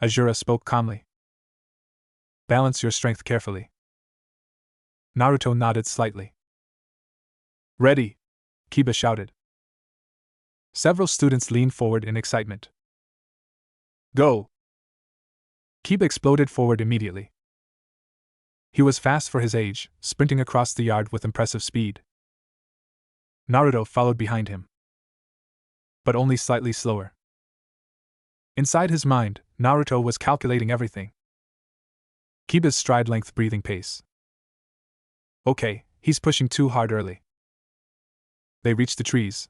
S1: Azura spoke calmly. Balance your strength carefully. Naruto nodded slightly. Ready! Kiba shouted. Several students leaned forward in excitement. Go! Kiba exploded forward immediately. He was fast for his age, sprinting across the yard with impressive speed. Naruto followed behind him, but only slightly slower. Inside his mind, Naruto was calculating everything. Kiba's stride-length breathing pace. Okay, he's pushing too hard early. They reached the trees.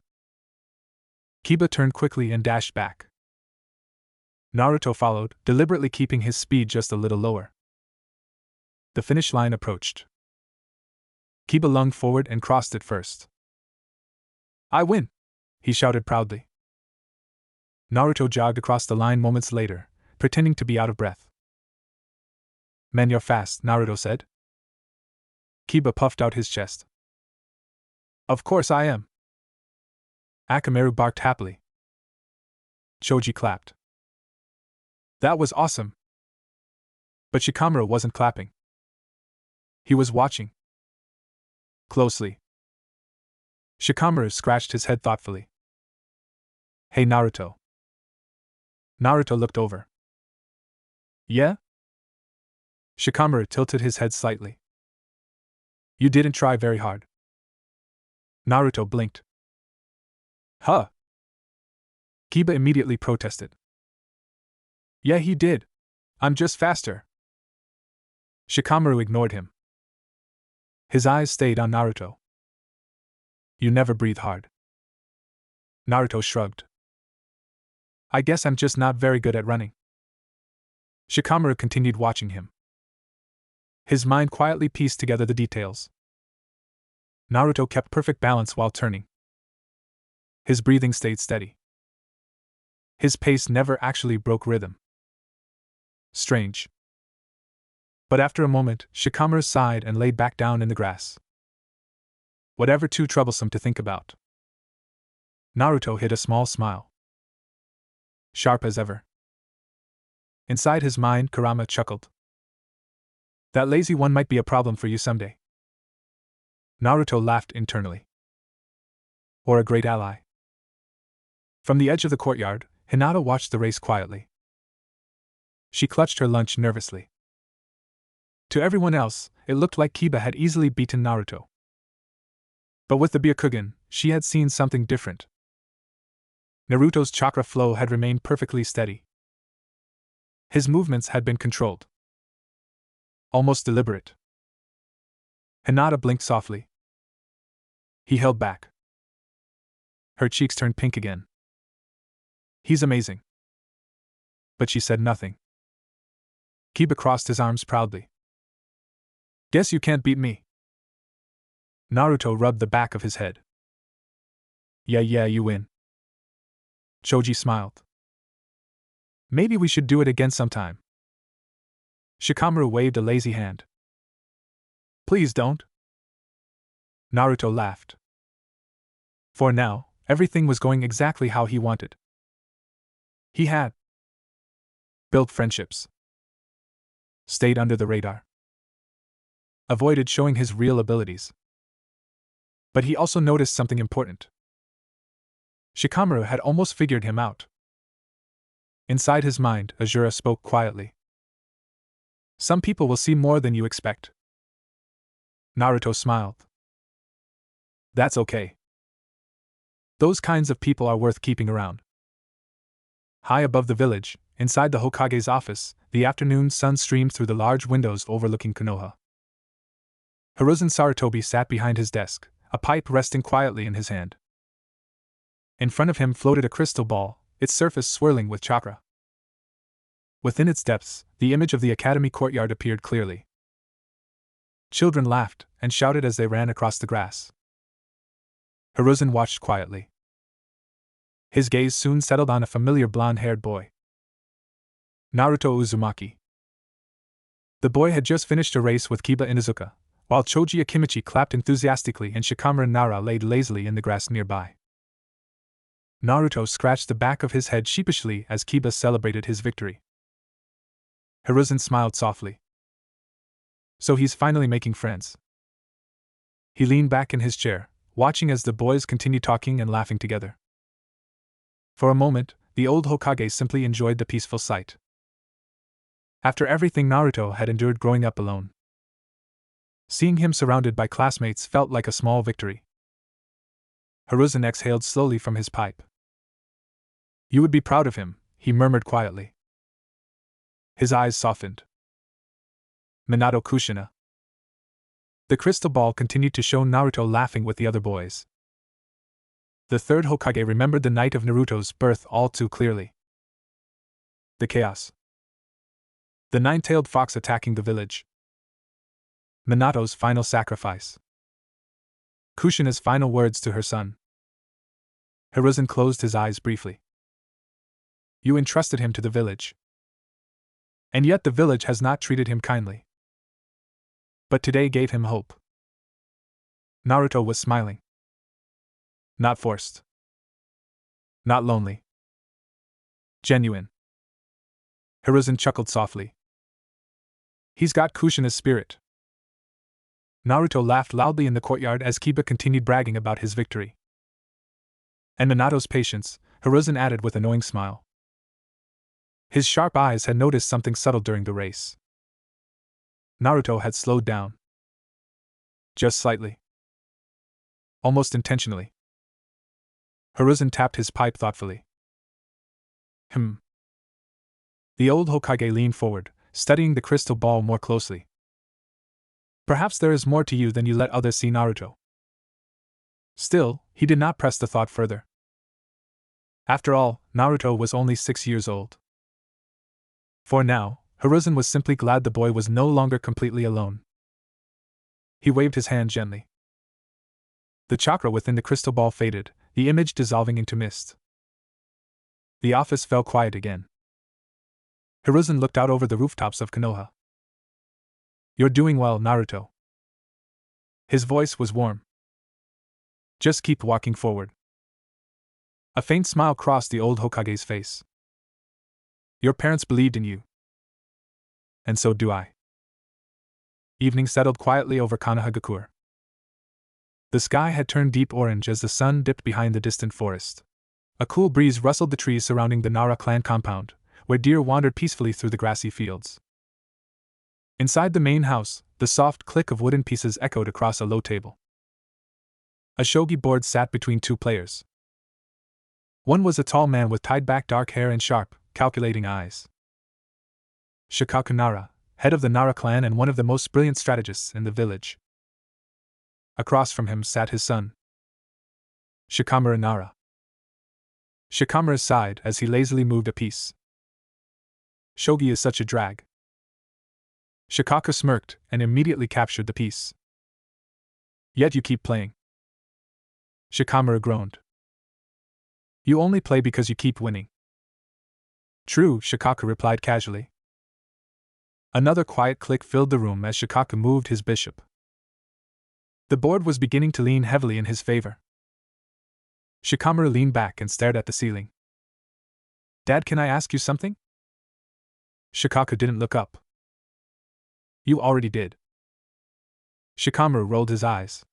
S1: Kiba turned quickly and dashed back. Naruto followed, deliberately keeping his speed just a little lower. The finish line approached. Kiba lunged forward and crossed it first. I win! He shouted proudly. Naruto jogged across the line moments later, pretending to be out of breath. Man, you're fast, Naruto said. Kiba puffed out his chest. Of course I am. Akamaru barked happily. Choji clapped. That was awesome. But Shikamaru wasn't clapping. He was watching. Closely. Shikamaru scratched his head thoughtfully. Hey Naruto. Naruto looked over. Yeah? Shikamaru tilted his head slightly. You didn't try very hard. Naruto blinked. Huh? Kiba immediately protested. Yeah, he did. I'm just faster. Shikamaru ignored him. His eyes stayed on Naruto. You never breathe hard. Naruto shrugged. I guess I'm just not very good at running. Shikamaru continued watching him. His mind quietly pieced together the details. Naruto kept perfect balance while turning. His breathing stayed steady. His pace never actually broke rhythm. Strange. But after a moment, Shikamaru sighed and laid back down in the grass. Whatever too troublesome to think about. Naruto hid a small smile. Sharp as ever. Inside his mind, Kurama chuckled. That lazy one might be a problem for you someday. Naruto laughed internally. Or a great ally. From the edge of the courtyard, Hinata watched the race quietly. She clutched her lunch nervously. To everyone else, it looked like Kiba had easily beaten Naruto. But with the Byakugan, she had seen something different. Naruto's chakra flow had remained perfectly steady. His movements had been controlled. Almost deliberate. Hinata blinked softly. He held back. Her cheeks turned pink again. He's amazing. But she said nothing. Kiba crossed his arms proudly. Guess you can't beat me. Naruto rubbed the back of his head. Yeah, you win. Choji smiled. Maybe we should do it again sometime. Shikamaru waved a lazy hand. Please don't. Naruto laughed. For now, everything was going exactly how he wanted. He had built friendships, stayed under the radar, avoided showing his real abilities. But he also noticed something important. Shikamaru had almost figured him out. Inside his mind, Azura spoke quietly. Some people will see more than you expect. Naruto smiled. That's okay. Those kinds of people are worth keeping around. High above the village, inside the Hokage's office, the afternoon sun streamed through the large windows overlooking Konoha. Hiruzen Sarutobi sat behind his desk, a pipe resting quietly in his hand. In front of him floated a crystal ball, its surface swirling with chakra. Within its depths, the image of the academy courtyard appeared clearly. Children laughed and shouted as they ran across the grass. Hiruzen watched quietly. His gaze soon settled on a familiar blonde-haired boy. Naruto Uzumaki. The boy had just finished a race with Kiba Inuzuka, while Choji Akimichi clapped enthusiastically and Shikamaru Nara laid lazily in the grass nearby. Naruto scratched the back of his head sheepishly as Kiba celebrated his victory. Hiruzen smiled softly. So he's finally making friends. He leaned back in his chair, watching as the boys continued talking and laughing together. For a moment, the old Hokage simply enjoyed the peaceful sight. After everything Naruto had endured growing up alone, seeing him surrounded by classmates felt like a small victory. Hiruzen exhaled slowly from his pipe. You would be proud of him, he murmured quietly. His eyes softened. Minato Kushina. The crystal ball continued to show Naruto laughing with the other boys. The third Hokage remembered the night of Naruto's birth all too clearly. The chaos. The nine-tailed fox attacking the village. Minato's final sacrifice. Kushina's final words to her son. Hiruzen closed his eyes briefly. You entrusted him to the village. And yet the village has not treated him kindly. But today gave him hope. Naruto was smiling. Not forced. Not lonely. Genuine. Hiruzen chuckled softly. He's got Kushina's spirit. Naruto laughed loudly in the courtyard as Kiba continued bragging about his victory. And Minato's patience, Hiruzen added with an annoying smile. His sharp eyes had noticed something subtle during the race. Naruto had slowed down. Just slightly. Almost intentionally. Hiruzen tapped his pipe thoughtfully. The old Hokage leaned forward, studying the crystal ball more closely. Perhaps there is more to you than you let others see, Naruto. Still, he did not press the thought further. After all, Naruto was only 6 years old. For now, Hiruzen was simply glad the boy was no longer completely alone. He waved his hand gently. The chakra within the crystal ball faded, the image dissolving into mist. The office fell quiet again. Hiruzen looked out over the rooftops of Konoha. You're doing well, Naruto. His voice was warm. Just keep walking forward. A faint smile crossed the old Hokage's face. Your parents believed in you. And so do I. Evening settled quietly over Konohagakure. The sky had turned deep orange as the sun dipped behind the distant forest. A cool breeze rustled the trees surrounding the Nara clan compound, where deer wandered peacefully through the grassy fields. Inside the main house, the soft click of wooden pieces echoed across a low table. A shogi board sat between two players. One was a tall man with tied-back dark hair and sharp, calculating eyes. Shikaku Nara, head of the Nara clan and one of the most brilliant strategists in the village. Across from him sat his son, Shikamaru Nara. Shikamaru sighed as he lazily moved a piece. Shogi is such a drag. Shikaku smirked and immediately captured the piece. Yet you keep playing. Shikamaru groaned. You only play because you keep winning. True, Shikaku replied casually. Another quiet click filled the room as Shikaku moved his bishop. The board was beginning to lean heavily in his favor. Shikamaru leaned back and stared at the ceiling. Dad, can I ask you something? Shikaku didn't look up. You already did. Shikamaru rolled his eyes.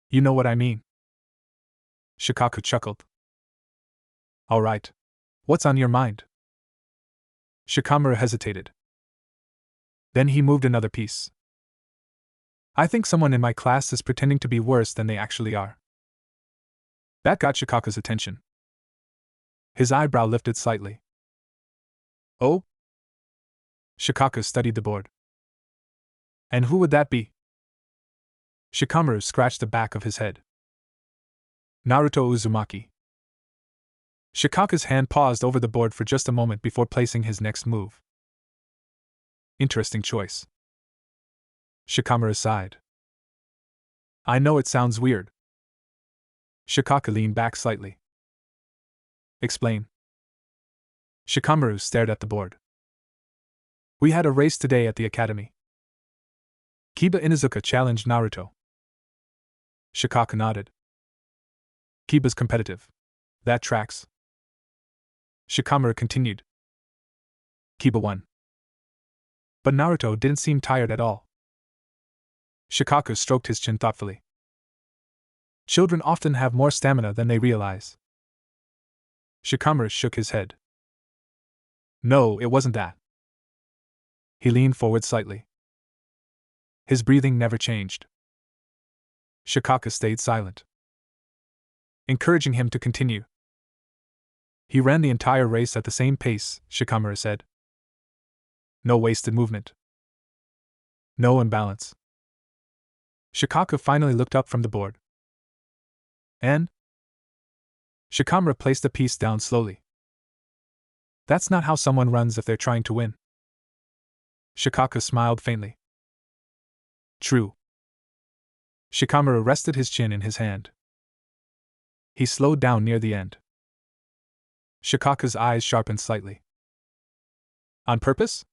S1: You know what I mean. Shikaku chuckled. All right. What's on your mind? Shikamaru hesitated. Then he moved another piece. I think someone in my class is pretending to be worse than they actually are. That got Shikaku's attention. His eyebrow lifted slightly. Oh? Shikaku studied the board. And who would that be? Shikamaru scratched the back of his head. Naruto Uzumaki. Shikaka's hand paused over the board for just a moment before placing his next move. Interesting choice. Shikamaru sighed. I know it sounds weird. Shikaka leaned back slightly. Explain. Shikamaru stared at the board. We had a race today at the academy. Kiba Inuzuka challenged Naruto. Shikaka nodded. Kiba's competitive. That tracks. Shikamaru continued. Kiba won. But Naruto didn't seem tired at all. Shikaka stroked his chin thoughtfully. Children often have more stamina than they realize. Shikamaru shook his head. No, it wasn't that. He leaned forward slightly. His breathing never changed. Shikaka stayed silent, encouraging him to continue. He ran the entire race at the same pace, Shikamaru said. No wasted movement. No imbalance. Shikaka finally looked up from the board. And? Shikamaru placed the piece down slowly. That's not how someone runs if they're trying to win. Shikaka smiled faintly. True. Shikamaru rested his chin in his hand. He slowed down near the end. Shikaka's eyes sharpened slightly. On purpose?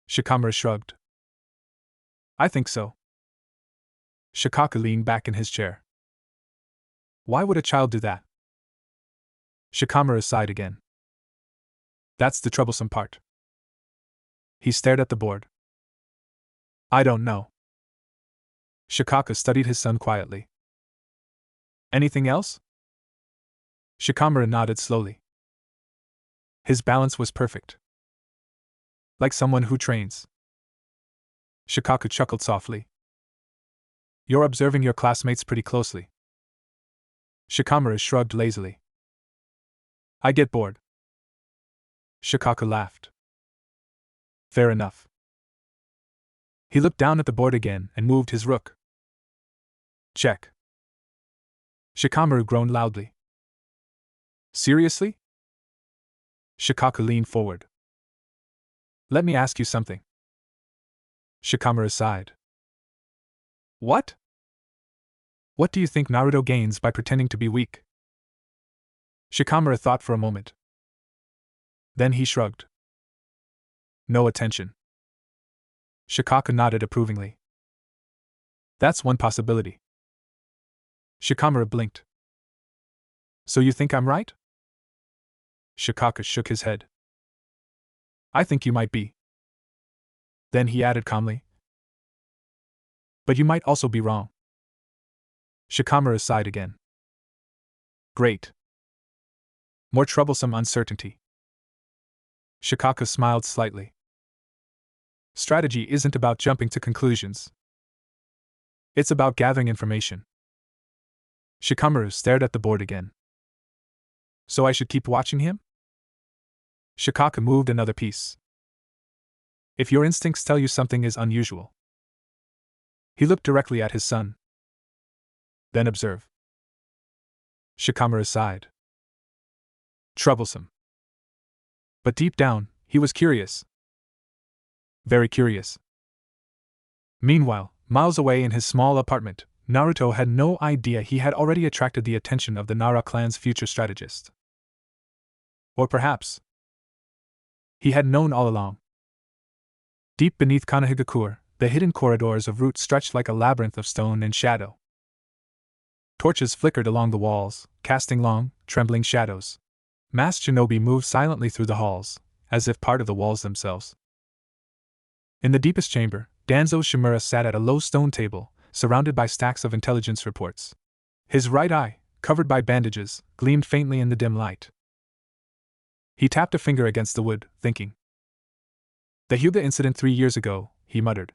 S1: Shikamaru shrugged. I think so. Shikaka leaned back in his chair. Why would a child do that? Shikamaru sighed again. That's the troublesome part. He stared at the board. I don't know. Shikaka studied his son quietly. Anything else? Shikamaru nodded slowly. His balance was perfect. Like someone who trains. Shikaka chuckled softly. You're observing your classmates pretty closely. Shikamaru shrugged lazily. I get bored. Shikaka laughed. Fair enough. He looked down at the board again and moved his rook. Check. Shikamaru groaned loudly. Seriously? Shikaka leaned forward. Let me ask you something. Shikamaru sighed. What? What do you think Naruto gains by pretending to be weak? Shikamaru thought for a moment. Then he shrugged. No attention. Shikaka nodded approvingly. That's one possibility. Shikamaru blinked. So you think I'm right? Shikaka shook his head. I think you might be. Then he added calmly. But you might also be wrong. Shikamaru sighed again. Great. More troublesome uncertainty. Shikaka smiled slightly. Strategy isn't about jumping to conclusions. It's about gathering information. Shikamaru stared at the board again. So I should keep watching him? Shikaka moved another piece. If your instincts tell you something is unusual. He looked directly at his son. Then observe. Shikamaru sighed. Troublesome. But deep down, he was curious. Very curious. Meanwhile, miles away in his small apartment, Naruto had no idea he had already attracted the attention of the Nara clan's future strategist. Or perhaps he had known all along. Deep beneath Konohagakure, the hidden corridors of root stretched like a labyrinth of stone and shadow. Torches flickered along the walls, casting long, trembling shadows. Masked shinobi moved silently through the halls, as if part of the walls themselves. In the deepest chamber, Danzo Shimura sat at a low stone table, surrounded by stacks of intelligence reports. His right eye, covered by bandages, gleamed faintly in the dim light. He tapped a finger against the wood, thinking. The Hyuga incident 3 years ago, he muttered.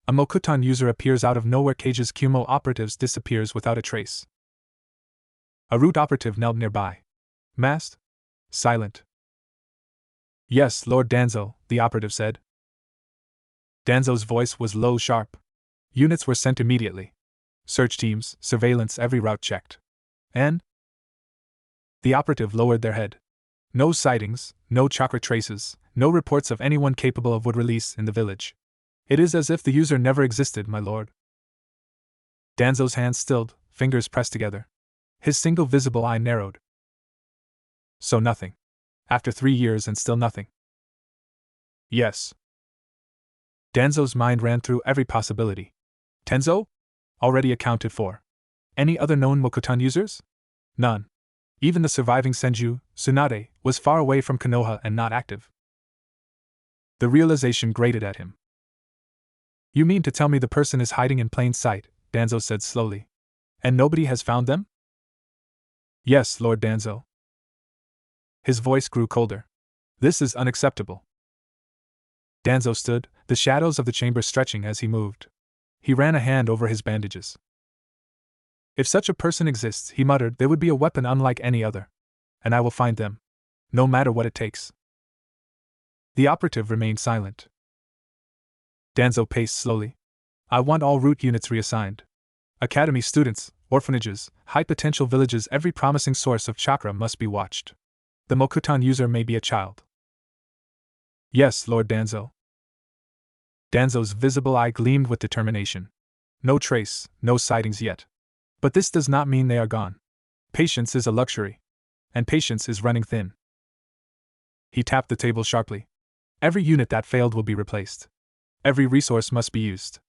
S1: A Mokuton user appears out of nowhere, Cage's Kumo operatives disappears without a trace. A root operative knelt nearby. Masked? Silent. Yes, Lord Danzo, the operative said. Danzo's voice was low, sharp. Units were sent immediately. Search teams, surveillance, every route checked. And? The operative lowered their head. No sightings, no chakra traces, no reports of anyone capable of wood release in the village. It is as if the user never existed, my lord. Danzo's hands stilled, fingers pressed together. His single visible eye narrowed. So nothing. After 3 years and still nothing. Yes. Danzo's mind ran through every possibility. Tenzo? Already accounted for. Any other known Mokutan users? None. Even the surviving Senju, Tsunade, was far away from Konoha and not active. The realization grated at him. You mean to tell me the person is hiding in plain sight, Danzo said slowly. And nobody has found them? Yes, Lord Danzo. His voice grew colder. This is unacceptable. Danzo stood, the shadows of the chamber stretching as he moved. He ran a hand over his bandages. If such a person exists, he muttered, they would be a weapon unlike any other. And I will find them. No matter what it takes. The operative remained silent. Danzo paced slowly. I want all route units reassigned. Academy students, orphanages, high-potential villages, every promising source of chakra must be watched. The Mokutan user may be a child. Yes, Lord Danzo. Danzo's visible eye gleamed with determination. No trace, no sightings yet. But this does not mean they are gone. Patience is a luxury. And patience is running thin. He tapped the table sharply. Every unit that failed will be replaced. Every resource must be used.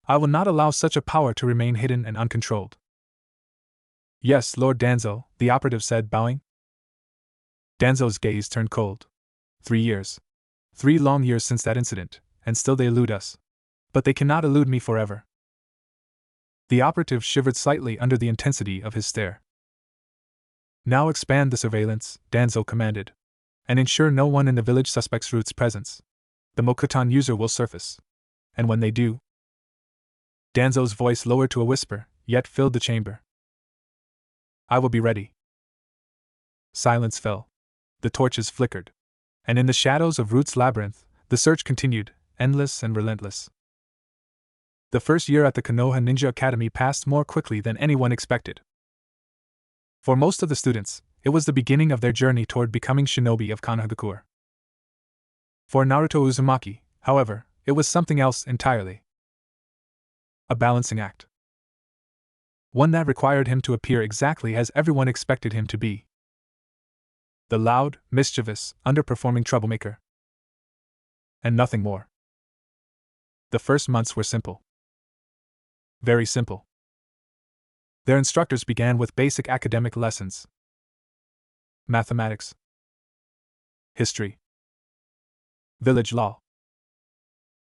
S1: I will not allow such a power to remain hidden and uncontrolled. Yes, Lord Danzo, the operative said, bowing. Danzo's gaze turned cold. 3 years. 3 long years since that incident, and still they elude us. But they cannot elude me forever. The operative shivered slightly under the intensity of his stare. Now expand the surveillance, Danzo commanded. And ensure no one in the village suspects Root's presence. The Mokutan user will surface. And when they do... Danzo's voice lowered to a whisper, yet filled the chamber. I will be ready. Silence fell. The torches flickered. And in the shadows of Root's labyrinth, the search continued, endless and relentless. The first year at the Konoha Ninja Academy passed more quickly than anyone expected. For most of the students, it was the beginning of their journey toward becoming shinobi of Konohagakure. For Naruto Uzumaki, however, it was something else entirely. A balancing act. One that required him to appear exactly as everyone expected him to be. The loud, mischievous, underperforming troublemaker. And nothing more. The first months were simple. Very simple. Their instructors began with basic academic lessons. Mathematics. History. Village law.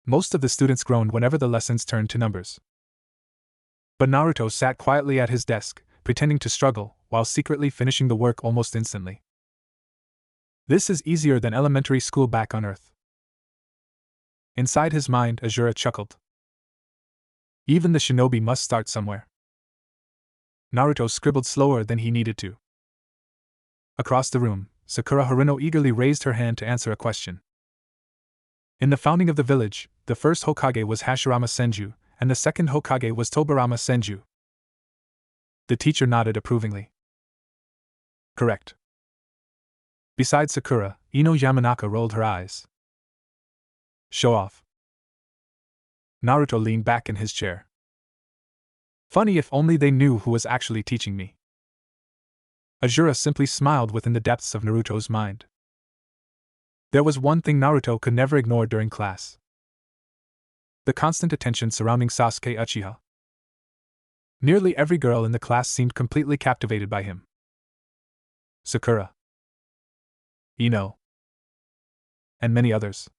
S1: Most of the students groaned whenever the lessons turned to numbers. But Naruto sat quietly at his desk, pretending to struggle, while secretly finishing the work almost instantly. This is easier than elementary school back on Earth. Inside his mind, Azura chuckled. Even the shinobi must start somewhere. Naruto scribbled slower than he needed to. Across the room, Sakura Haruno eagerly raised her hand to answer a question. In the founding of the village, the first Hokage was Hashirama Senju, and the second Hokage was Tobarama Senju. The teacher nodded approvingly. Correct. Beside Sakura, Ino Yamanaka rolled her eyes. Show off. Naruto leaned back in his chair. Funny if only they knew who was actually teaching me. Azura simply smiled within the depths of Naruto's mind. There was one thing Naruto could never ignore during class. The constant attention surrounding Sasuke Uchiha. Nearly every girl in the class seemed completely captivated by him. Sakura. Ino. And many others.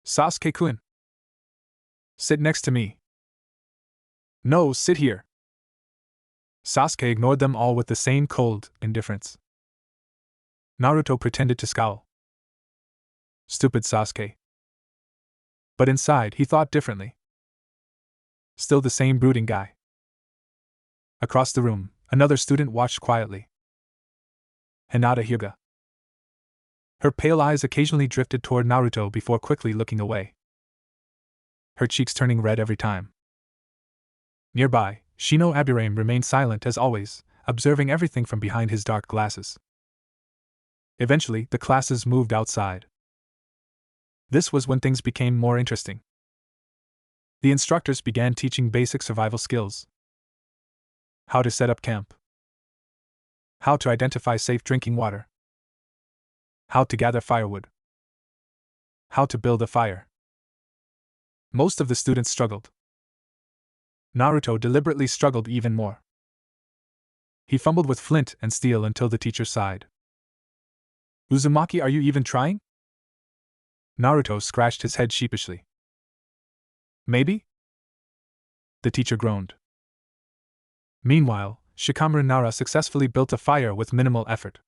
S1: Sasuke-kun. Sit next to me. No, sit here. Sasuke ignored them all with the same cold indifference. Naruto pretended to scowl. Stupid Sasuke. But inside, he thought differently. Still the same brooding guy. Across the room, another student watched quietly. Hinata Hyuga. Her pale eyes occasionally drifted toward Naruto before quickly looking away. Her cheeks turning red every time. Nearby, Shino Aburame remained silent as always, observing everything from behind his dark glasses. Eventually, the classes moved outside. This was when things became more interesting. The instructors began teaching basic survival skills. How to set up camp. How to identify safe drinking water. How to gather firewood. How to build a fire. Most of the students struggled. Naruto deliberately struggled even more. He fumbled with flint and steel until the teacher sighed. Uzumaki, are you even trying? Naruto scratched his head sheepishly. Maybe? The teacher groaned. Meanwhile, Shikamaru Nara successfully built a fire with minimal effort.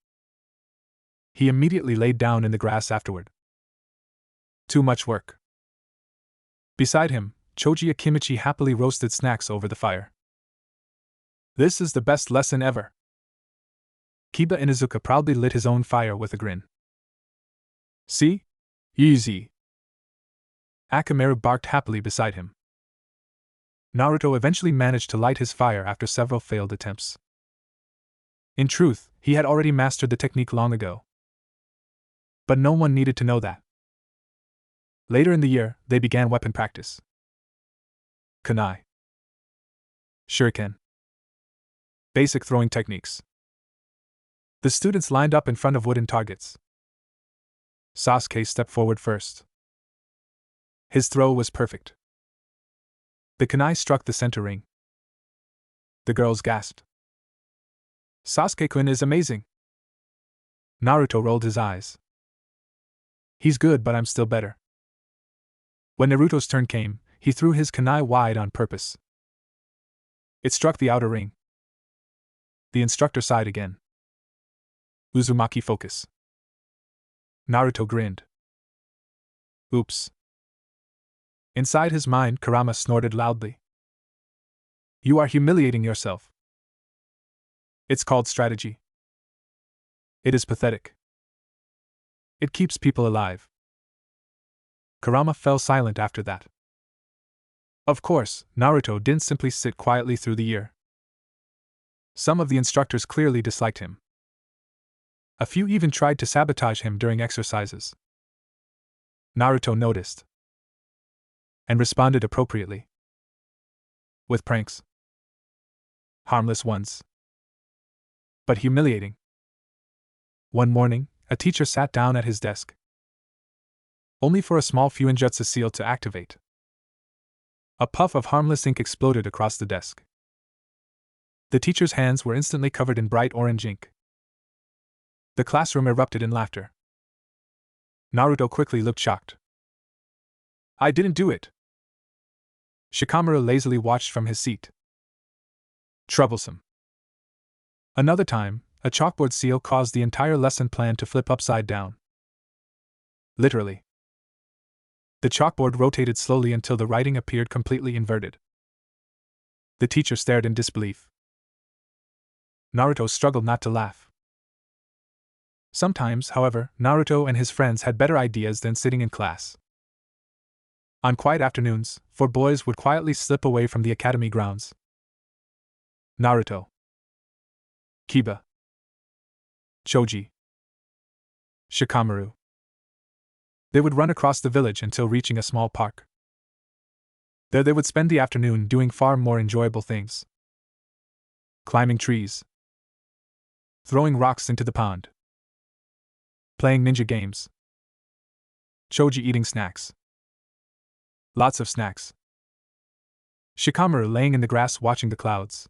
S1: He immediately laid down in the grass afterward. Too much work. Beside him, Choji Akimichi happily roasted snacks over the fire. This is the best lesson ever. Kiba Inuzuka proudly lit his own fire with a grin. See? Easy. Akamaru barked happily beside him. Naruto eventually managed to light his fire after several failed attempts. In truth, he had already mastered the technique long ago. But no one needed to know that. Later in the year, they began weapon practice. Kunai. Shuriken. Basic throwing techniques. The students lined up in front of wooden targets. Sasuke stepped forward first. His throw was perfect. The kunai struck the center ring. The girls gasped. Sasuke-kun is amazing. Naruto rolled his eyes. He's good, but I'm still better. When Naruto's turn came, he threw his kunai wide on purpose. It struck the outer ring. The instructor sighed again. Uzumaki, focus. Naruto grinned. Oops. Inside his mind, Kurama snorted loudly. You are humiliating yourself. It's called strategy. It is pathetic. It keeps people alive. Kurama fell silent after that. Of course, Naruto didn't simply sit quietly through the year. Some of the instructors clearly disliked him. A few even tried to sabotage him during exercises. Naruto noticed and responded appropriately. With pranks. Harmless ones. But humiliating. One morning, a teacher sat down at his desk. Only for a small Fuinjutsu seal to activate. A puff of harmless ink exploded across the desk. The teacher's hands were instantly covered in bright orange ink. The classroom erupted in laughter. Naruto quickly looked shocked. I didn't do it. Shikamaru lazily watched from his seat. Troublesome. Another time, a chalkboard seal caused the entire lesson plan to flip upside down. Literally. The chalkboard rotated slowly until the writing appeared completely inverted. The teacher stared in disbelief. Naruto struggled not to laugh. Sometimes, however, Naruto and his friends had better ideas than sitting in class. On quiet afternoons, 4 boys would quietly slip away from the academy grounds. Naruto, Kiba, Choji, Shikamaru. They would run across the village until reaching a small park. There they would spend the afternoon doing far more enjoyable things. Climbing trees. Throwing rocks into the pond. Playing ninja games. Choji eating snacks. Lots of snacks. Shikamaru laying in the grass watching the clouds.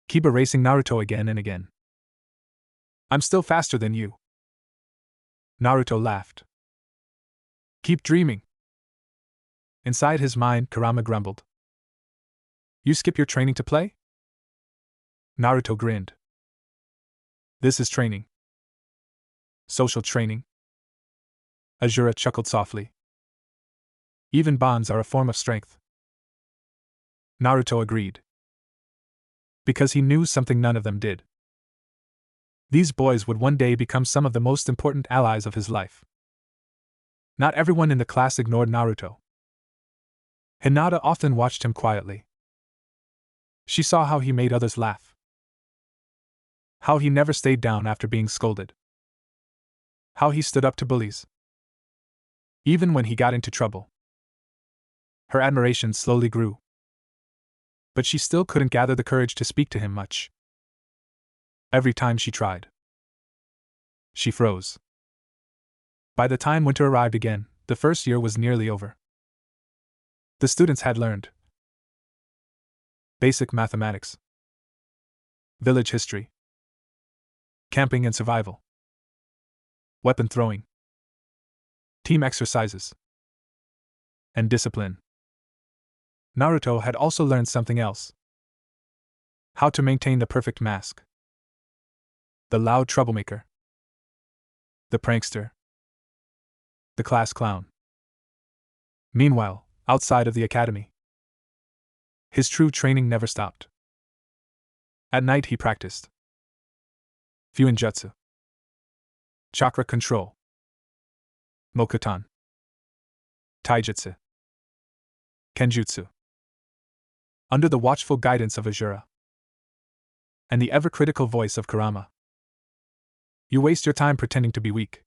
S1: Kiba racing Naruto again and again. I'm still faster than you. Naruto laughed. Keep dreaming. Inside his mind, Kurama grumbled. You skip your training to play? Naruto grinned. This is training. Social training. Azura chuckled softly. Even bonds are a form of strength. Naruto agreed. Because he knew something none of them did. These boys would one day become some of the most important allies of his life. Not everyone in the class ignored Naruto. Hinata often watched him quietly. She saw how he made others laugh. How he never stayed down after being scolded. How he stood up to bullies. Even when he got into trouble. Her admiration slowly grew. But she still couldn't gather the courage to speak to him much. Every time she tried, she froze. By the time winter arrived again, the first year was nearly over. The students had learned basic mathematics, village history, camping and survival, weapon throwing, team exercises, and discipline. Naruto had also learned something else. How to maintain the perfect mask. The loud troublemaker. The prankster. The class clown. Meanwhile, outside of the academy, his true training never stopped. At night he practiced Fuinjutsu, chakra control, Mokuton, Taijutsu, Kenjutsu, under the watchful guidance of Ajura and the ever-critical voice of Kurama. You waste your time pretending to be weak.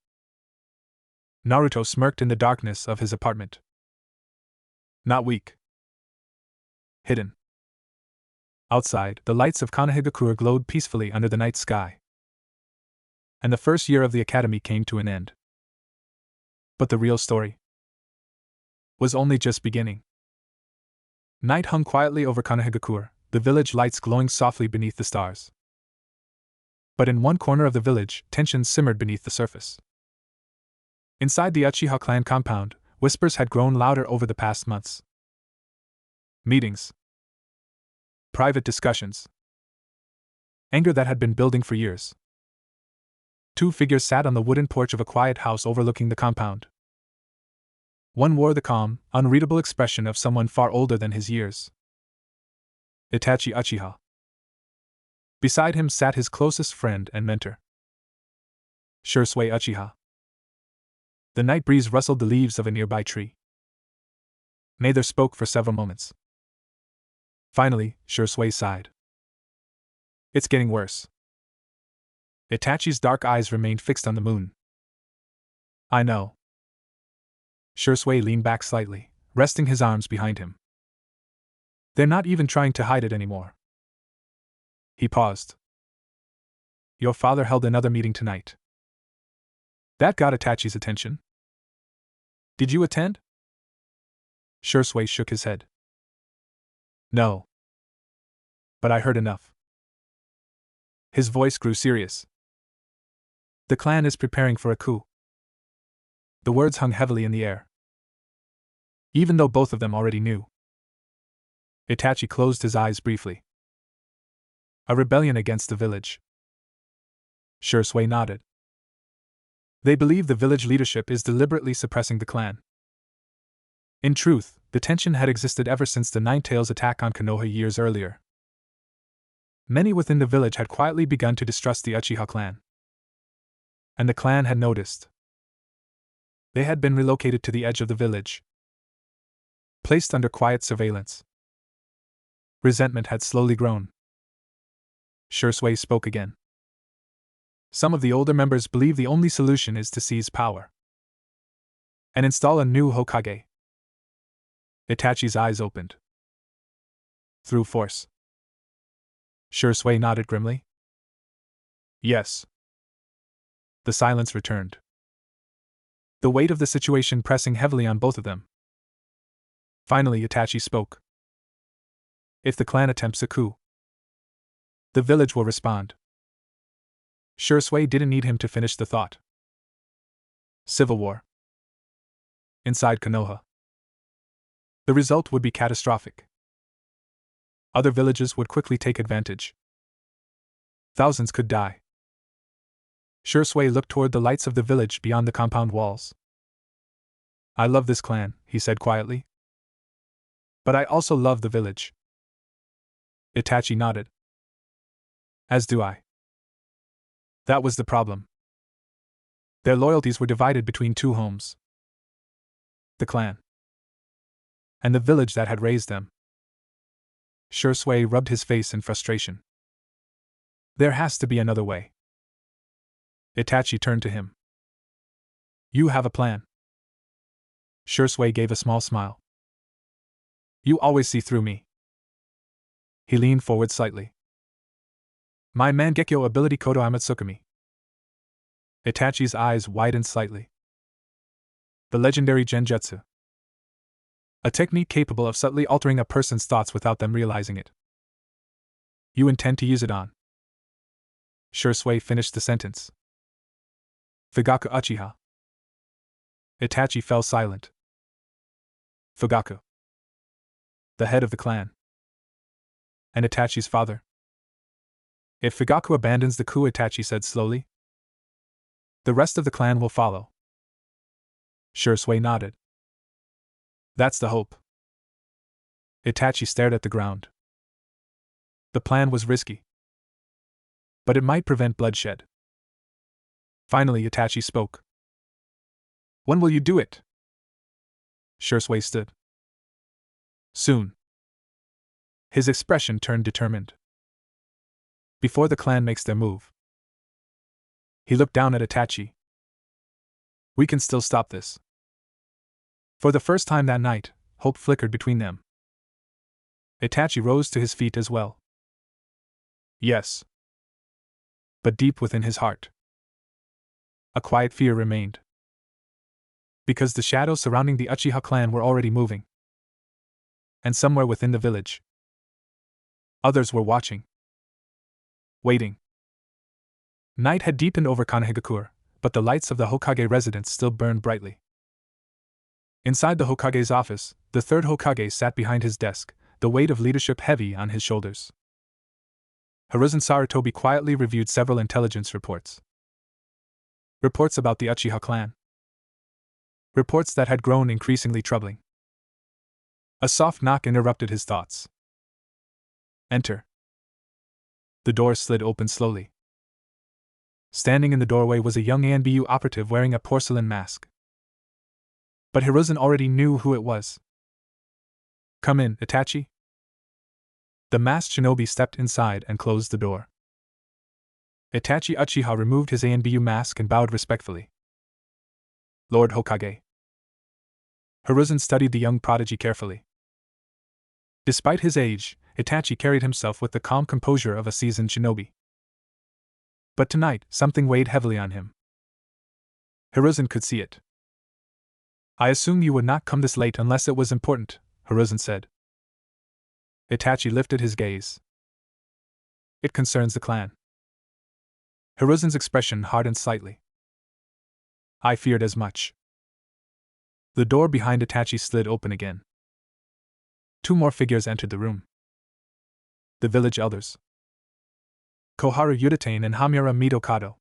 S1: Naruto smirked in the darkness of his apartment. Not weak. Hidden. Outside, the lights of Konohagakure glowed peacefully under the night sky. And the first year of the academy came to an end. But the real story was only just beginning. Night hung quietly over Konohagakure, the village lights glowing softly beneath the stars. But in one corner of the village, tension simmered beneath the surface. Inside the Uchiha clan compound, whispers had grown louder over the past months. Meetings. Private discussions. Anger that had been building for years. Two figures sat on the wooden porch of a quiet house overlooking the compound. One wore the calm, unreadable expression of someone far older than his years. Itachi Uchiha. Beside him sat his closest friend and mentor, Shursui Uchiha. The night breeze rustled the leaves of a nearby tree. Neither spoke for several moments. Finally, Shursui sighed. It's getting worse. Itachi's dark eyes remained fixed on the moon. I know. Shursui leaned back slightly, resting his arms behind him. They're not even trying to hide it anymore. He paused. Your father held another meeting tonight. That got Itachi's attention. Did you attend? Shursui shook his head. No. But I heard enough. His voice grew serious. The clan is preparing for a coup. The words hung heavily in the air. Even though both of them already knew. Itachi closed his eyes briefly. A rebellion against the village. Shursui nodded. They believe the village leadership is deliberately suppressing the clan. In truth, the tension had existed ever since the Nine-Tails attack on Konoha years earlier. Many within the village had quietly begun to distrust the Uchiha clan. And the clan had noticed. They had been relocated to the edge of the village, placed under quiet surveillance. Resentment had slowly grown. Shursui spoke again. Some of the older members believe the only solution is to seize power and install a new Hokage. Itachi's eyes opened. Through force. Shursui nodded grimly. Yes. The silence returned. The weight of the situation pressing heavily on both of them. Finally, Itachi spoke. If the clan attempts a coup, the village will respond. Shursui didn't need him to finish the thought. Civil war. Inside Konoha. The result would be catastrophic. Other villages would quickly take advantage. Thousands could die. Shursui looked toward the lights of the village beyond the compound walls. I love this clan, he said quietly. But I also love the village. Itachi nodded. As do I. That was the problem. Their loyalties were divided between two homes. The clan. And the village that had raised them. Shursui rubbed his face in frustration. There has to be another way. Itachi turned to him. You have a plan. Shursui gave a small smile. You always see through me. He leaned forward slightly. My Mangekyo ability Kodo Amatsukami. Itachi's eyes widened slightly. The legendary Genjutsu. A technique capable of subtly altering a person's thoughts without them realizing it. You intend to use it on. Shursui finished the sentence. Fugaku Uchiha. Itachi fell silent. Fugaku. The head of the clan. And Itachi's father. If Fugaku abandons the coup, Itachi said slowly, the rest of the clan will follow. Shursui nodded. That's the hope. Itachi stared at the ground. The plan was risky, but it might prevent bloodshed. Finally, Itachi spoke. When will you do it? Shursui stood. Soon. His expression turned determined. Before the clan makes their move. He looked down at Itachi. We can still stop this. For the first time that night, hope flickered between them. Itachi rose to his feet as well. Yes. But deep within his heart, a quiet fear remained. Because the shadows surrounding the Uchiha clan were already moving. And somewhere within the village, others were watching. Waiting. Night had deepened over Kanehigakure, but the lights of the Hokage residence still burned brightly. Inside the Hokage's office, the third Hokage sat behind his desk, the weight of leadership heavy on his shoulders. Hiruzen Sarutobi quietly reviewed several intelligence reports. Reports about the Uchiha clan. Reports that had grown increasingly troubling. A soft knock interrupted his thoughts. Enter. The door slid open slowly. Standing in the doorway was a young ANBU operative wearing a porcelain mask. But Hiruzen already knew who it was. Come in, Itachi. The masked shinobi stepped inside and closed the door. Itachi Uchiha removed his ANBU mask and bowed respectfully. Lord Hokage. Hiruzen studied the young prodigy carefully. Despite his age, Itachi carried himself with the calm composure of a seasoned shinobi. But tonight, something weighed heavily on him. Hiruzen could see it. I assume you would not come this late unless it was important, Hiruzen said. Itachi lifted his gaze. It concerns the clan. Hiruzen's expression hardened slightly. I feared as much. The door behind Itachi slid open again. Two more figures entered the room. The village elders. Koharu Udatane and Hamura Midokado.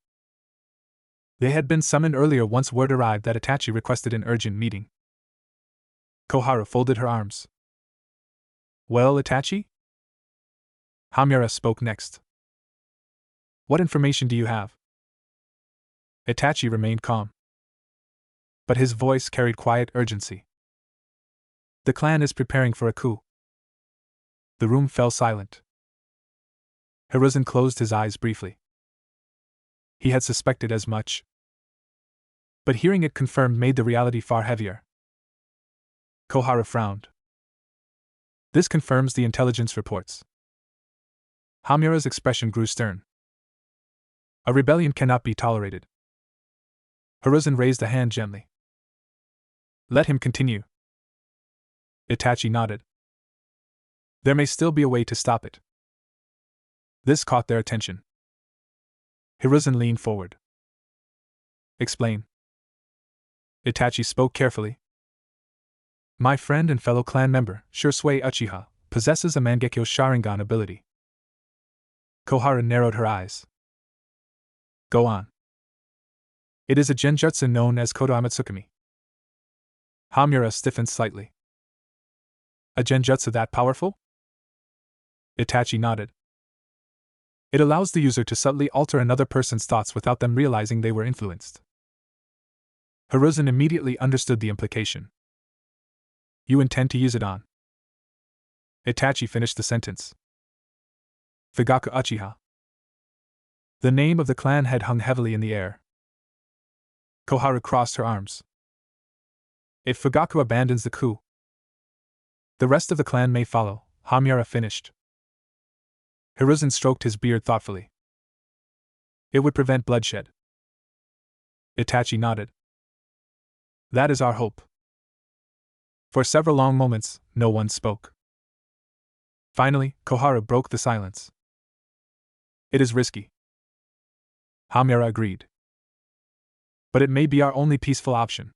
S1: They had been summoned earlier once word arrived that Itachi requested an urgent meeting. Koharu folded her arms. Well, Itachi? Hamura spoke next. What information do you have? Itachi remained calm. But his voice carried quiet urgency. The clan is preparing for a coup. The room fell silent. Hiruzen closed his eyes briefly. He had suspected as much. But hearing it confirmed made the reality far heavier. Koharu frowned. This confirms the intelligence reports. Hamura's expression grew stern. A rebellion cannot be tolerated. Hiruzen raised a hand gently. Let him continue. Itachi nodded. There may still be a way to stop it. This caught their attention. Hiruzen leaned forward. Explain. Itachi spoke carefully. My friend and fellow clan member, Shursui Uchiha, possesses a Mangekyo Sharingan ability. Koharu narrowed her eyes. Go on. It is a genjutsu known as Kodo Amatsukami. Hamura stiffened slightly. A genjutsu that powerful? Itachi nodded. It allows the user to subtly alter another person's thoughts without them realizing they were influenced. Hiruzen immediately understood the implication. You intend to use it on. Itachi finished the sentence. Fugaku Uchiha. The name of the clan had hung heavily in the air. Koharu crossed her arms. If Fugaku abandons the coup, the rest of the clan may follow, Hamiura finished. Hiruzen stroked his beard thoughtfully. It would prevent bloodshed. Itachi nodded. That is our hope. For several long moments, no one spoke. Finally, Koharu broke the silence. It is risky. Hamiura agreed. But it may be our only peaceful option.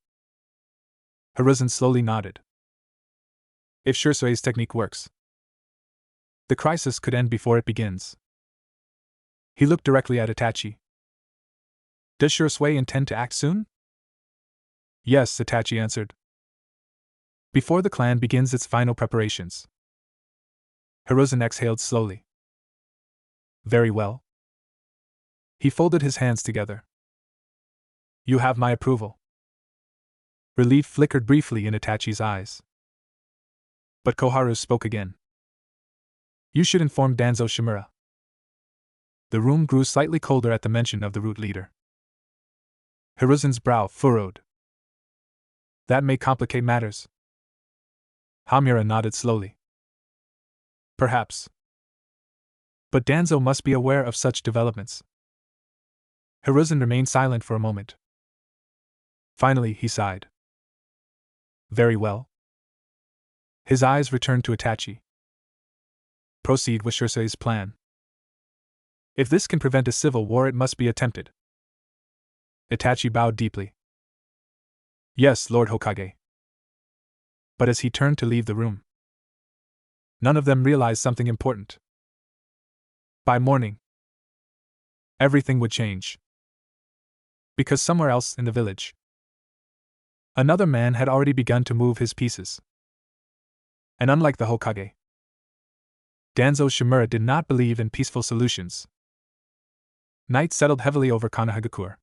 S1: Hiruzen slowly nodded. If Shursui's technique works, the crisis could end before it begins. He looked directly at Itachi. Does Shursui intend to act soon? Yes, Itachi answered. Before the clan begins its final preparations. Hiruzen exhaled slowly. Very well. He folded his hands together. You have my approval. Relief flickered briefly in Itachi's eyes. But Koharu spoke again. You should inform Danzo Shimura. The room grew slightly colder at the mention of the root leader. Hiruzen's brow furrowed. That may complicate matters. Hamiura nodded slowly. Perhaps. But Danzo must be aware of such developments. Hiruzen remained silent for a moment. Finally, he sighed. Very well. His eyes returned to Itachi. Proceed with Shursui's plan. If this can prevent a civil war, it must be attempted. Itachi bowed deeply. Yes, Lord Hokage. But as he turned to leave the room, none of them realized something important. By morning, everything would change. Because somewhere else in the village, another man had already begun to move his pieces. And unlike the Hokage, Danzo Shimura did not believe in peaceful solutions. Night settled heavily over Konohagakure.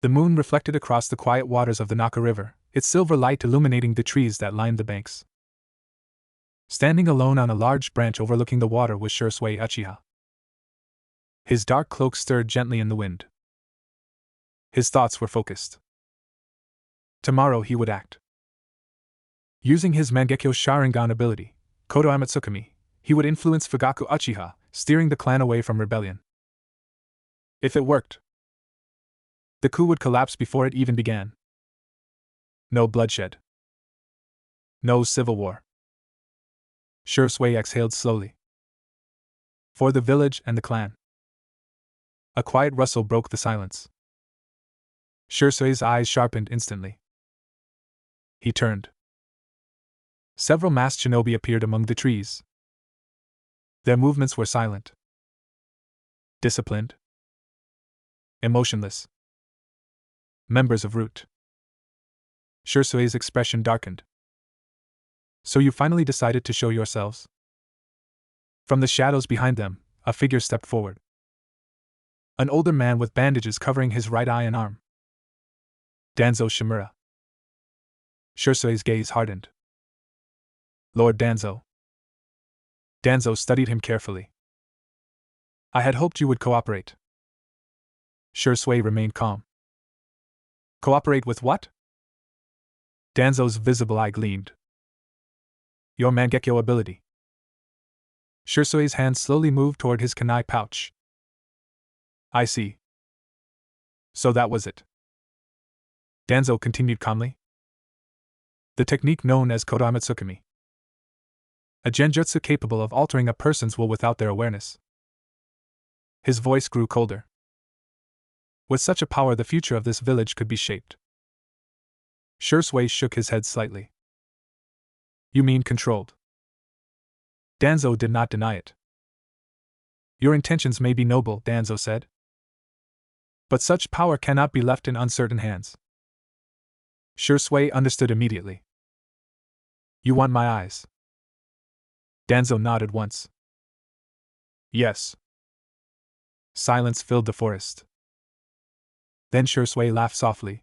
S1: The moon reflected across the quiet waters of the Naka River, its silver light illuminating the trees that lined the banks. Standing alone on a large branch overlooking the water was Shursui Uchiha. His dark cloak stirred gently in the wind. His thoughts were focused. Tomorrow he would act. Using his Mangekyo Sharingan ability, Kodo Amatsukami, he would influence Fugaku Uchiha, steering the clan away from rebellion. If it worked, the coup would collapse before it even began. No bloodshed. No civil war. Shursui exhaled slowly. For the village and the clan. A quiet rustle broke the silence. Shursui's eyes sharpened instantly. He turned. Several masked shinobi appeared among the trees. Their movements were silent. Disciplined. Emotionless. Members of Root. Shursui's expression darkened. So you finally decided to show yourselves? From the shadows behind them, a figure stepped forward. An older man with bandages covering his right eye and arm. Danzo Shimura. Shursui's gaze hardened. Lord Danzo. Danzo studied him carefully. I had hoped you would cooperate. Shursui remained calm. Cooperate with what? Danzo's visible eye gleamed. Your Mangekyo ability. Shursui's hand slowly moved toward his kunai pouch. I see. So that was it. Danzo continued calmly. The technique known as Kodo Amatsukami. A genjutsu capable of altering a person's will without their awareness. His voice grew colder. With such a power, the future of this village could be shaped. Shursui shook his head slightly. You mean controlled? Danzo did not deny it. Your intentions may be noble, Danzo said. But such power cannot be left in uncertain hands. Shursui understood immediately. You want my eyes? Danzo nodded once. Yes. Silence filled the forest. Then Shursui laughed softly.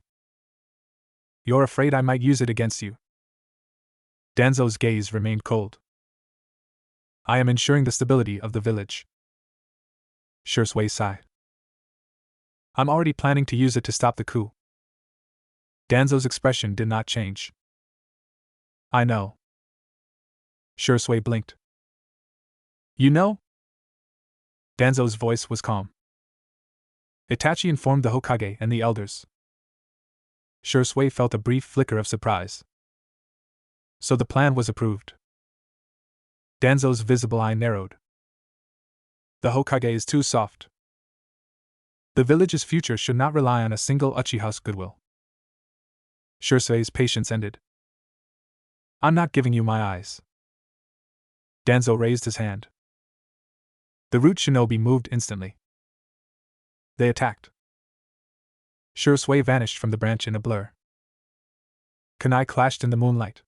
S1: You're afraid I might use it against you? Danzo's gaze remained cold. I am ensuring the stability of the village. Shui sighed. I'm already planning to use it to stop the coup. Danzo's expression did not change. I know. Shui blinked. You know? Danzo's voice was calm. Itachi informed the Hokage and the elders. Shui felt a brief flicker of surprise. So the plan was approved. Danzo's visible eye narrowed. The Hokage is too soft. The village's future should not rely on a single Uchiha's goodwill. Shui's patience ended. I'm not giving you my eyes. Danzo raised his hand. The root shinobi moved instantly. They attacked. Shui vanished from the branch in a blur. Kunai clashed in the moonlight.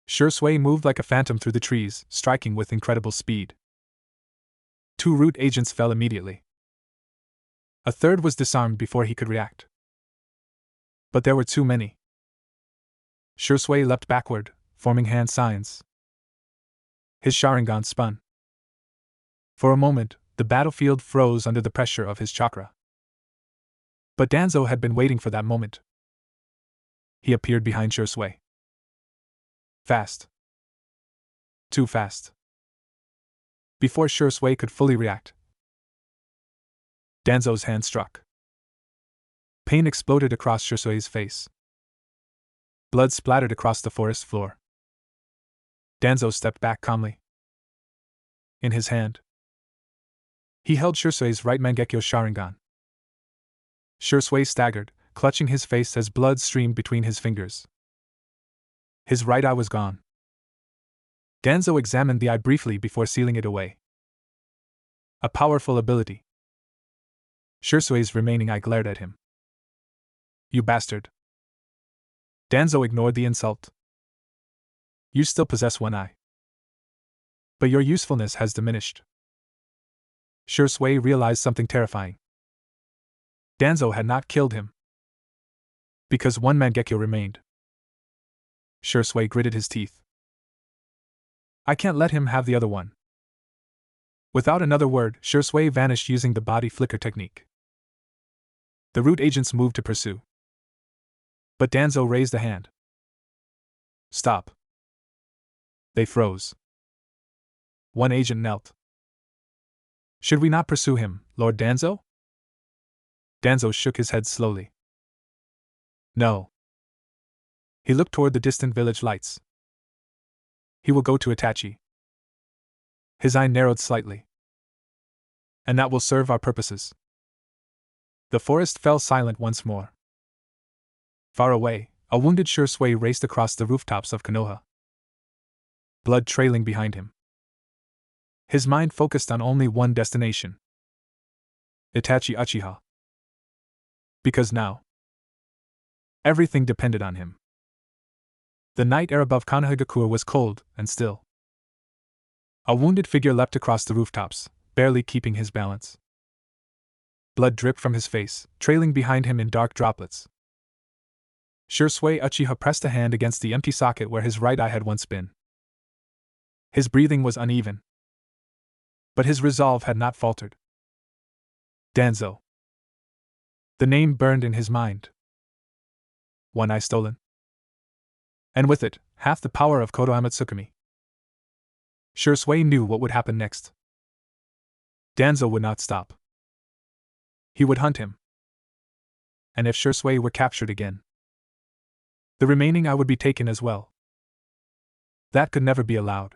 S1: Shui moved like a phantom through the trees, striking with incredible speed. 2 root agents fell immediately. A third was disarmed before he could react. But there were too many. Shui leapt backward, forming hand signs. His Sharingan spun. For a moment, the battlefield froze under the pressure of his chakra. But Danzo had been waiting for that moment. He appeared behind Shui. Fast. Too fast. Before Shui could fully react, Danzo's hand struck. Pain exploded across Shui's face. Blood splattered across the forest floor. Danzo stepped back calmly. In his hand, he held Shui's right Mangekyo Sharingan. Shui staggered, clutching his face as blood streamed between his fingers. His right eye was gone. Danzo examined the eye briefly before sealing it away. A powerful ability. Shui's remaining eye glared at him. You bastard. Danzo ignored the insult. You still possess one eye. But your usefulness has diminished. Shui realized something terrifying. Danzo had not killed him. Because one Mangekyo remained. Shui gritted his teeth. I can't let him have the other one. Without another word, Shui vanished using the body flicker technique. The root agents moved to pursue. But Danzo raised a hand. Stop. They froze. One agent knelt. Should we not pursue him, Lord Danzo? Danzo shook his head slowly. No. He looked toward the distant village lights. He will go to Itachi. His eye narrowed slightly. And that will serve our purposes. The forest fell silent once more. Far away, a wounded Shui raced across the rooftops of Konoha. Blood trailing behind him. His mind focused on only one destination. Itachi Uchiha. Because now, everything depended on him. The night air above Konohagakure was cold and still. A wounded figure leapt across the rooftops, barely keeping his balance. Blood dripped from his face, trailing behind him in dark droplets. Shui Uchiha pressed a hand against the empty socket where his right eye had once been. His breathing was uneven. But his resolve had not faltered. Danzo. The name burned in his mind. One eye stolen. And with it, half the power of Kotoama Tsukumi. Shui knew what would happen next. Danzo would not stop. He would hunt him. And if Shui were captured again, the remaining eye would be taken as well. That could never be allowed.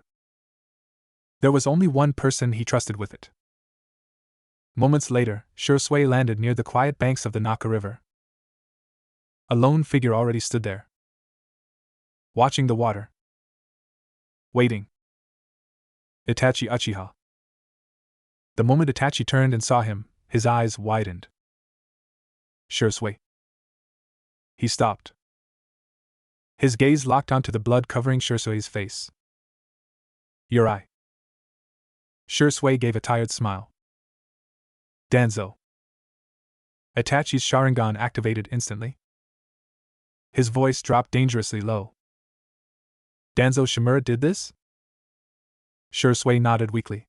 S1: There was only one person he trusted with it. Moments later, Shui landed near the quiet banks of the Naka River. A lone figure already stood there, watching the water. Waiting. Itachi Uchiha. The moment Itachi turned and saw him, his eyes widened. Shui. He stopped. His gaze locked onto the blood covering Shui's face. Your eye. Shui gave a tired smile. Danzo. Itachi's Sharingan activated instantly. His voice dropped dangerously low. Danzo Shimura did this? Shui nodded weakly.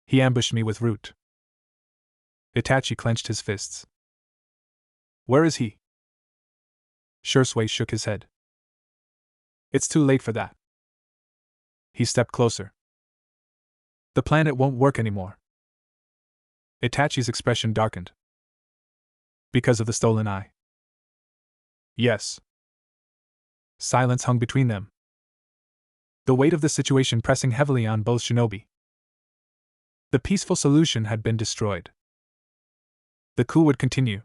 S1: He ambushed me with root. Itachi clenched his fists. Where is he? Shursui shook his head. It's too late for that. He stepped closer. The planet won't work anymore. Itachi's expression darkened. Because of the stolen eye? Yes. Silence hung between them, the weight of the situation pressing heavily on both shinobi. The peaceful solution had been destroyed. The coup would continue,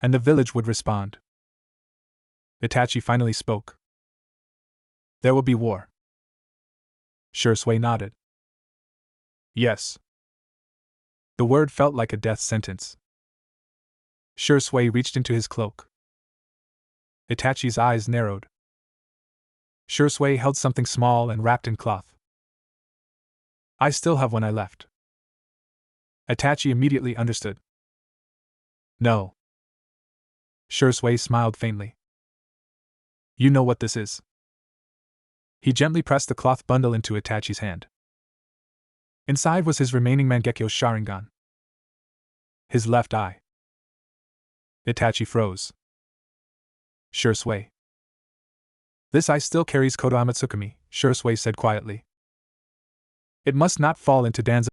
S1: and the village would respond. Itachi finally spoke. There will be war. Shursui nodded. Yes. The word felt like a death sentence. Shursui reached into his cloak. Itachi's eyes narrowed. Shursui held something small and wrapped in cloth. I still have one I left. Itachi immediately understood. No. Shursui smiled faintly. You know what this is. He gently pressed the cloth bundle into Itachi's hand. Inside was his remaining Mangekyo Sharingan. His left eye. Itachi froze. Shursui. This eye still carries Kodo Amatsukami, Shursui said quietly. It must not fall into Dan's